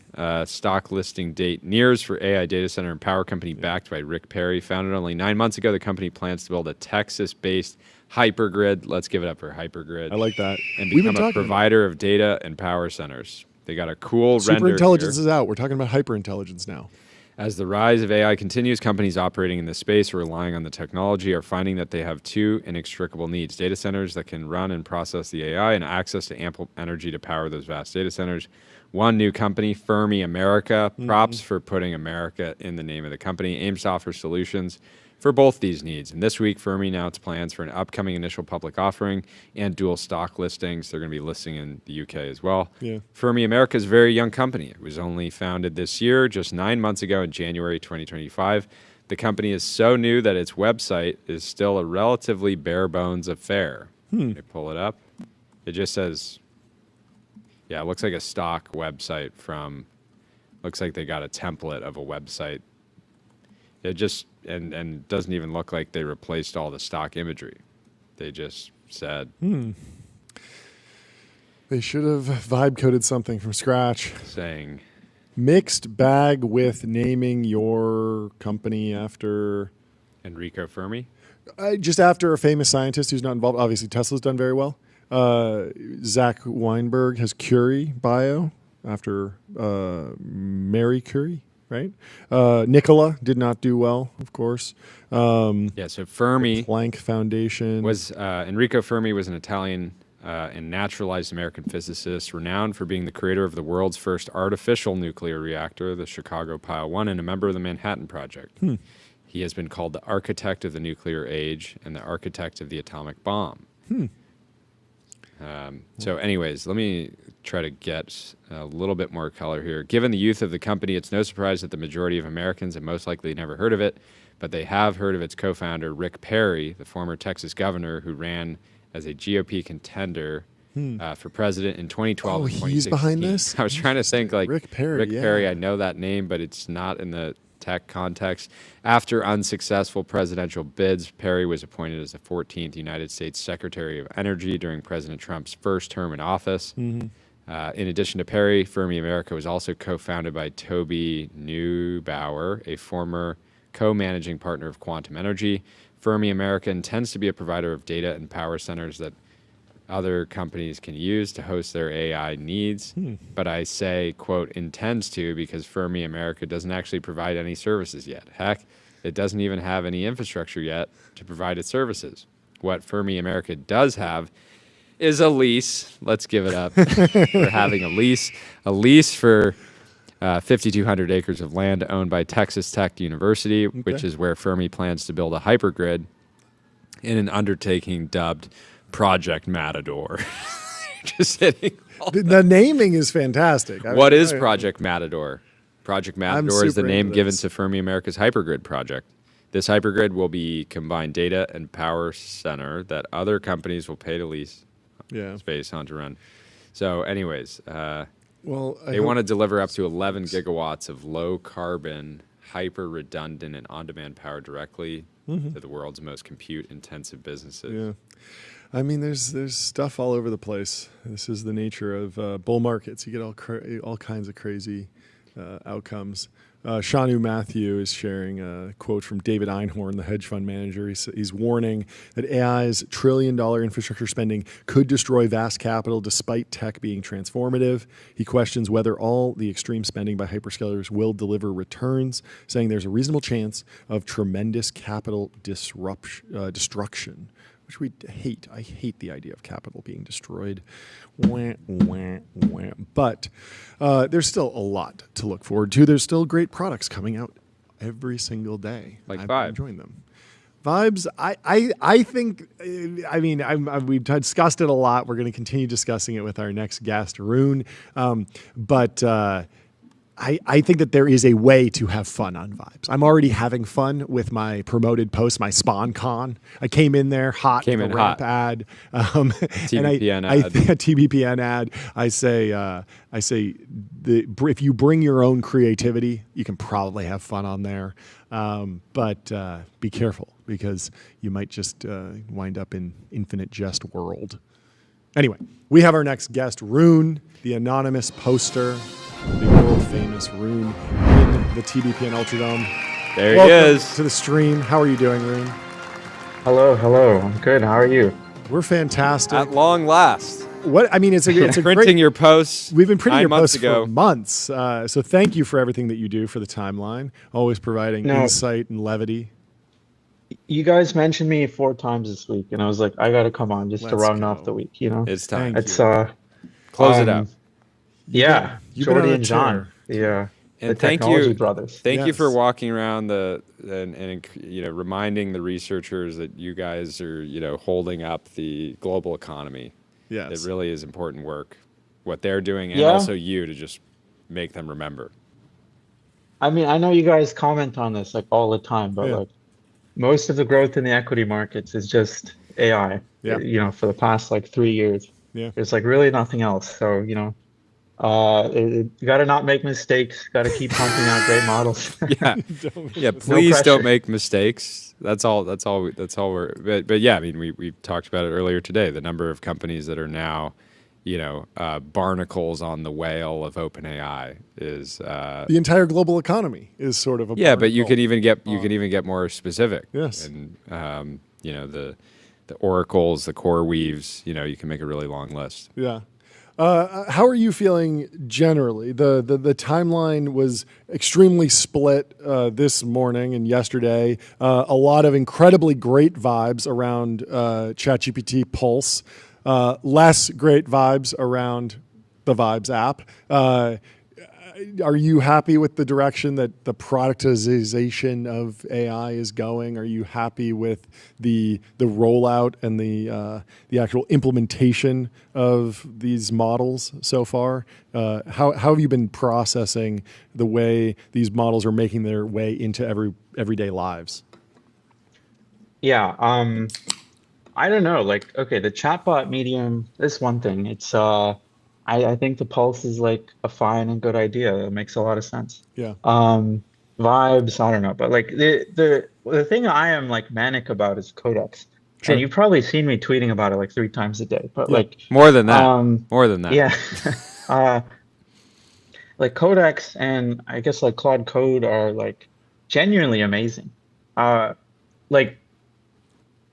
stock listing date nears for AI data center and power company backed by Rick Perry. Founded only 9 months ago, the company plans to build a Texas-based hypergrid. Let's give it up for hypergrid. I like that. And We've been become a talking provider of data and power centers. They got a cool Super render intelligence here. is out. We're talking about hyper intelligence now. As the rise of AI continues, companies operating in this space or relying on the technology are finding that they have two inextricable needs: data centers that can run and process the AI and access to ample energy to power those vast data centers. One new company, Fermi America, props for putting America in the name of the company, aims to offer solutions for both these needs. And this week, Fermi announced plans for an upcoming initial public offering and dual stock listings. They're going to be listing in the UK as well. Yeah. Fermi America is a very young company. It was only founded this year, just 9 months ago in January 2025. The company is so new that its website is still a relatively bare bones affair. Let me pull it up. It just says, yeah, it looks like a stock website from, looks like they got a template of a website. It just, and doesn't even look like they replaced all the stock imagery. They just said, They should have vibe coded something from scratch. saying, Mixed bag with naming your company after Enrico Fermi. just after a famous scientist who's not involved. Obviously, Tesla's done very well. Zach Weinberg has Curie bio after Mary Curie, right? Nikola did not do well, of course. Yeah, so Fermi Planck Foundation was, Enrico Fermi was an Italian and naturalized American physicist renowned for being the creator of the world's first artificial nuclear reactor, the Chicago Pile 1, and a member of the Manhattan Project. He has been called the architect of the nuclear age and the architect of the atomic bomb. So anyways, let me try to get a little bit more color here. Given the youth of the company, it's no surprise that the majority of Americans have most likely never heard of it, but they have heard of its co-founder, Rick Perry, the former Texas governor who ran as a GOP contender for president in 2012 Oh, and he's 2016. behind this? I was trying to think like Rick Perry, Rick yeah. Perry, I know that name, but it's not in the tech context. After unsuccessful presidential bids, Perry was appointed as the 14th United States Secretary of Energy during President Trump's first term in office. In addition to Perry, Fermi America was also co-founded by Toby Neubauer, a former co-managing partner of Quantum Energy. Fermi America intends to be a provider of data and power centers that other companies can use to host their AI needs. But I say, quote, intends to, because Fermi America doesn't actually provide any services yet. Heck, it doesn't even have any infrastructure yet to provide its services. What Fermi America does have is a lease. Let's give it up for having a lease. A lease for 5,200 acres of land owned by Texas Tech University, which is where Fermi plans to build a hypergrid in an undertaking dubbed Project Matador. Just hitting. The naming is fantastic. What is Project Matador? Project Matador is the super name into given this. to Fermi America's hypergrid project. This hypergrid will be combined data and power center that other companies will pay to lease space on to run. So anyways, Well, they want to deliver up to 11 gigawatts of low-carbon, hyper-redundant, and on-demand power directly to the world's most compute-intensive businesses. Yeah. I mean, there's stuff all over the place. This is the nature of bull markets. You get all kinds of crazy outcomes. Shanu Matthew is sharing a quote from David Einhorn, the hedge fund manager. He's warning that AI's trillion-dollar infrastructure spending could destroy vast capital despite tech being transformative. He questions whether all the extreme spending by hyperscalers will deliver returns, saying there's a reasonable chance of tremendous capital destruction, which we hate. I hate the idea of capital being destroyed. Wah, wah, wah. But there's still a lot to look forward to. There's still great products coming out every single day. Like I've Vibe. been enjoying them. Vibes, I think, I mean, we've discussed it a lot. We're going to continue discussing it with our next guest, Roon. But I think that there is a way to have fun on Vibes. I'm already having fun with my promoted post, my SpawnCon. I came in there hot, Came in with a ramp hot. ad, TBPN I ad. TBPN ad. I say, if you bring your own creativity, you can probably have fun on there. But be careful, because you might just wind up in infinite jest world. Anyway, we have our next guest, Roon, the anonymous poster, the world-famous Roon in the TBPN Ultradome. There Welcome he is. to the stream. How are you doing, Roon? Hello. I'm good. How are you? We're fantastic. At long last. What I mean, it's a Printing great. your posts. We've been printing 9 your months posts ago. for months. So thank you for everything that you do for the timeline. Always providing insight and levity. You guys mentioned me 4 times this week, and I was like, I got to come on just to Let's round go. off the week, you know? It's time. Thank It's Close it out. Yeah, You've been on Jordy a and John, tear. the And thank technology you, brothers. Thank you for Yes. walking around and reminding the researchers that you guys are holding up the global economy. Yes. It really is important work, what they're doing, and Yeah. also you to just make them remember. I mean, I know you guys comment on this like all the time, but Yeah. like most of the growth in the equity markets is just AI. Yeah. You know, for the past like 3 years, Yeah. there's like really nothing else. So you got to not make mistakes. Got to keep pumping out great models. Yeah, yeah. Please pressure. don't make mistakes. That's all. We're. But yeah, I mean, we talked about it earlier today. The number of companies that are now, barnacles on the whale of OpenAI is. The entire global economy is sort of a Yeah, but you barnacle. can even get more specific. Yes. And the oracles, the core weaves. You can make a really long list. Yeah. How are you feeling generally? The timeline was extremely split this morning and yesterday. A lot of incredibly great vibes around ChatGPT Pulse. Less great vibes around the Vibes app. Are you happy with the direction that the productization of AI is going? Are you happy with the rollout and the actual implementation of these models so far? How have you been processing the way these models are making their way into everyday lives? Yeah, I don't know. Like, okay, the chatbot medium is one thing. I think the Pulse is like a fine and good idea. It makes a lot of sense. Yeah, Um, Vibes, I don't know, but like the thing I am like manic about is Codex, and sure. you've probably seen me tweeting about it like 3 times a day. But Yeah, More than that. um, More than that. yeah, uh, like Codex and I guess like Claude Code are like genuinely amazing. Uh, like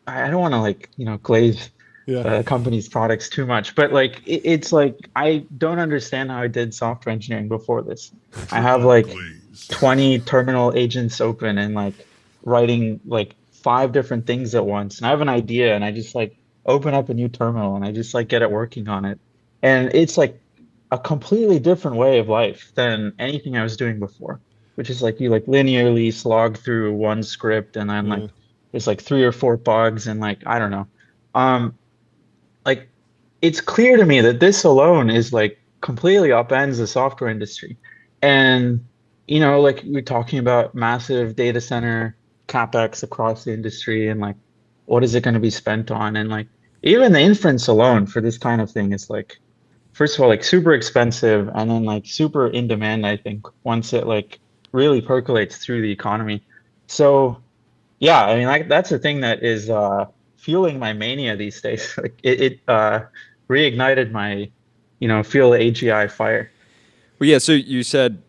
I don't want to like glaze yeah. company's products too much, but like it's like I don't understand how I did software engineering before this. I have like 20 terminal agents open and like writing like 5 different things at once, and I have an idea and I just like open up a new terminal and I just like get it working on it, and it's like a completely different way of life than anything I was doing before, which is like you like linearly slog through one script and then Yeah. like there's like 3 or 4 bugs and like I don't know. Um, like it's clear to me that this alone is like completely upends the software industry. And like we're talking about massive data center capex across the industry and like what is it going to be spent on? And like even the inference alone for this kind of thing is like first of all like super expensive and then like super in demand, I think, once it like really percolates through the economy. So yeah, I mean, like that's the thing that is fueling my mania these days. Like it reignited my, feel the AGI fire. Well, yeah. So you said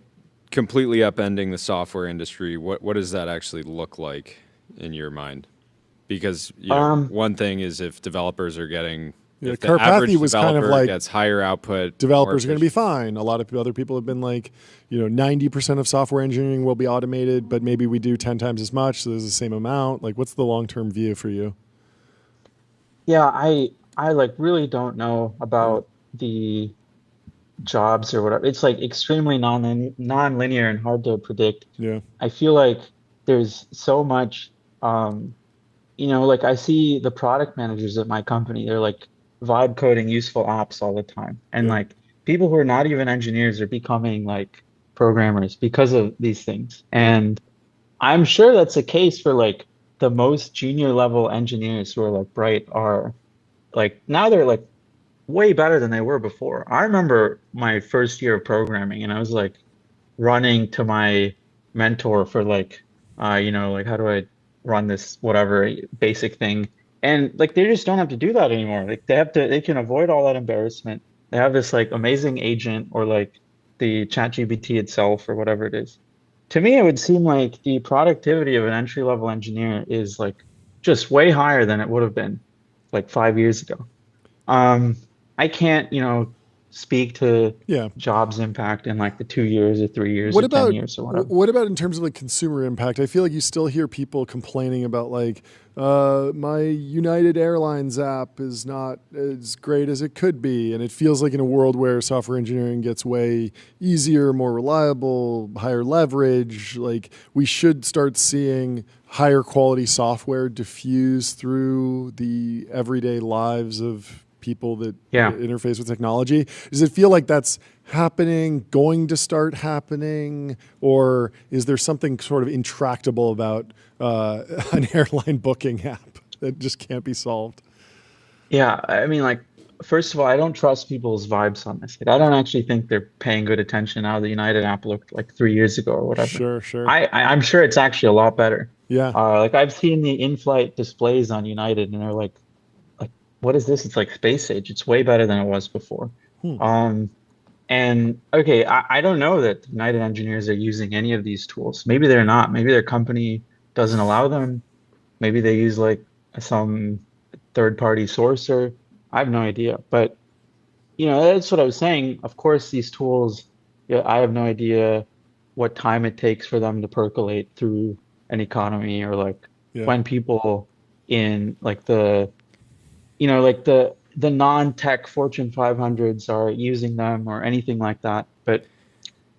completely upending the software industry. What does that actually look like in your mind? Because Um, one thing is if developers are getting, Yeah, if the average Karpathy was kind of developer like gets higher output, more developers are going to be efficient. fine. A lot of other people have been like, 90% of software engineering will be automated, but maybe we do 10 times as much, so there's the same amount. Like, what's the long-term view for you? yeah, I like really don't know Yeah, about the jobs or whatever. It's like extremely non-linear and hard to predict. yeah, I feel like there's so much um like I see the product managers at my company, they're like vibe coding useful apps all the time. And yeah, like people who are not even engineers are becoming like programmers because of these things. yeah. And I'm sure that's the case for like the most junior level engineers who are like bright are like now they're like way better than they were before. I remember my first year of programming and I was like running to my mentor for like like how do I run this whatever basic thing, and like they just don't have to do that anymore. Like they can avoid all that embarrassment. They have this like amazing agent or like the ChatGPT itself or whatever it is. To me it would seem like the productivity of an entry level engineer is like just way higher than it would have been like 5 years ago. um, I can't, speak to Yeah. jobs impact in like the 2 years or 3 years What or 10 about years or whatever. what about in terms of like consumer impact? I feel like you still hear people complaining about like my United Airlines app is not as great as it could be, and it feels like in a world where software engineering gets way easier, more reliable, higher leverage, like we should start seeing higher quality software diffuse through the everyday lives of people that Yeah. interface with technology. Does it feel like that's happening, going to start happening, or is there something sort of intractable about an airline booking app that just can't be solved? Yeah. I mean, like, first of all, I don't trust people's vibes on this. Like, I don't actually think they're paying good attention how the United app looked like 3 years ago or whatever. Sure, sure. I'm sure it's actually a lot better. Yeah, Like I've seen the in-flight displays on United and they're like, what is this? It's like space age. It's way better than it was before. hmm. Um, And okay, I don't know that United engineers are using any of these tools. Maybe they're not. Maybe their company doesn't allow them. Maybe they use like some third-party source or I have no idea. But that's what I was saying. Of course, these tools, yeah, I have no idea what time it takes for them to percolate through an economy or like Yeah, when people in like like the non-tech Fortune 500s are using them or anything like that. But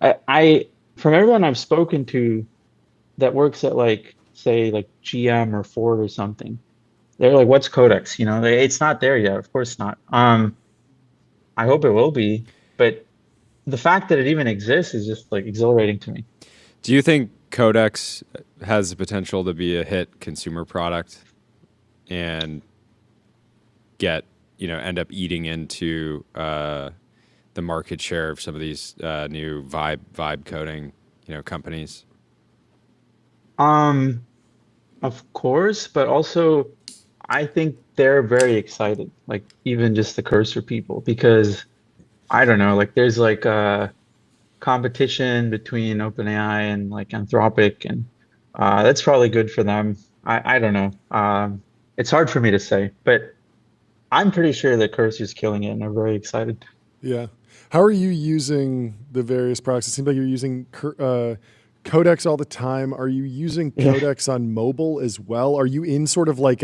I from everyone I've spoken to that works at like say like GM or Ford or something, they're like, "What's Codex?" It's not there yet. Of course not. I hope it will be, but the fact that it even exists is just like exhilarating to me. Do you think Codex has the potential to be a hit consumer product? And end up eating into the market share of some of these new vibe coding, companies? Of course, but also I think they're very excited, like even just the cursor people, because I don't know, like there's like a competition between OpenAI and like Anthropic, and that's probably good for them. I don't know. It's hard for me to say, but I'm pretty sure that Cursor's killing it and are very excited. Yeah. How are you using the various products? It seems like you're using Codex all the time. Are you using Yeah. Codex on mobile as well? Are you in sort of like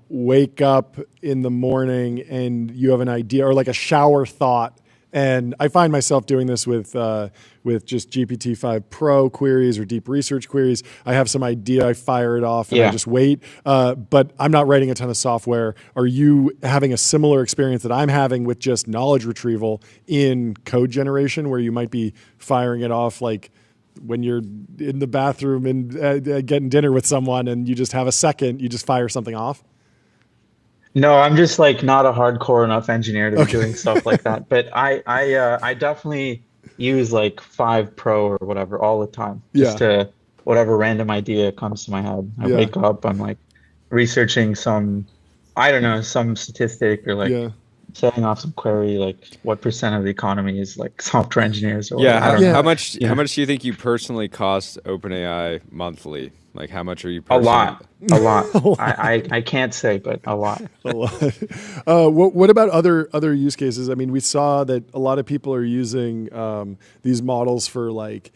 wake up in the morning and you have an idea, or like a shower thought? And I find myself doing this with just GPT-5 Pro queries or deep research queries. I have some idea, I fire it off, and I Yeah. just wait. But I'm not writing a ton of software. Are you having a similar experience that I'm having with just knowledge retrieval in code generation, where you might be firing it off like when you're in the bathroom and getting dinner with someone, and you just have a second, you just fire something off? No, I'm just like not a hardcore enough engineer to be Okay. doing stuff like that. But I definitely use like 5 Pro or whatever all the time, Yeah. just to whatever random idea comes to my head. I Yeah. wake up, I'm like researching some, I don't know, some statistic or like Yeah. setting off some query, like what percent of the economy is like software engineers or Yeah. whatever. I How, don't Yeah. know. how much Yeah. how much do you think you personally cost OpenAI monthly? Like, how much are you A personally? lot, a lot. A lot. I can't say, but a lot. A lot. What about other use cases? I mean, we saw that a lot of people are using these models for like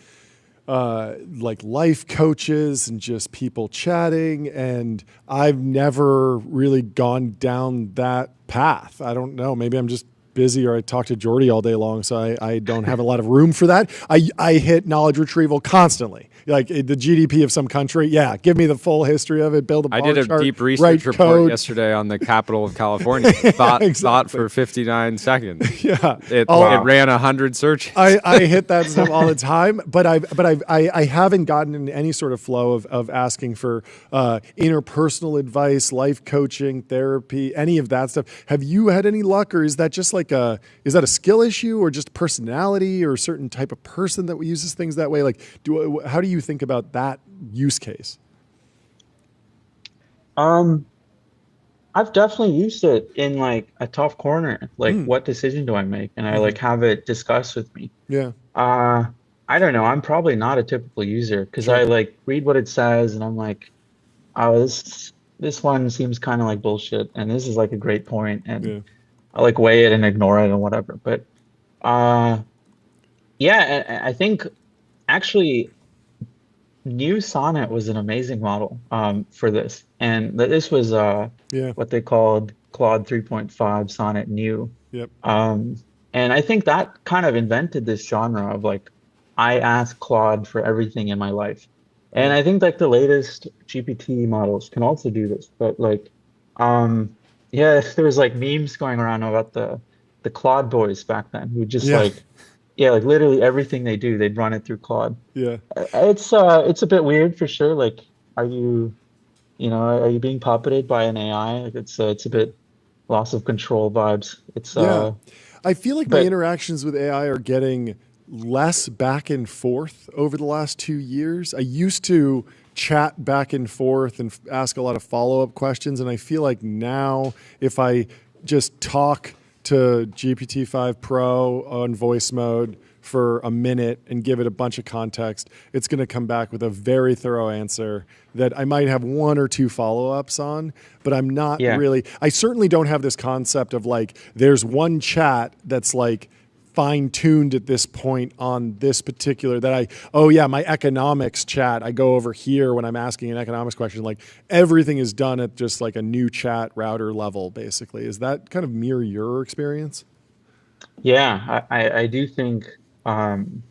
life coaches and just people chatting. And I've never really gone down that path. I don't know. Maybe I'm just busy, or I talk to Jordy all day long, so I don't have a lot of room for that. I hit knowledge retrieval constantly. Like the GDP of some country, yeah, give me the full history of it, build a bar I did a chart, deep write research report code. yesterday on the capital of California. Thought exactly. for 59 seconds. Yeah. It Oh, ran 100 searches. I hit that stuff all the time, but I haven't gotten in any sort of flow of asking for interpersonal advice, life coaching, therapy, any of that stuff. Have you had any luck, or is that just like is that a skill issue, or just personality, or a certain type of person that uses things that way? Like, how do you think about that use case? Um, I've definitely used it in like a tough corner. Like, Mm. what decision do I make? And I Mhm. like have it discussed with me. Yeah, Uh, I don't know. I'm probably not a typical user because sure. I like read what it says and I'm like, oh, this one seems kind of like bullshit, and this is like a great point, and Yeah, I like weigh it and ignore it and whatever. But uh, yeah, I think actually New Sonnet was an amazing model for this, and this was yeah, what they called Claude 3.5 Sonnet New. yep, Um, and I think that kind of invented this genre of like, I ask Claude for everything in my life. And yeah, I think like the latest GPT models can also do this, but like, um, yeah, there was like memes going around about the Claude boys back then who just yeah, like, yeah, like literally everything they do, they'd run it through Claude. yeah. It's a bit weird for sure. Like, are you, are you being puppeted by an AI? Like it's a bit loss of control vibes. It's Yeah. I feel like my but interactions with AI are getting less back and forth over the last 2 years. I used to chat back and forth and ask a lot of follow-up questions. And I feel like now if I just talk to GPT-5 Pro on voice mode for a minute and give it a bunch of context, it's going to come back with a very thorough answer that I might have one or two follow-ups on, but I'm not yeah, really, I certainly don't have this concept of like, there's one chat that's like fine-tuned at this point on this particular oh yeah, my economics chat, I go over here when I'm asking an economics question, like everything is done at just like a new chat router level, basically. Is that kind of mirror your experience? yeah. I do think um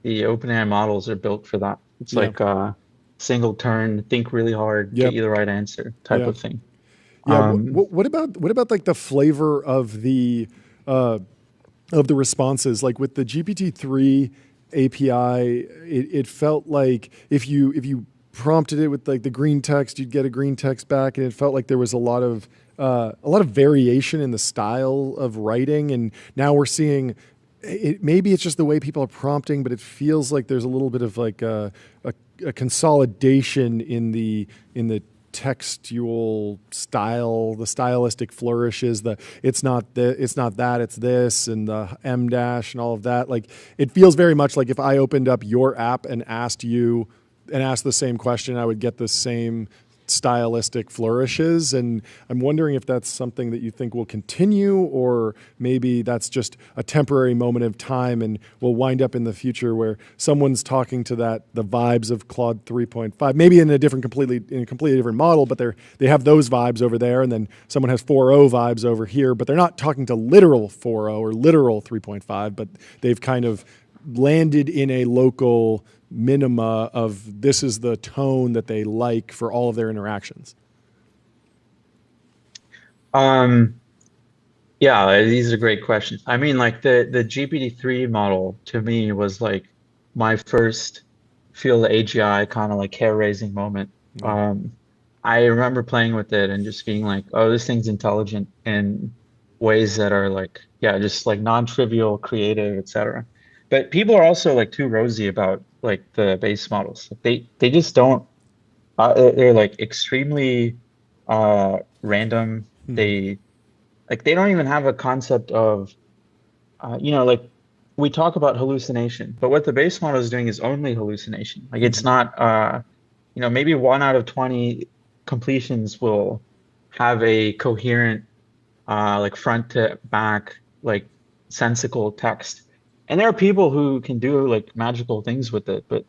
the OpenAI models are built for that. It's Yeah. like single turn, think really hard, get Yep. you the right answer type Yeah. of thing. Yeah. Um, What about like the flavor uh, of the responses? Like with the GPT-3 API, it felt like if you prompted it with like the green text, you'd get a green text back, and it felt like there was a lot of variation in the style of writing. And now we're seeing it. Maybe it's just the way people are prompting, but it feels like there's a little bit of like a consolidation in the textual style, the stylistic flourishes, it's not that, it's this, and the M dash and all of that. Like, it feels very much like if I opened up your app and asked the same question, I would get the same stylistic flourishes. And I'm wondering if that's something that you think will continue, or maybe that's just a temporary moment of time and we'll wind up in the future where someone's talking to the vibes of Claude 3.5, maybe in a completely different model, but they have those vibes over there, and then someone has 4.0 vibes over here, but they're not talking to literal 4.0 or literal 3.5, but they've kind of landed in a local minima of this is the tone that they like for all of their interactions. Yeah, these are great questions. I mean, like the GPT-3 model to me was like my first feel the AGI kind of like hair-raising moment. I remember playing with it and just being like, oh, this thing's intelligent in ways that are like, yeah, just like non-trivial, creative, etc. But people are also like too rosy about like the base models. They just don't. They're like extremely random. They don't even have a concept of, like we talk about hallucination, but what the base model is doing is only hallucination. Like it's not, maybe 1 out of 20 completions will have a coherent, like front to back, like sensical text. And there are people who can do like magical things with it, but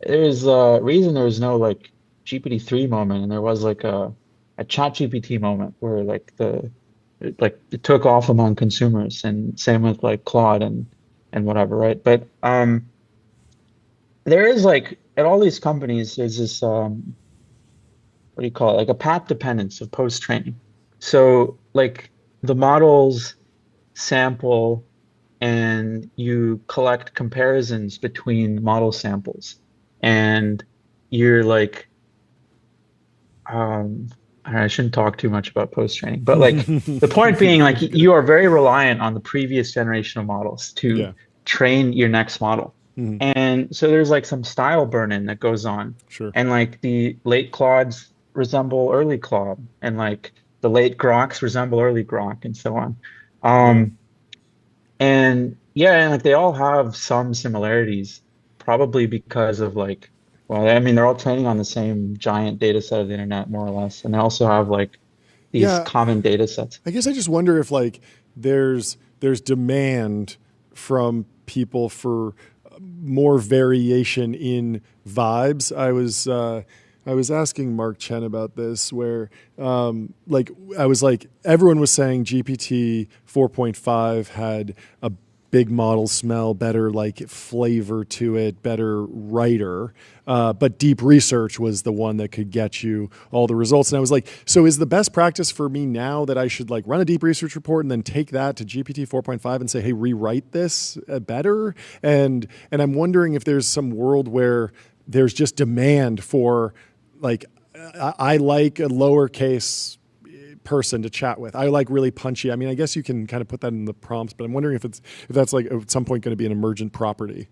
there's a reason there was no like GPT-3 moment, and there was like a ChatGPT moment where like it took off among consumers, and same with like Claude and whatever, right? But there is like at all these companies, there's this what do you call it? Like a path dependence of post-training. So like the models sample and you collect comparisons between model samples, and you're like, I shouldn't talk too much about post-training, but like the point being, like you are very reliant on the previous generation of models to train your next model. And so there's like some style burn-in that goes on. Sure. And like the late Claudes resemble early Claude, and like the late Groks resemble early Grok, and so on. And like they all have some similarities, probably because of like, well, I mean, they're all training on the same giant data set of the internet, more or less. And they also have like these common data sets. I guess I just wonder if like there's demand from people for more variation in vibes. I was asking Mark Chen about this, where I was like, everyone was saying GPT 4.5 had a big model smell, better like flavor to it, better writer. But deep research was the one that could get you all the results. And I was like, so is the best practice for me now that I should like run a deep research report and then take that to GPT 4.5 and say, hey, rewrite this better? And I'm wondering if there's some world where there's just demand for like, I like a lowercase person to chat with. I like really punchy. I mean, I guess you can kind of put that in the prompts, but I'm wondering if that's like at some point going to be an emergent property.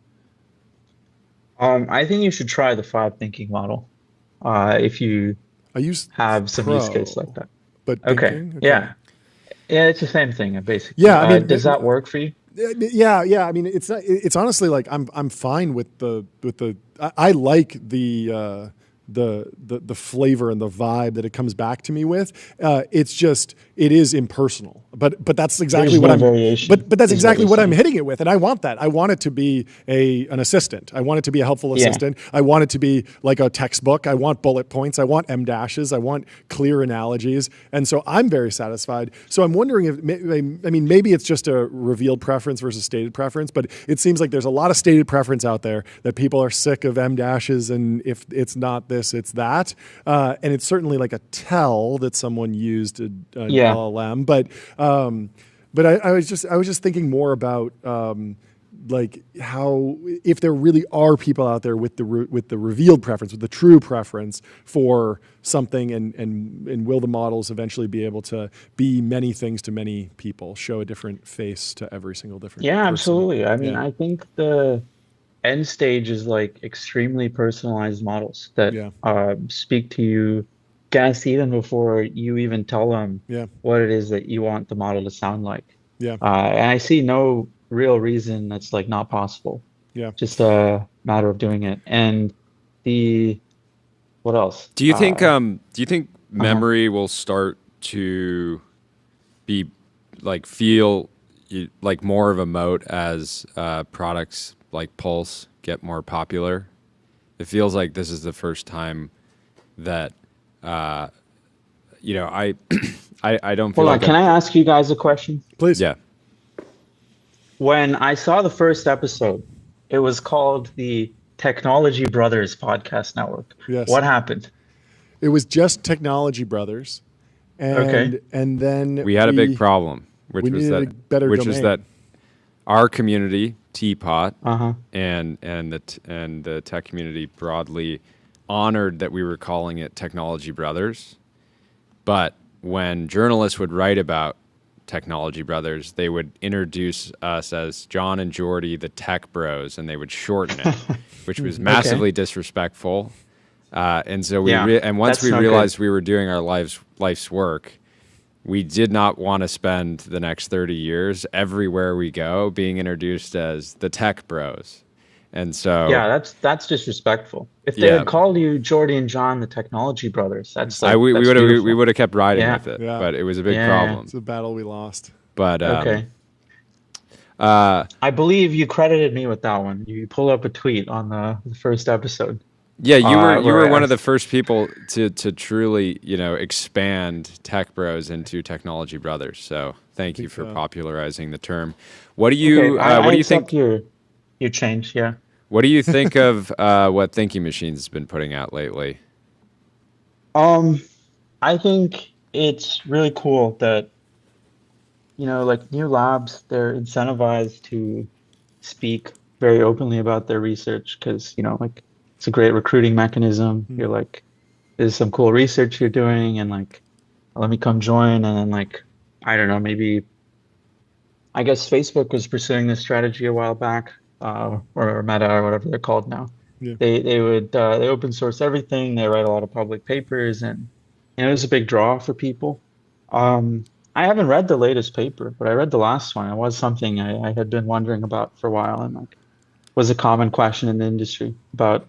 I think you should try the Five thinking model if you have some use case like that. But okay. Yeah, it's the same thing basically. Yeah, I mean, does that work for you? Yeah. I mean, it's honestly like I'm fine with the I like the flavor and the vibe that it comes back to me with. It is impersonal, but that's exactly what that's exactly what I'm hitting it with. And I want that. I want it to be an assistant. I want it to be a helpful assistant. I want it to be like a textbook. I want bullet points. I want M dashes. I want clear analogies. And so I'm very satisfied. So I'm wondering if, maybe it's just a revealed preference versus stated preference, but it seems like there's a lot of stated preference out there that people are sick of M dashes. And if it's not this, it's that. And it's certainly like a tell that someone used an LLM, but I was just thinking more about like how if there really are people out there with the revealed preference, with the true preference for something, and will the models eventually be able to be many things to many people, show a different face to every single different Yeah, person? absolutely. I mean, Yeah, I think the end stage is like extremely personalized models that yeah, speak to you, guess even before you even tell them yeah, what it is that you want the model to sound like. yeah, And I see no real reason that's like not possible. yeah. Just a matter of doing it. And the what else? Do you think Uh-huh. memory will start to be like feel like more of a moat as products like Pulse get more popular? It feels like this is the first time that I I don't feel Hold on, like can I've I ask you guys a question? Please. yeah. When I saw the first episode, it was called the Technology Brothers Podcast Network. Yes. What happened? It was just Technology Brothers, Okay. and then We had a big problem, we needed a better which is that domain. our community, Teapot, Uh-huh. and the tech community broadly honored that we were calling it Technology Brothers. But when journalists would write about Technology Brothers, they would introduce us as John and Jordy, the Tech Bros, and they would shorten it, which was Okay. massively disrespectful. And so Yeah, and once that's we not good. realized we were doing our life's work, we did not want to spend the next 30 years everywhere we go being introduced as the Tech Bros. And so, Yeah, that's disrespectful. If they yeah, had called you Jordy and John, the Technology Brothers, that's I like we that's would have we beautiful. would have kept riding Yeah. with it, Yeah, but it was a big Yeah. problem. it's a battle we lost. But Okay. I believe you credited me with that one. You pulled up a tweet on the first episode, yeah, you were where one I of the first people to truly expand Tech Bros into Technology Brothers. So I thank you think for so. popularizing the term. What do okay, you I what do you accept think? your change. Yeah. What do you think of what Thinking Machines has been putting out lately? Um, I think it's really cool that, like new labs, they're incentivized to speak very openly about their research because, like it's a great recruiting mechanism. Hmm. You're like, there's some cool research you're doing, and like, let me come join. And then like, I don't know, maybe I guess Facebook was pursuing this strategy a while back, or Meta or whatever they're called now. Yeah. They open source everything. They write a lot of public papers, and it was a big draw for people. Um, I haven't read the latest paper, but I read the last one. It was something I had been wondering about for a while, and like was a common question in the industry about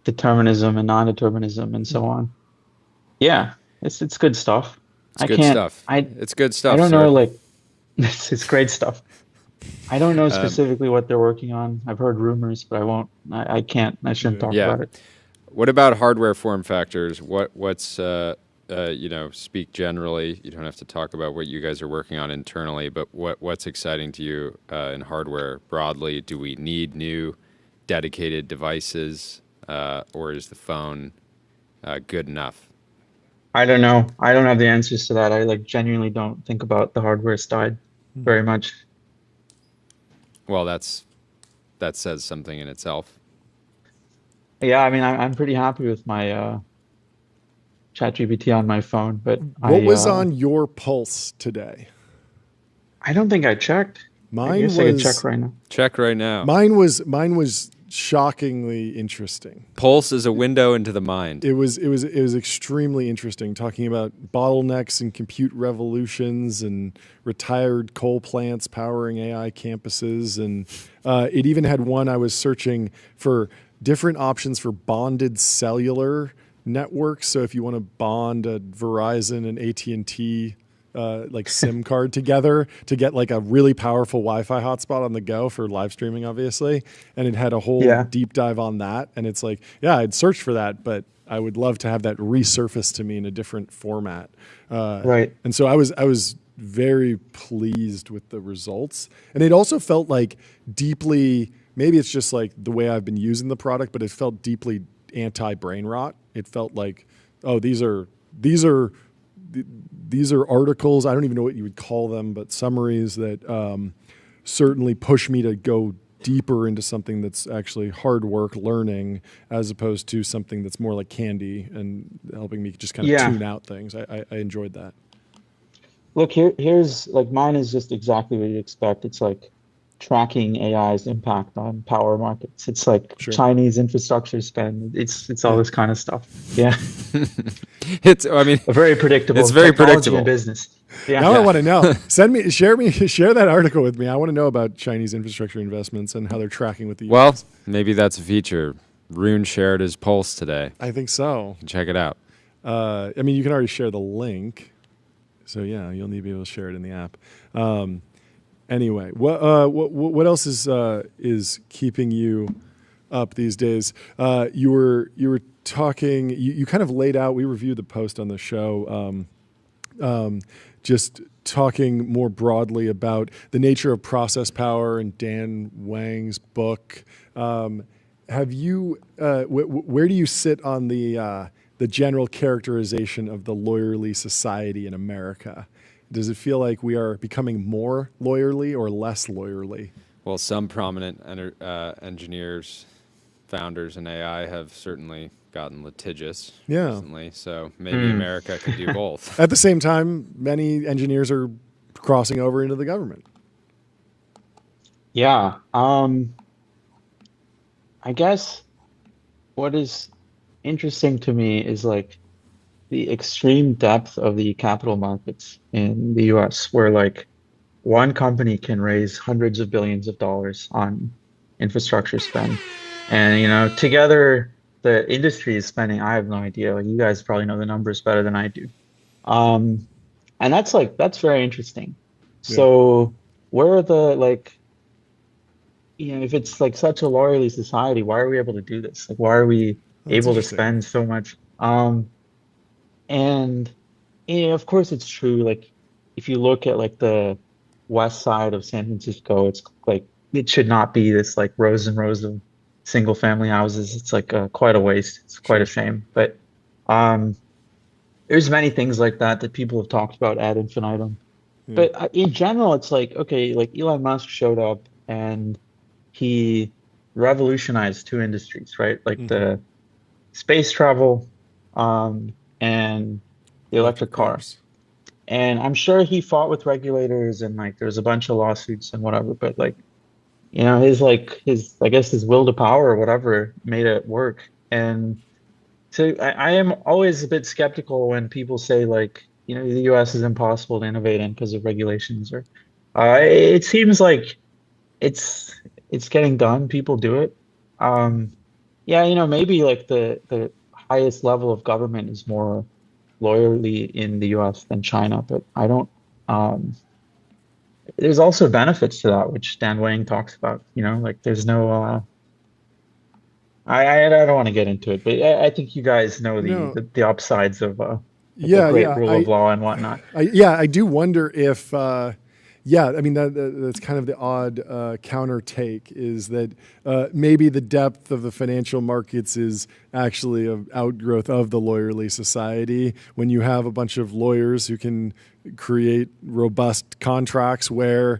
determinism and non-determinism and so on. Yeah, it's good stuff. It's I good can't stuff. I It's good I stuff, don't know sir. like it's great stuff. I don't know Um, specifically what they're working on. I've heard rumors, but I won't. I can't. I shouldn't Yeah. talk yeah. about it. What about hardware form factors? What's speak generally. You don't have to talk about what you guys are working on internally, but what's exciting to you in hardware broadly? Do we need new dedicated devices, or is the phone good enough? I don't know. I don't have the answers to that. I like genuinely don't think about the hardware side Hmm. very much. Well, that says something in itself. Yeah, I mean, I'm pretty happy with my ChatGPT on my phone, but What was on your pulse today? I don't think I checked. I Mine guess I could check was right now. Check right now. mine was shockingly interesting. Pulse is a window into the mind. It was extremely interesting, talking about bottlenecks and compute revolutions and retired coal plants powering AI campuses, and it even had one. I was searching for different options for bonded cellular networks. So if you want to bond a Verizon and AT&T like SIM card together to get like a really powerful Wi-Fi hotspot on the go for live streaming, obviously. And it had a whole Yeah, deep dive on that. And it's like, yeah, I'd searched for that, but I would love to have that resurfaced to me in a different format. right. And so I was very pleased with the results. And it also felt like deeply, maybe it's just like the way I've been using the product, but it felt deeply anti-brain rot. It felt like, oh, these are articles. I don't even know what you would call them, but summaries that certainly push me to go deeper into something that's actually hard work learning, as opposed to something that's more like candy and helping me just kind of Yeah. tune out things. I enjoyed that. Look, here's like mine is just exactly what you'd expect. It's like tracking AI's impact on power markets. It's like Sure. Chinese infrastructure spend. It's all Yeah. this kind of stuff. Yeah. I mean, A very predictable it's very technology predictable. and business. Yeah. Now I Yeah. want to know. Share that article with me. I want to know about Chinese infrastructure investments and how they're tracking with the Well, US. maybe that's a feature. Roon shared his pulse today. I think so. Check it out. I mean, you can already share the link. So yeah, you'll need to be able to share it in the app. Anyway, what else is keeping you up these days? You were talking. You kind of laid out. We reviewed the post on the show. Just talking more broadly about the nature of process power and Dan Wang's book. Have you? Where do you sit on the general characterization of the lawyerly society in America? Does it feel like we are becoming more lawyerly or less lawyerly? Well, some prominent engineers, founders in AI have certainly gotten litigious recently. So maybe America could do both. At the same time, many engineers are crossing over into the government. Yeah. I guess what is interesting to me is like the extreme depth of the capital markets in the US, where like one company can raise hundreds of billions of dollars on infrastructure spend. And together the industry is spending, I have no idea. Like you guys probably know the numbers better than I do. And that's very interesting. Yeah. So where are the like, if it's like such a lawyerly society, why are we able to do this? Like why are we That's able to interesting. spend so much? And of course it's true. Like if you look at like the west side of San Francisco, it's like it should not be this like rows and rows of single family houses. It's like quite a waste. It's quite a shame. But there's many things like that people have talked about ad infinitum. Yeah. But in general, it's like, okay, like Elon Musk showed up and he revolutionized two industries, right? Like the space travel and the electric car. cars. And I'm sure he fought with regulators and like there's a bunch of lawsuits and whatever, but like, his I guess his will to power or whatever made it work. And so I am always a bit skeptical when people say like, the US is impossible to innovate in because of regulations or it seems like it's getting done. People do it. Yeah, maybe like the highest level of government is more lawyerly in the US than China, but I don't there's also benefits to that, which Dan Wang talks about, like there's no I don't want to get into it, but I think you guys know No. the upsides of the Yeah, great yeah. rule of law and whatnot. I do wonder if, I mean, that's kind of the odd counter take is that maybe the depth of the financial markets is actually an outgrowth of the lawyerly society. When you have a bunch of lawyers who can create robust contracts where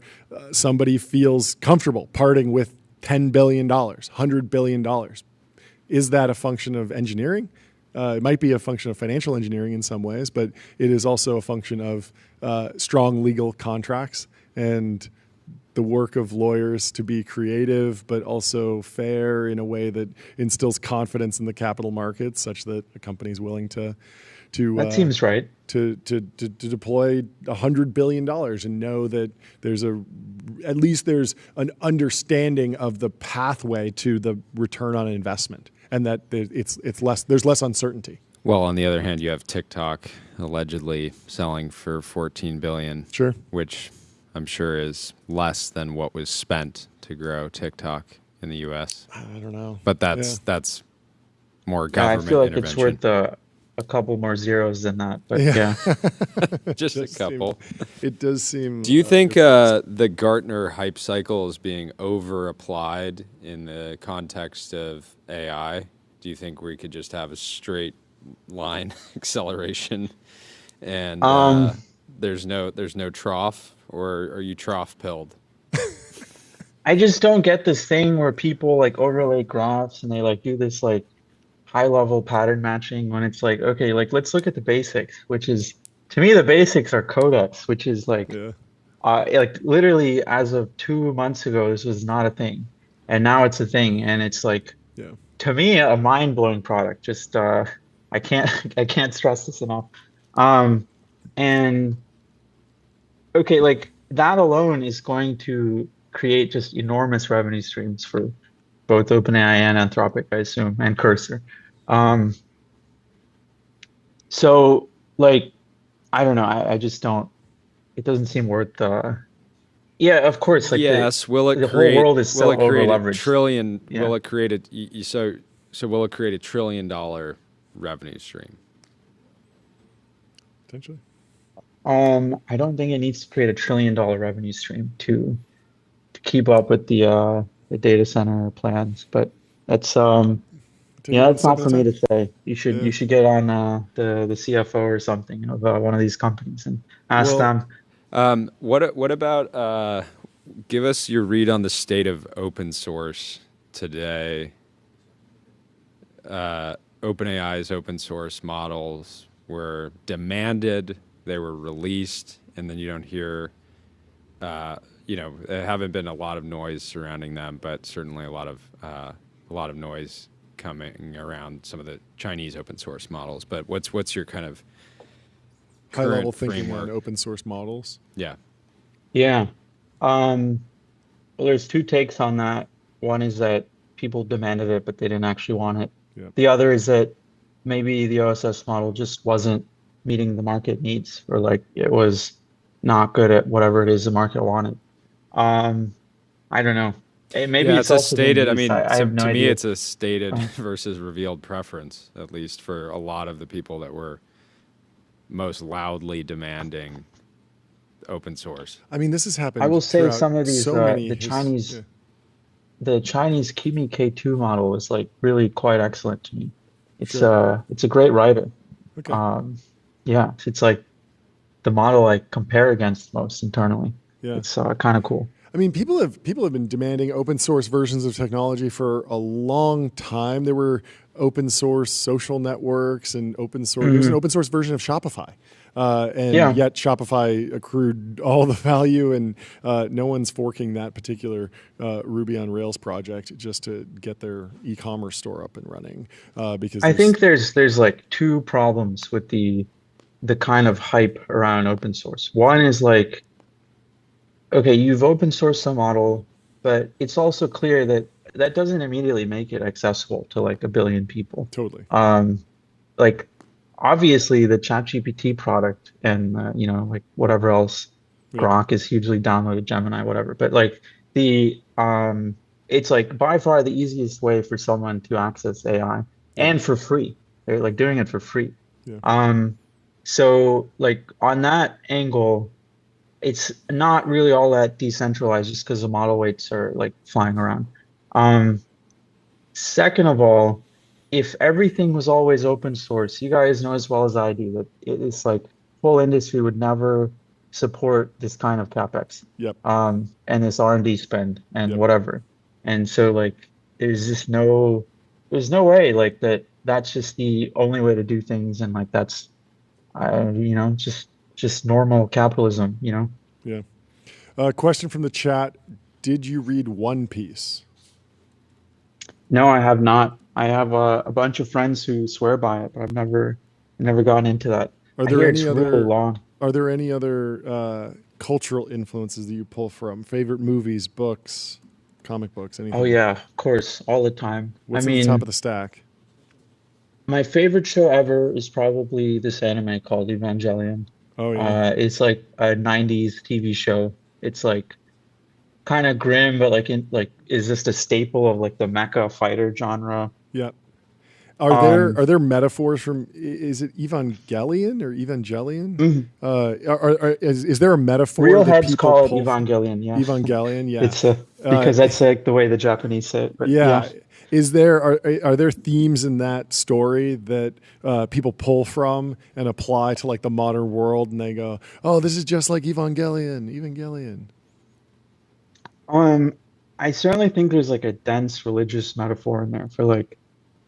somebody feels comfortable parting with $10 billion, $100 billion. Is that a function of engineering? It might be a function of financial engineering in some ways, but it is also a function of strong legal contracts and the work of lawyers to be creative, but also fair in a way that instills confidence in the capital markets, such that a company is willing to That seems right. to deploy $100 billion and know that there's at least there's an understanding of the pathway to the return on investment, and that there's less uncertainty. Well, on the other hand, you have TikTok allegedly selling for $14 billion, Sure. which I'm sure is less than what was spent to grow TikTok in the U.S. I don't know, But that's more Yeah, I government feel like intervention. it's worth a couple more zeros than that, but Yeah. yeah. Just a couple. It does seem. Do you think the Gartner hype cycle is being over applied in the context of AI? Do you think we could just have a straight line acceleration and there's no trough, or are you trough pilled? I just don't get this thing where people like overlay graphs and they like do this like high level pattern matching when it's like, okay, like let's look at the basics, which is to me the basics are codecs, which is Yeah. like literally as of 2 months ago, this was not a thing. And now it's a thing. And it's like Yeah. to me a mind-blowing product. Just I can't I can't stress this enough. Um and okay, like that alone is going to create just enormous revenue streams for both OpenAI and Anthropic, I assume, and Cursor. Um, so like I don't know, I just don't it doesn't seem worth the yeah, of course, like Yes. Will it the whole create? world is Will so it create a over-leveraged. trillion? Yeah. Will it create a? So will it create $1 trillion revenue stream? Potentially. I don't think it needs to create $1 trillion revenue stream to keep up with the data center plans, but that's Take it yeah, one that's step not at for a me time. to say. You Yeah. should get on the CFO or something of one of these companies and ask Well, them. What about give us your read on the state of open source today? OpenAI's open source models were demanded, they were released, and then you don't hear, there haven't been a lot of noise surrounding them, but certainly a lot of noise coming around some of the Chinese open source models. But what's your kind of high level current thinking on framework? open source models. Yeah. Yeah. Well, there's two takes on that. One is that people demanded it, but they didn't actually want it. Yeah. The other is that maybe the OSS model just wasn't meeting the market needs, or like it was not good at whatever it is the market wanted. Um, I don't know. Maybe Yeah, it's it's a also being stated. I used. mean, I have no to me, idea. it's a stated Uh, versus revealed preference, at least for a lot of the people that were most loudly demanding open source. I mean, this has I happened will say throughout some of these so many the his yeah. Chinese Kimi K2 model is like really quite excellent to me. Sure. It's a great writer. Okay. Yeah, it's like the model I compare against most internally. Yeah. It's kind of cool. I mean, people have been demanding open source versions of technology for a long time. There were open source social networks and open source. There was an Mhm. open source version of Shopify, and Yeah, yet Shopify accrued all the value, and no one's forking that particular Ruby on Rails project just to get their e-commerce store up and running because I there's think there's like two problems with the kind of hype around open source. One is like, okay, you've open sourced the model, but it's also clear that that doesn't immediately make it accessible to like a billion people. totally Um, like obviously the ChatGPT product and like whatever else, yeah Grok is hugely downloaded, Gemini, whatever. But like the it's like by far the easiest way for someone to access AI yeah and for free. They're like doing it for free. yeah Um, so like on that angle, it's not really all that decentralized just because the model weights are like flying around. Um, Second of all, if everything was always open source, you guys know as well as I do that it's like whole industry would never support this kind of capex, yep and this R&D spend and yep. whatever. And so like there's just there's no way like that's just the only way to do things, and like that's just normal capitalism, you know. Yeah. Question from the chat: did you read One Piece? No, I have not. I have a bunch of friends who swear by it, but I've never gotten into that. Are I there hear any it's really other long. Are there any other cultural influences that you pull from? Favorite movies, books, comic books, Oh anything? yeah, of course, all the time. I What's at the top of mean, the stack? my favorite show ever is probably this anime called Evangelion. Oh yeah, It's like a 90s TV show. It's like kind of grim, but like is just a staple of like the mecha fighter genre. yeah. Are there Um, are there metaphors from? Is it Evangelion or Evangelion? mhm. Is there a metaphor Real that heads people call it pull from? Evangelion, yeah. Evangelion, yeah. It's Uh, because that's like the way the Japanese say it. But yeah. Yeah. Are there themes in that story that people pull from and apply to like the modern world, and they go, "Oh, this is just like Evangelion, Evangelion." Um, I certainly think there's like a dense religious metaphor in there for like,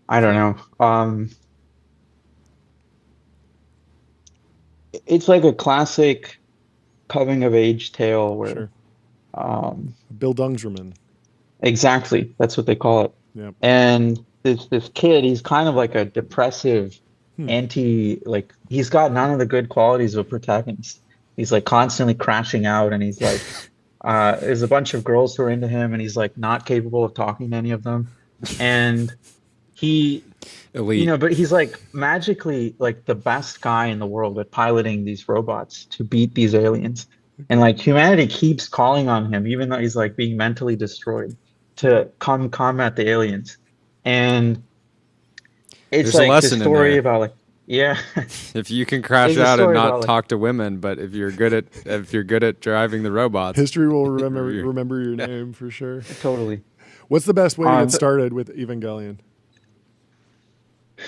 I don't know. It's like a classic coming of age tale where Sure. um Bill Dungsgerman. exactly, that's what they call it. Yep. And this kid, he's kind of like a depressive Hmm. like he's got none of the good qualities of a protagonist. He's like constantly crashing out and he's like there's a bunch of girls who are into him and he's like not capable of talking to any of them. And he Elite. but he's like magically like the best guy in the world at piloting these robots to beat these aliens. And like humanity keeps calling on him, even though he's like being mentally destroyed, to come combat the aliens. And it's There's a like this lesson in story there. about like, yeah, If you can crash it's a out and story not about like, talk to women, but if you're good at driving the robots, History will you're- remember your name for sure. totally. What's the best way to get So started with Evangelion?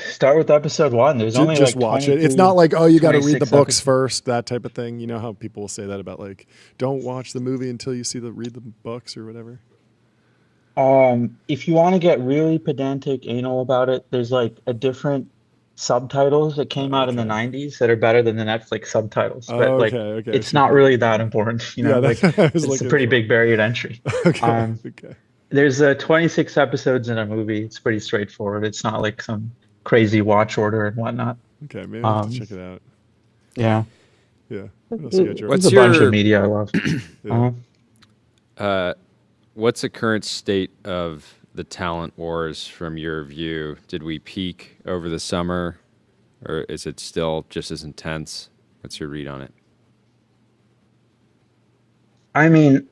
start with episode one. There's only Just like watch it. It's not 22, like, oh, you got to read the 26 books episodes. first, that type of thing. You know how people will say that about like, don't watch the movie until you read the books or whatever. If you want to get really pedantic anal about it, there's like a different subtitles that came out in the Okay. 90s that are better than the Netflix subtitles, but Okay. like Okay. it's So not really that important, yeah, like that's what I was it's a looking pretty for. big barrier to entry. Okay. Um, Okay. there's 26 episodes in a movie. It's pretty straightforward. It's not like some crazy watch order and whatnot. Okay. Maybe I'll have to Um, check it out. yeah, Yeah. What else you got, Jordan? there's what's a bunch of your media I love. Yeah. Uh, what's the current state of the talent wars from your view? Did we peak over the summer, or is it still just as intense? What's your read on it? I mean,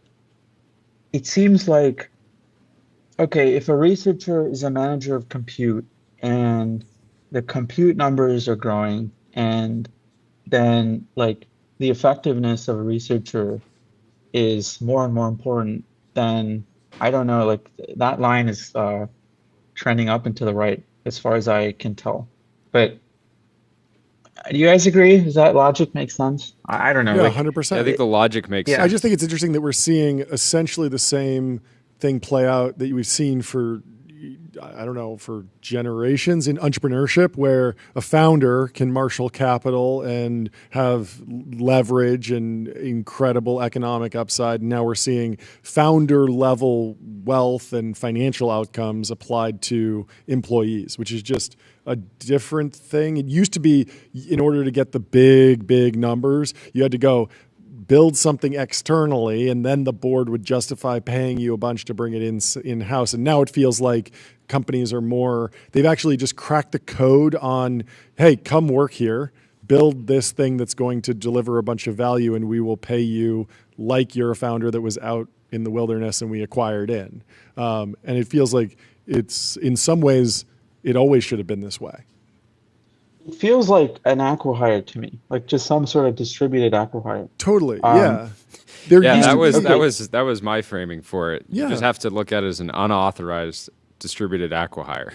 it seems like okay, if a researcher is a manager of compute and the compute numbers are growing, and then like the effectiveness of a researcher is more and more important, then I don't know, like that line is trending up and to the right as far as I can tell. But do you guys agree? Does that logic make sense? I don't know. Yeah. Like, 100%. Yeah, I think the logic makes yeah. I sense. just think it's interesting that we're seeing essentially the same thing play out that we've seen for, I don't know, for generations in entrepreneurship, where a founder can marshal capital and have leverage and incredible economic upside. And now we're seeing founder level wealth and financial outcomes applied to employees, which is just a different thing. It used to be, in order to get the big numbers, you had to go build something externally, and then the board would justify paying you a bunch to bring it in house. And now it feels like companies are more, they've actually just cracked the code on, hey, come work here, build this thing that's going to deliver a bunch of value, and we will pay you like you're a founder that was out in the wilderness and we acquired in. And it feels like it's, in some ways, it always should have been this way. It feels like an acqui-hire to me, like just some sort of distributed acqui-hire. Totally. Um, Yeah. There Yeah, used that to was be, okay. that was my framing for it. You Yeah. just have to look at it as an unauthorized distributed acqui-hire.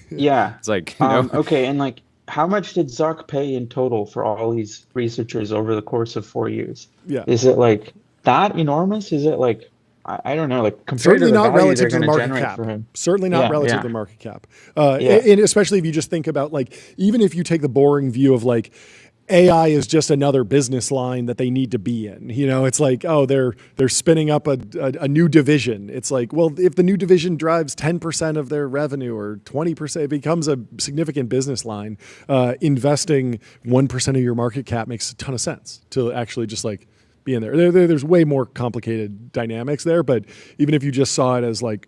Yeah. It's like, Okay, and like how much did Zuck pay in total for all these researchers over the course of 4 years? yeah. Is it like that enormous? Is it like I don't know, like compared to Certainly the not value they're relative to the going to market generate cap. for him? Certainly not Yeah, relative yeah, to the market cap. yeah. And especially if you just think about, like, even if you take the boring view of like AI is just another business line that they need to be in. You know, it's like, oh, they're spinning up a new division. It's like, well, if the new division drives 10% of their revenue or 20%, it becomes a significant business line. Investing 1% of your market cap makes a ton of sense to actually just like be in there. There's way more complicated dynamics there, but even if you just saw it as like,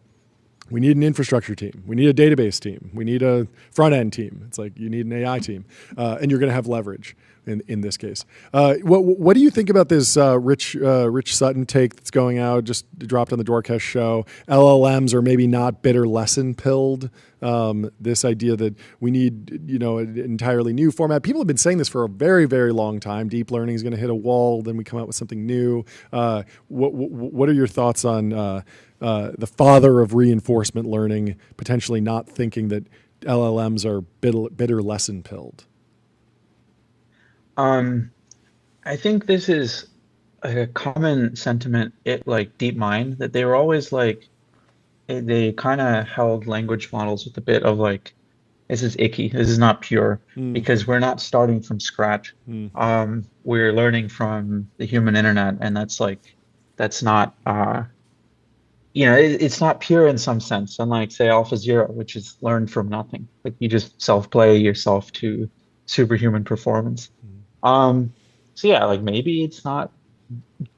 we need an infrastructure team, we need a database team, we need a front end team, it's like you need an AI team, and you're going to have leverage in this case. What do you think about this Rich Sutton take that's going out, just dropped on the Dwarkesh show? LLMs are maybe not bitter lesson pilled. This idea that we need, an entirely new format. People have been saying this for a very long time. Deep learning is going to hit a wall. Then we come out with something new. What are your thoughts on the father of reinforcement learning potentially not thinking that LLMs are bitter lesson pilled? I think this is a common sentiment at like DeepMind that they were always like they kind of held language models with a bit of like, this is icky. This is not pure Mm, because we're not starting from scratch. mm. We're learning from the human internet, and that's like, that's not, it's not pure in some sense. Unlike say AlphaZero, which is learned from nothing. Like you just self-play yourself to superhuman performance. Um, so yeah, like maybe it's not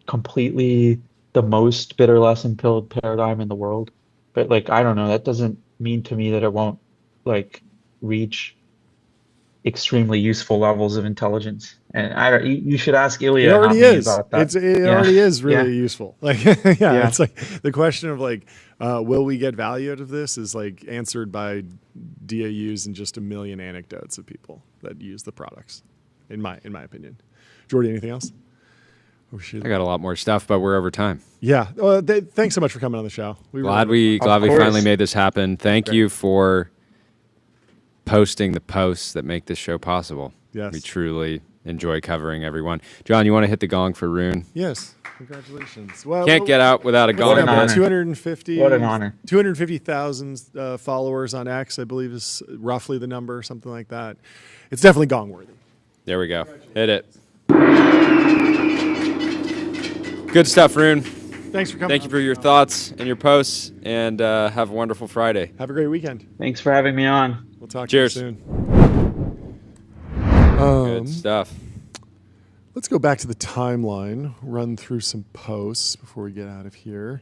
completely the most bitter lesson pilled paradigm in the world. But like, I don't know, that doesn't mean to me that it won't like reach extremely useful levels of intelligence. And I don't, you should ask It Ilya, not already me, is. about that. It Yeah. already is Yeah. really useful. Like, yeah, Yeah. it's like the question of like, will we get value out of this is like answered by DAUs and just a million anecdotes of people that use the products. In my opinion, Jordy, anything else? Oh shit! I got a lot more stuff, but we're over time. Yeah. Thanks so much for coming on the show. Glad we finally course. made this happen. Thank Great. you for posting the posts that make this show possible. Yes. We truly enjoy covering everyone. John, you want to hit the gong for Roon? Yes. Congratulations. Well, Can't get out without a what's gong. that an number? honor. 250. What an honor. 250,000 followers on X, I believe, is roughly the number, something like that. It's definitely gong worthy. There we go. Hit it. Good stuff, Roon. Thanks for coming. Thank you for your thoughts and your posts, and have a wonderful Friday. Have a great weekend. Thanks for having me on. We'll talk Cheers. to you soon. Good stuff. Let's go back to the timeline, run through some posts before we get out of here.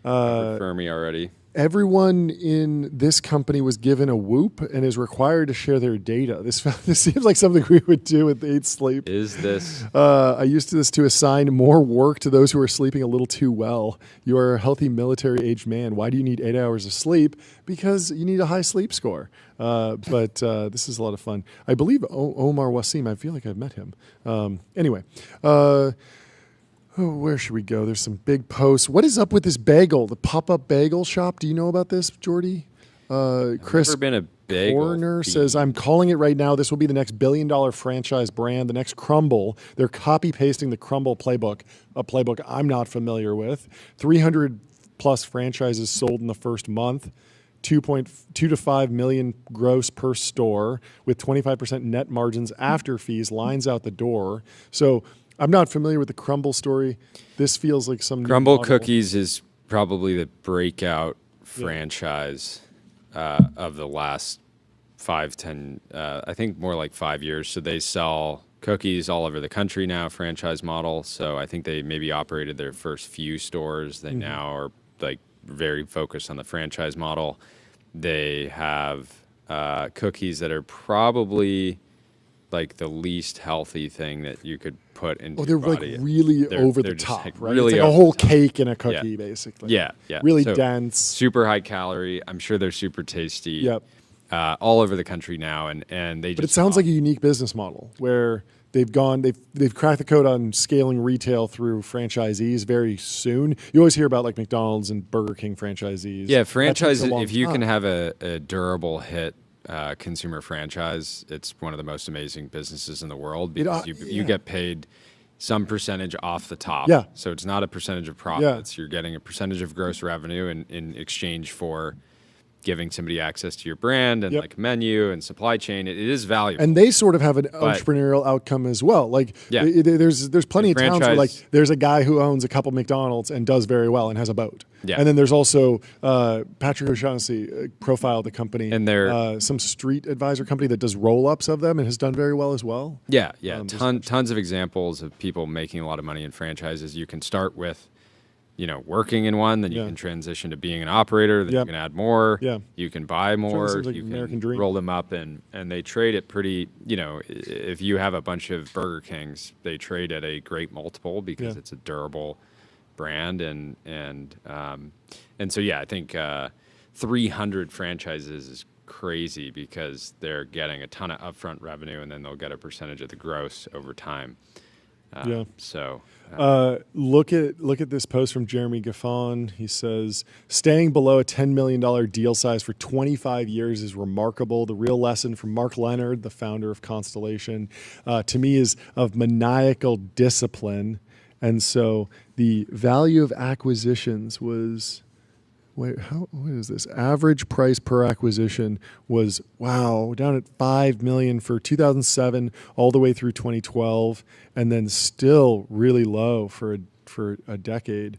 Fermi already. Everyone in this company was given a Whoop and is required to share their data. This seems like something we would do with 8 Sleep. Is this? I used this to assign more work to those who are sleeping a little too well. You are a healthy military-aged man. Why do you need 8 hours of sleep? Because you need a high sleep score. But this is a lot of fun. I believe Omar Wasim, I feel like I've met him. Anyway. Where should we go? There's some big posts. What is up with this bagel, the pop-up bagel shop? Do you know about this, Jordy? Chris Never been a bagel Corner fiend. says, I'm calling it right now. This will be the next billion-dollar franchise brand, the next Crumble. They're copy-pasting the Crumble playbook, a playbook I'm not familiar with. 300-plus franchises sold in the first month. 2 to 5 million gross per store with 25% net margins after fees, lines out the door. So I'm not familiar with the Crumble story. This feels like some new Crumble model. Cookies is probably the breakout franchise of the last 5-10, I think more like 5 years. So they sell cookies all over the country now, franchise model. So I think they maybe operated their first few stores. They now are like very focused on the franchise model. They have cookies that are probably like the least healthy thing that you could put into they're your body. like really over the they're just, top, like, right? really It's like a over whole the top. cake in a cookie, basically. Yeah. Really So, dense. super high calorie. I'm sure they're super tasty. Yep. All over the country now, and they just. But it sounds like a unique business model where they've cracked the code on scaling retail through franchisees very soon. You always hear about like McDonald's and Burger King franchisees. yeah, That takes a franchise. long If you can time. have a durable hit consumer franchise, it's one of the most amazing businesses in the world because you get paid some percentage off the top. Yeah. So it's not a percentage of profits. You're getting a percentage of gross revenue in exchange for giving somebody access to your brand and like menu and supply chain. It is valuable. And they sort of have an entrepreneurial outcome as well. Like there's plenty of towns where like there's a guy who owns a couple McDonald's and does very well and has a boat. Yeah. And then there's also Patrick O'Shaughnessy profiled the company And they're some street advisor company that does roll-ups of them and has done very well as well. Yeah. Tons of examples of people making a lot of money in franchises. You can start with working in one, then you can transition to being an operator, then you can add more, you can buy more, seems like you American can dream. roll them up, and they trade at pretty, if you have a bunch of Burger Kings, they trade at a great multiple because it's a durable brand, and so I think 300 franchises is crazy because they're getting a ton of upfront revenue, and then they'll get a percentage of the gross over time. Look at this post from Jeremy Gaffon. He says, staying below a $10 million deal size for 25 years is remarkable. The real lesson from Mark Leonard, the founder of Constellation, to me is of maniacal discipline. And so the value of acquisitions was Wait, what is this? Average price per acquisition was down at 5 million for 2007 all the way through 2012, and then still really low for a decade.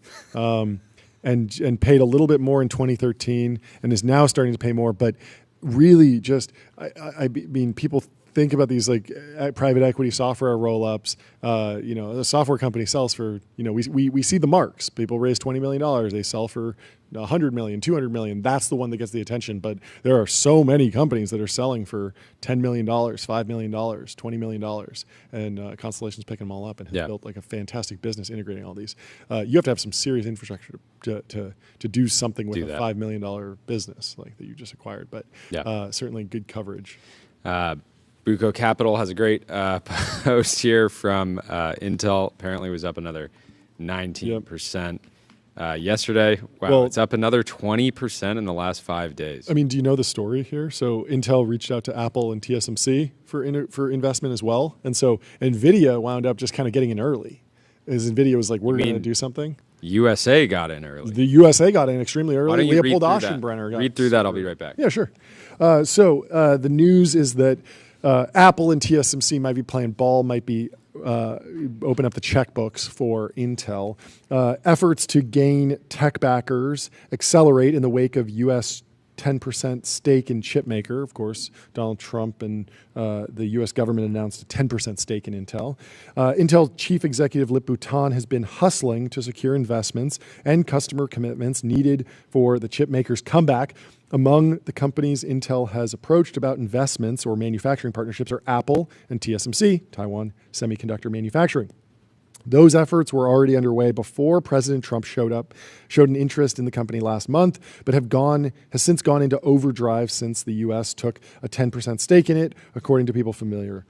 And paid a little bit more in 2013 and is now starting to pay more, but really just I mean, people think about these like private equity software roll-ups. The software company sells for, we see the marks. People raise $20 million. They sell for 100 million, 200 million. That's the one that gets the attention. But there are so many companies that are selling for $10 million, $5 million, $20 million. And Constellation's picking them all up and has built like a fantastic business integrating all these. You have to have some serious infrastructure to do something with a $5 million business like that you just acquired. But certainly good coverage. Buco Capital has a great post here from Intel. Apparently was up another 19% yesterday. Wow, well, it's up another 20% in the last 5 days. I mean, do you know the story here? So Intel reached out to Apple and TSMC for investment as well. And so NVIDIA wound up just kind of getting in early. As NVIDIA was like, we're going to do something. USA got in early. The USA got in extremely early. Why don't you Leopold Aschenbrenner got in. Read through that. I'll be right back. Yeah, sure. So the news is that Apple and TSMC might be playing ball, might be open up the checkbooks for Intel. Efforts to gain tech backers accelerate in the wake of U.S. 10% stake in chipmaker. Of course, Donald Trump and the U.S. government announced a 10% stake in Intel. Intel chief executive Lip Bhutan has been hustling to secure investments and customer commitments needed for the chipmaker's comeback. Among the companies Intel has approached about investments or manufacturing partnerships are Apple and TSMC, Taiwan Semiconductor Manufacturing. Those efforts were already underway before President Trump showed an interest in the company last month, but has since gone into overdrive since the U.S. took a 10% stake in it, according to people familiar.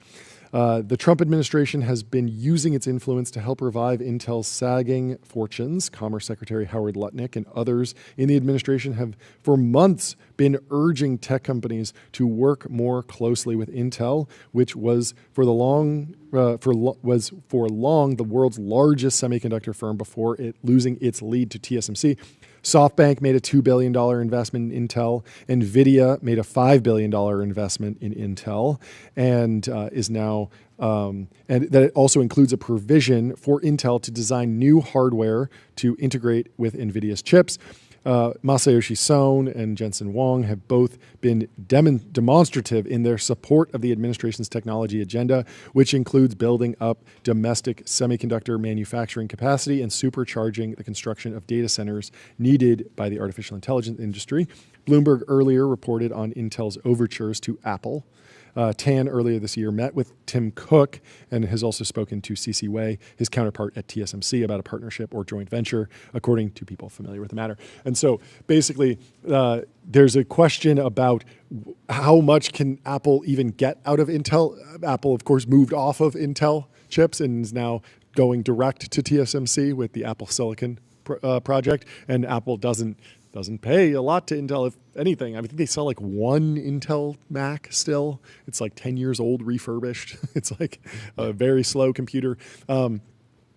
The Trump administration has been using its influence to help revive Intel's sagging fortunes. Commerce Secretary Howard Lutnick and others in the administration have for months been urging tech companies to work more closely with Intel, which was for long the world's largest semiconductor firm before it losing its lead to TSMC. SoftBank made a $2 billion investment in Intel. NVIDIA made a $5 billion investment in Intel and is now, and that it also includes a provision for Intel to design new hardware to integrate with NVIDIA's chips. Masayoshi Son and Jensen Huang have both been demonstrative in their support of the administration's technology agenda, which includes building up domestic semiconductor manufacturing capacity and supercharging the construction of data centers needed by the artificial intelligence industry. Bloomberg earlier reported on Intel's overtures to Apple. Tan earlier this year met with Tim Cook and has also spoken to C.C. Wei, his counterpart at TSMC, about a partnership or joint venture, according to people familiar with the matter. And so basically, there's a question about how much can Apple even get out of Intel. Apple, of course, moved off of Intel chips and is now going direct to TSMC with the Apple Silicon project, and Apple doesn't pay a lot to Intel, if anything. I think they sell like one Intel Mac still. It's like 10 years old, refurbished. It's like a very slow computer.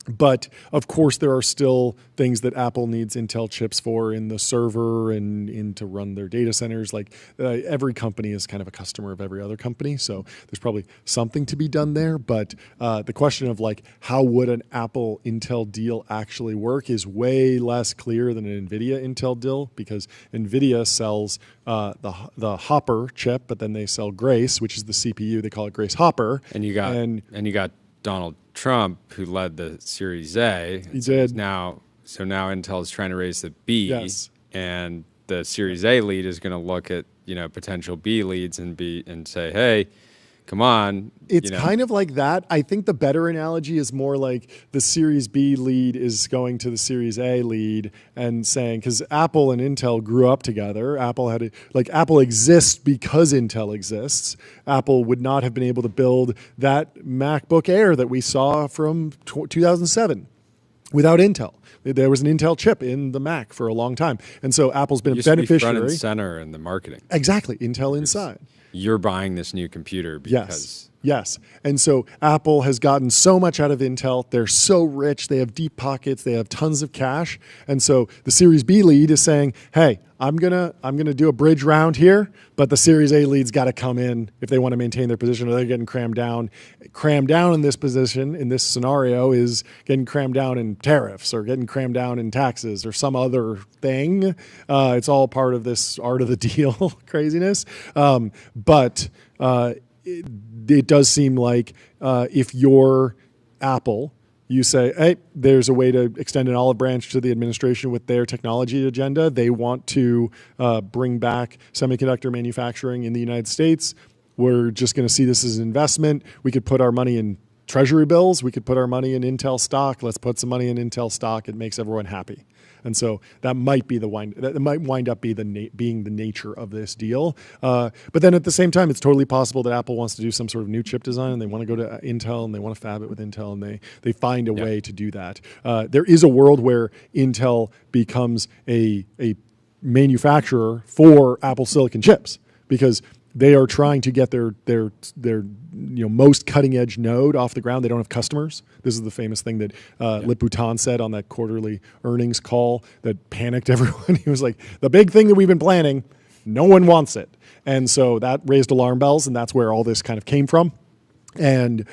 But of course, there are still things that Apple needs Intel chips for in the server and to run their data centers. Like every company is kind of a customer of every other company, so there's probably something to be done there. But the question of like how would an Apple Intel deal actually work is way less clear than an NVIDIA Intel deal, because NVIDIA sells the Hopper chip, but then they sell Grace, which is the CPU. They call it Grace Hopper. And you got Donald Trump, who led the Series A. He did. Now Intel is trying to raise the B, yes. And the Series A lead is going to look at potential B leads and say, hey, come on. It's kind of like that. I think the better analogy is more like the Series B lead is going to the Series A lead and saying, because Apple and Intel grew up together. Apple exists because Intel exists. Apple would not have been able to build that MacBook Air that we saw from 2007 without Intel. There was an Intel chip in the Mac for a long time. And so Apple's been a beneficiary. Front and center in the marketing. Exactly. Intel inside. You're buying this new computer because Yes. And so Apple has gotten so much out of Intel. They're so rich. They have deep pockets. They have tons of cash. And so the Series B lead is saying, hey, I'm gonna do a bridge round here, but the Series A lead's got to come in if they want to maintain their position, or they're getting crammed down. Crammed down in this position, in this scenario, is getting crammed down in tariffs or getting crammed down in taxes or some other thing. It's all part of this art of the deal craziness. But it does seem like if you're Apple, you say, hey, there's a way to extend an olive branch to the administration with their technology agenda. They want to bring back semiconductor manufacturing in the United States. We're just going to see this as an investment. We could put our money in treasury bills. We could put our money in Intel stock. Let's put some money in Intel stock. It makes everyone happy. And so that might be that might wind up being the nature of this deal. But then at the same time, it's totally possible that Apple wants to do some sort of new chip design, and they want to go to Intel, and they want to fab it with Intel, and they find a way to do that. There is a world where Intel becomes a manufacturer for Apple Silicon chips, because they are trying to get their most cutting edge node off the ground. They don't have customers. This is the famous thing that Lip Bhutan said on that quarterly earnings call that panicked everyone. He was like, the big thing that we've been planning, no one wants it. And so that raised alarm bells, and that's where all this kind of came from. And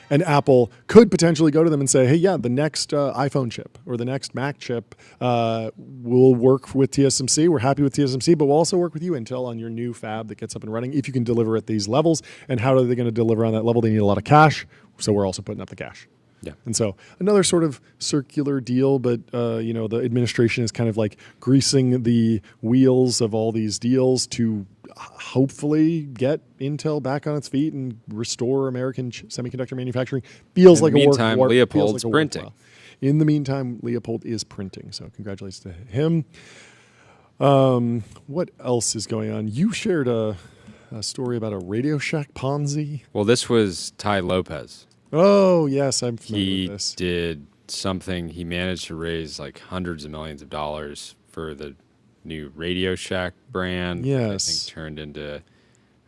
Apple could potentially go to them and say, hey, yeah, the next iPhone chip or the next Mac chip will work with TSMC. We're happy with TSMC, but we'll also work with you, Intel, on your new fab that gets up and running if you can deliver at these levels. And how are they going to deliver on that level? They need a lot of cash, so we're also putting up the cash. Yeah. And so another sort of circular deal, but the administration is kind of like greasing the wheels of all these deals to hopefully get Intel back on its feet and restore American semiconductor manufacturing. Feels like a war. Meantime, Leopold's printing. In the meantime, Leopold is printing. So congratulations to him. What else is going on? You shared a story about a Radio Shack Ponzi. Well, this was Ty Lopez. Oh, yes, I'm familiar with this. He did something. He managed to raise like hundreds of millions of dollars for the new Radio Shack brand. Yes. I think turned into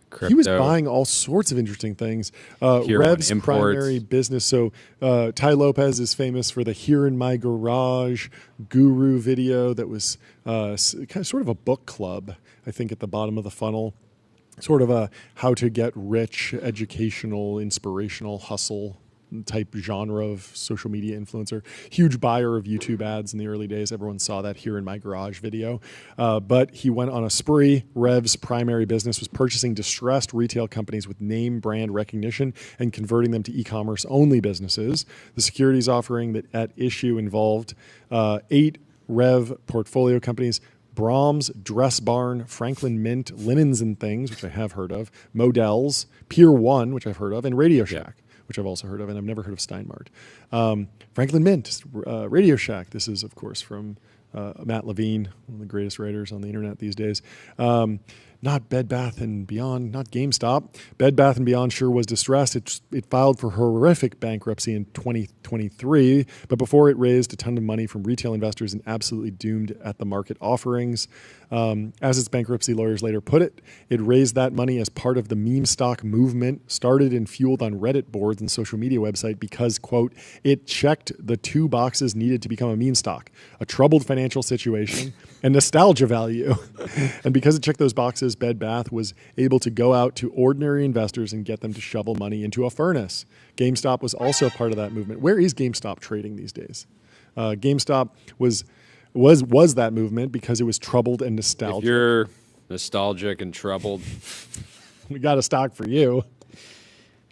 crypto. He was buying all sorts of interesting things. Rev's primary business. So Ty Lopez is famous for the Here in My Garage guru video that was sort of a book club, I think, at the bottom of the funnel. Sort of a how to get rich, educational, inspirational, hustle type genre of social media influencer. Huge buyer of YouTube ads in the early days. Everyone saw that Here in My Garage video. But he went on a spree. Rev's primary business was purchasing distressed retail companies with name brand recognition and converting them to e-commerce only businesses. The securities offering that at issue involved 8 Rev portfolio companies: Brahms, Dress Barn, Franklin Mint, Linens and Things, which I have heard of, Models, Pier 1, which I've heard of, and Radio Shack, which I've also heard of, and I've never heard of Steinmart. Franklin Mint, Radio Shack. This is, of course, from Matt Levine, one of the greatest writers on the internet these days. Not Bed Bath & Beyond, not GameStop. Bed Bath & Beyond sure was distressed. It filed for horrific bankruptcy in 2023, but before it raised a ton of money from retail investors and absolutely doomed at the market offerings. As its bankruptcy lawyers later put it, it raised that money as part of the meme stock movement started and fueled on Reddit boards and social media website because, quote, it checked the 2 boxes needed to become a meme stock: a troubled financial situation and nostalgia value. And because it checked those boxes, Bed Bath was able to go out to ordinary investors and get them to shovel money into a furnace. GameStop was also part of that movement. Where is GameStop trading these days? GameStop was that movement because it was troubled and nostalgic. If you're nostalgic and troubled, we got a stock for you.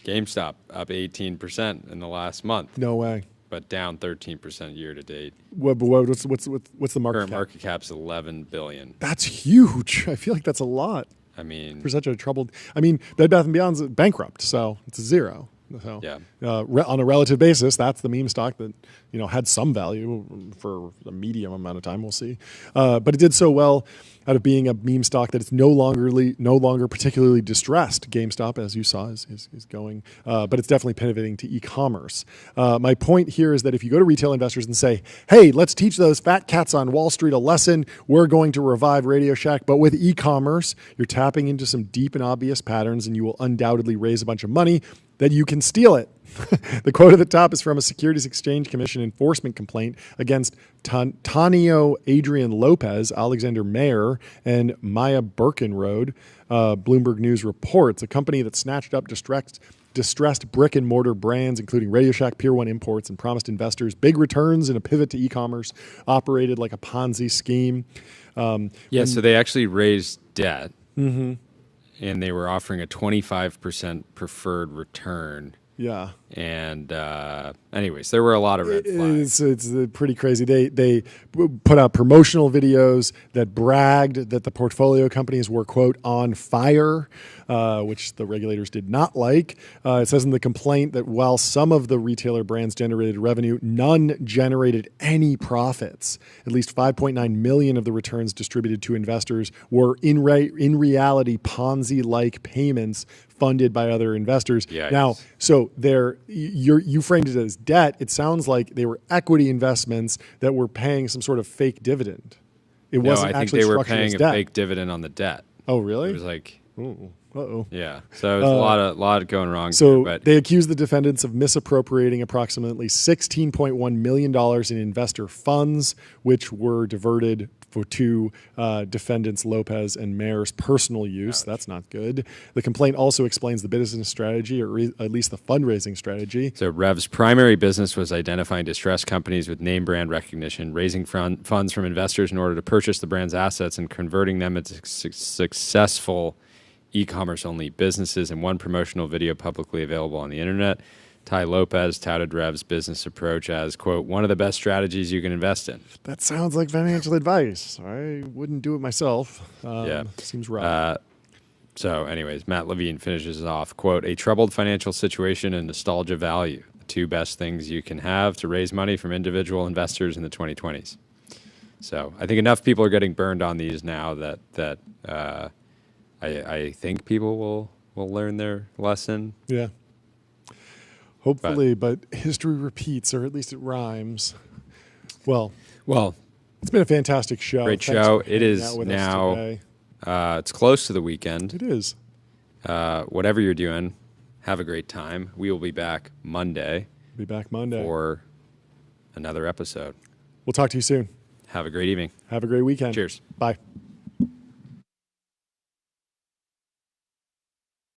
GameStop up 18% in the last month. No way. But down 13% year to date. What's the market Current cap? market cap's $11 billion. That's huge. I feel like that's a lot. I mean, for such a troubled. I mean, Bed Bath & Beyond's bankrupt, so it's a zero. So, Yeah. On a relative basis, that's the meme stock that had some value for a medium amount of time. We'll see, but it did so well out of being a meme stock that it's no longer particularly distressed. GameStop, as you saw, is going, but it's definitely pivoting to e-commerce. My point here is that if you go to retail investors and say, "Hey, let's teach those fat cats on Wall Street a lesson. We're going to revive Radio Shack, but with e-commerce," you're tapping into some deep and obvious patterns, and you will undoubtedly raise a bunch of money that you can steal it. The quote at the top is from a Securities Exchange Commission enforcement complaint against Tanio Adrian Lopez, Alexander Mayer, and Maya Birkenrode. Bloomberg News reports a company that snatched up distressed brick and mortar brands, including Radio Shack, Pier 1 Imports, and promised investors big returns in a pivot to e-commerce, operated like a Ponzi scheme. So they actually raised debt, and they were offering a 25% preferred return. Yeah. And anyways, there were a lot of red flags. It's pretty crazy. They put out promotional videos that bragged that the portfolio companies were, quote, on fire, which the regulators did not like. It says in the complaint that while some of the retailer brands generated revenue, none generated any profits. At least 5.9 million of the returns distributed to investors were in reality Ponzi-like payments funded by other investors. Yikes. Now, so you framed it as debt. It sounds like they were equity investments that were paying some sort of fake dividend. It wasn't I think actually they were structured paying as a debt. fake dividend on the debt. Oh, really? It was like, Uh-oh. yeah. So there's a lot going wrong. So here, but they accused the defendants of misappropriating approximately $16.1 million in investor funds, which were diverted to defendants Lopez and Mayer's personal use. Ouch. That's not good. The complaint also explains the business strategy, or at least the fundraising strategy. So Rev's primary business was identifying distressed companies with name brand recognition, raising funds from investors in order to purchase the brand's assets and converting them into successful e-commerce only businesses. In one promotional video publicly available on the internet, Ty Lopez touted Rev's business approach as, quote, one of the best strategies you can invest in. That sounds like financial advice. I wouldn't do it myself. Seems rough. So anyways, Matt Levine finishes off, quote, a troubled financial situation and nostalgia value, the two best things you can have to raise money from individual investors in the 2020s. So I think enough people are getting burned on these now that I think people will learn their lesson. Yeah. Hopefully, but history repeats, or at least it rhymes. Well, it's been a fantastic show. Great Thanks show. for It hanging is out with us now. today. It's close to the weekend. It is. Whatever you're doing, have a great time. We will be back Monday Be back Monday. for another episode. We'll talk to you soon. Have a great evening. Have a great weekend. Cheers. Bye.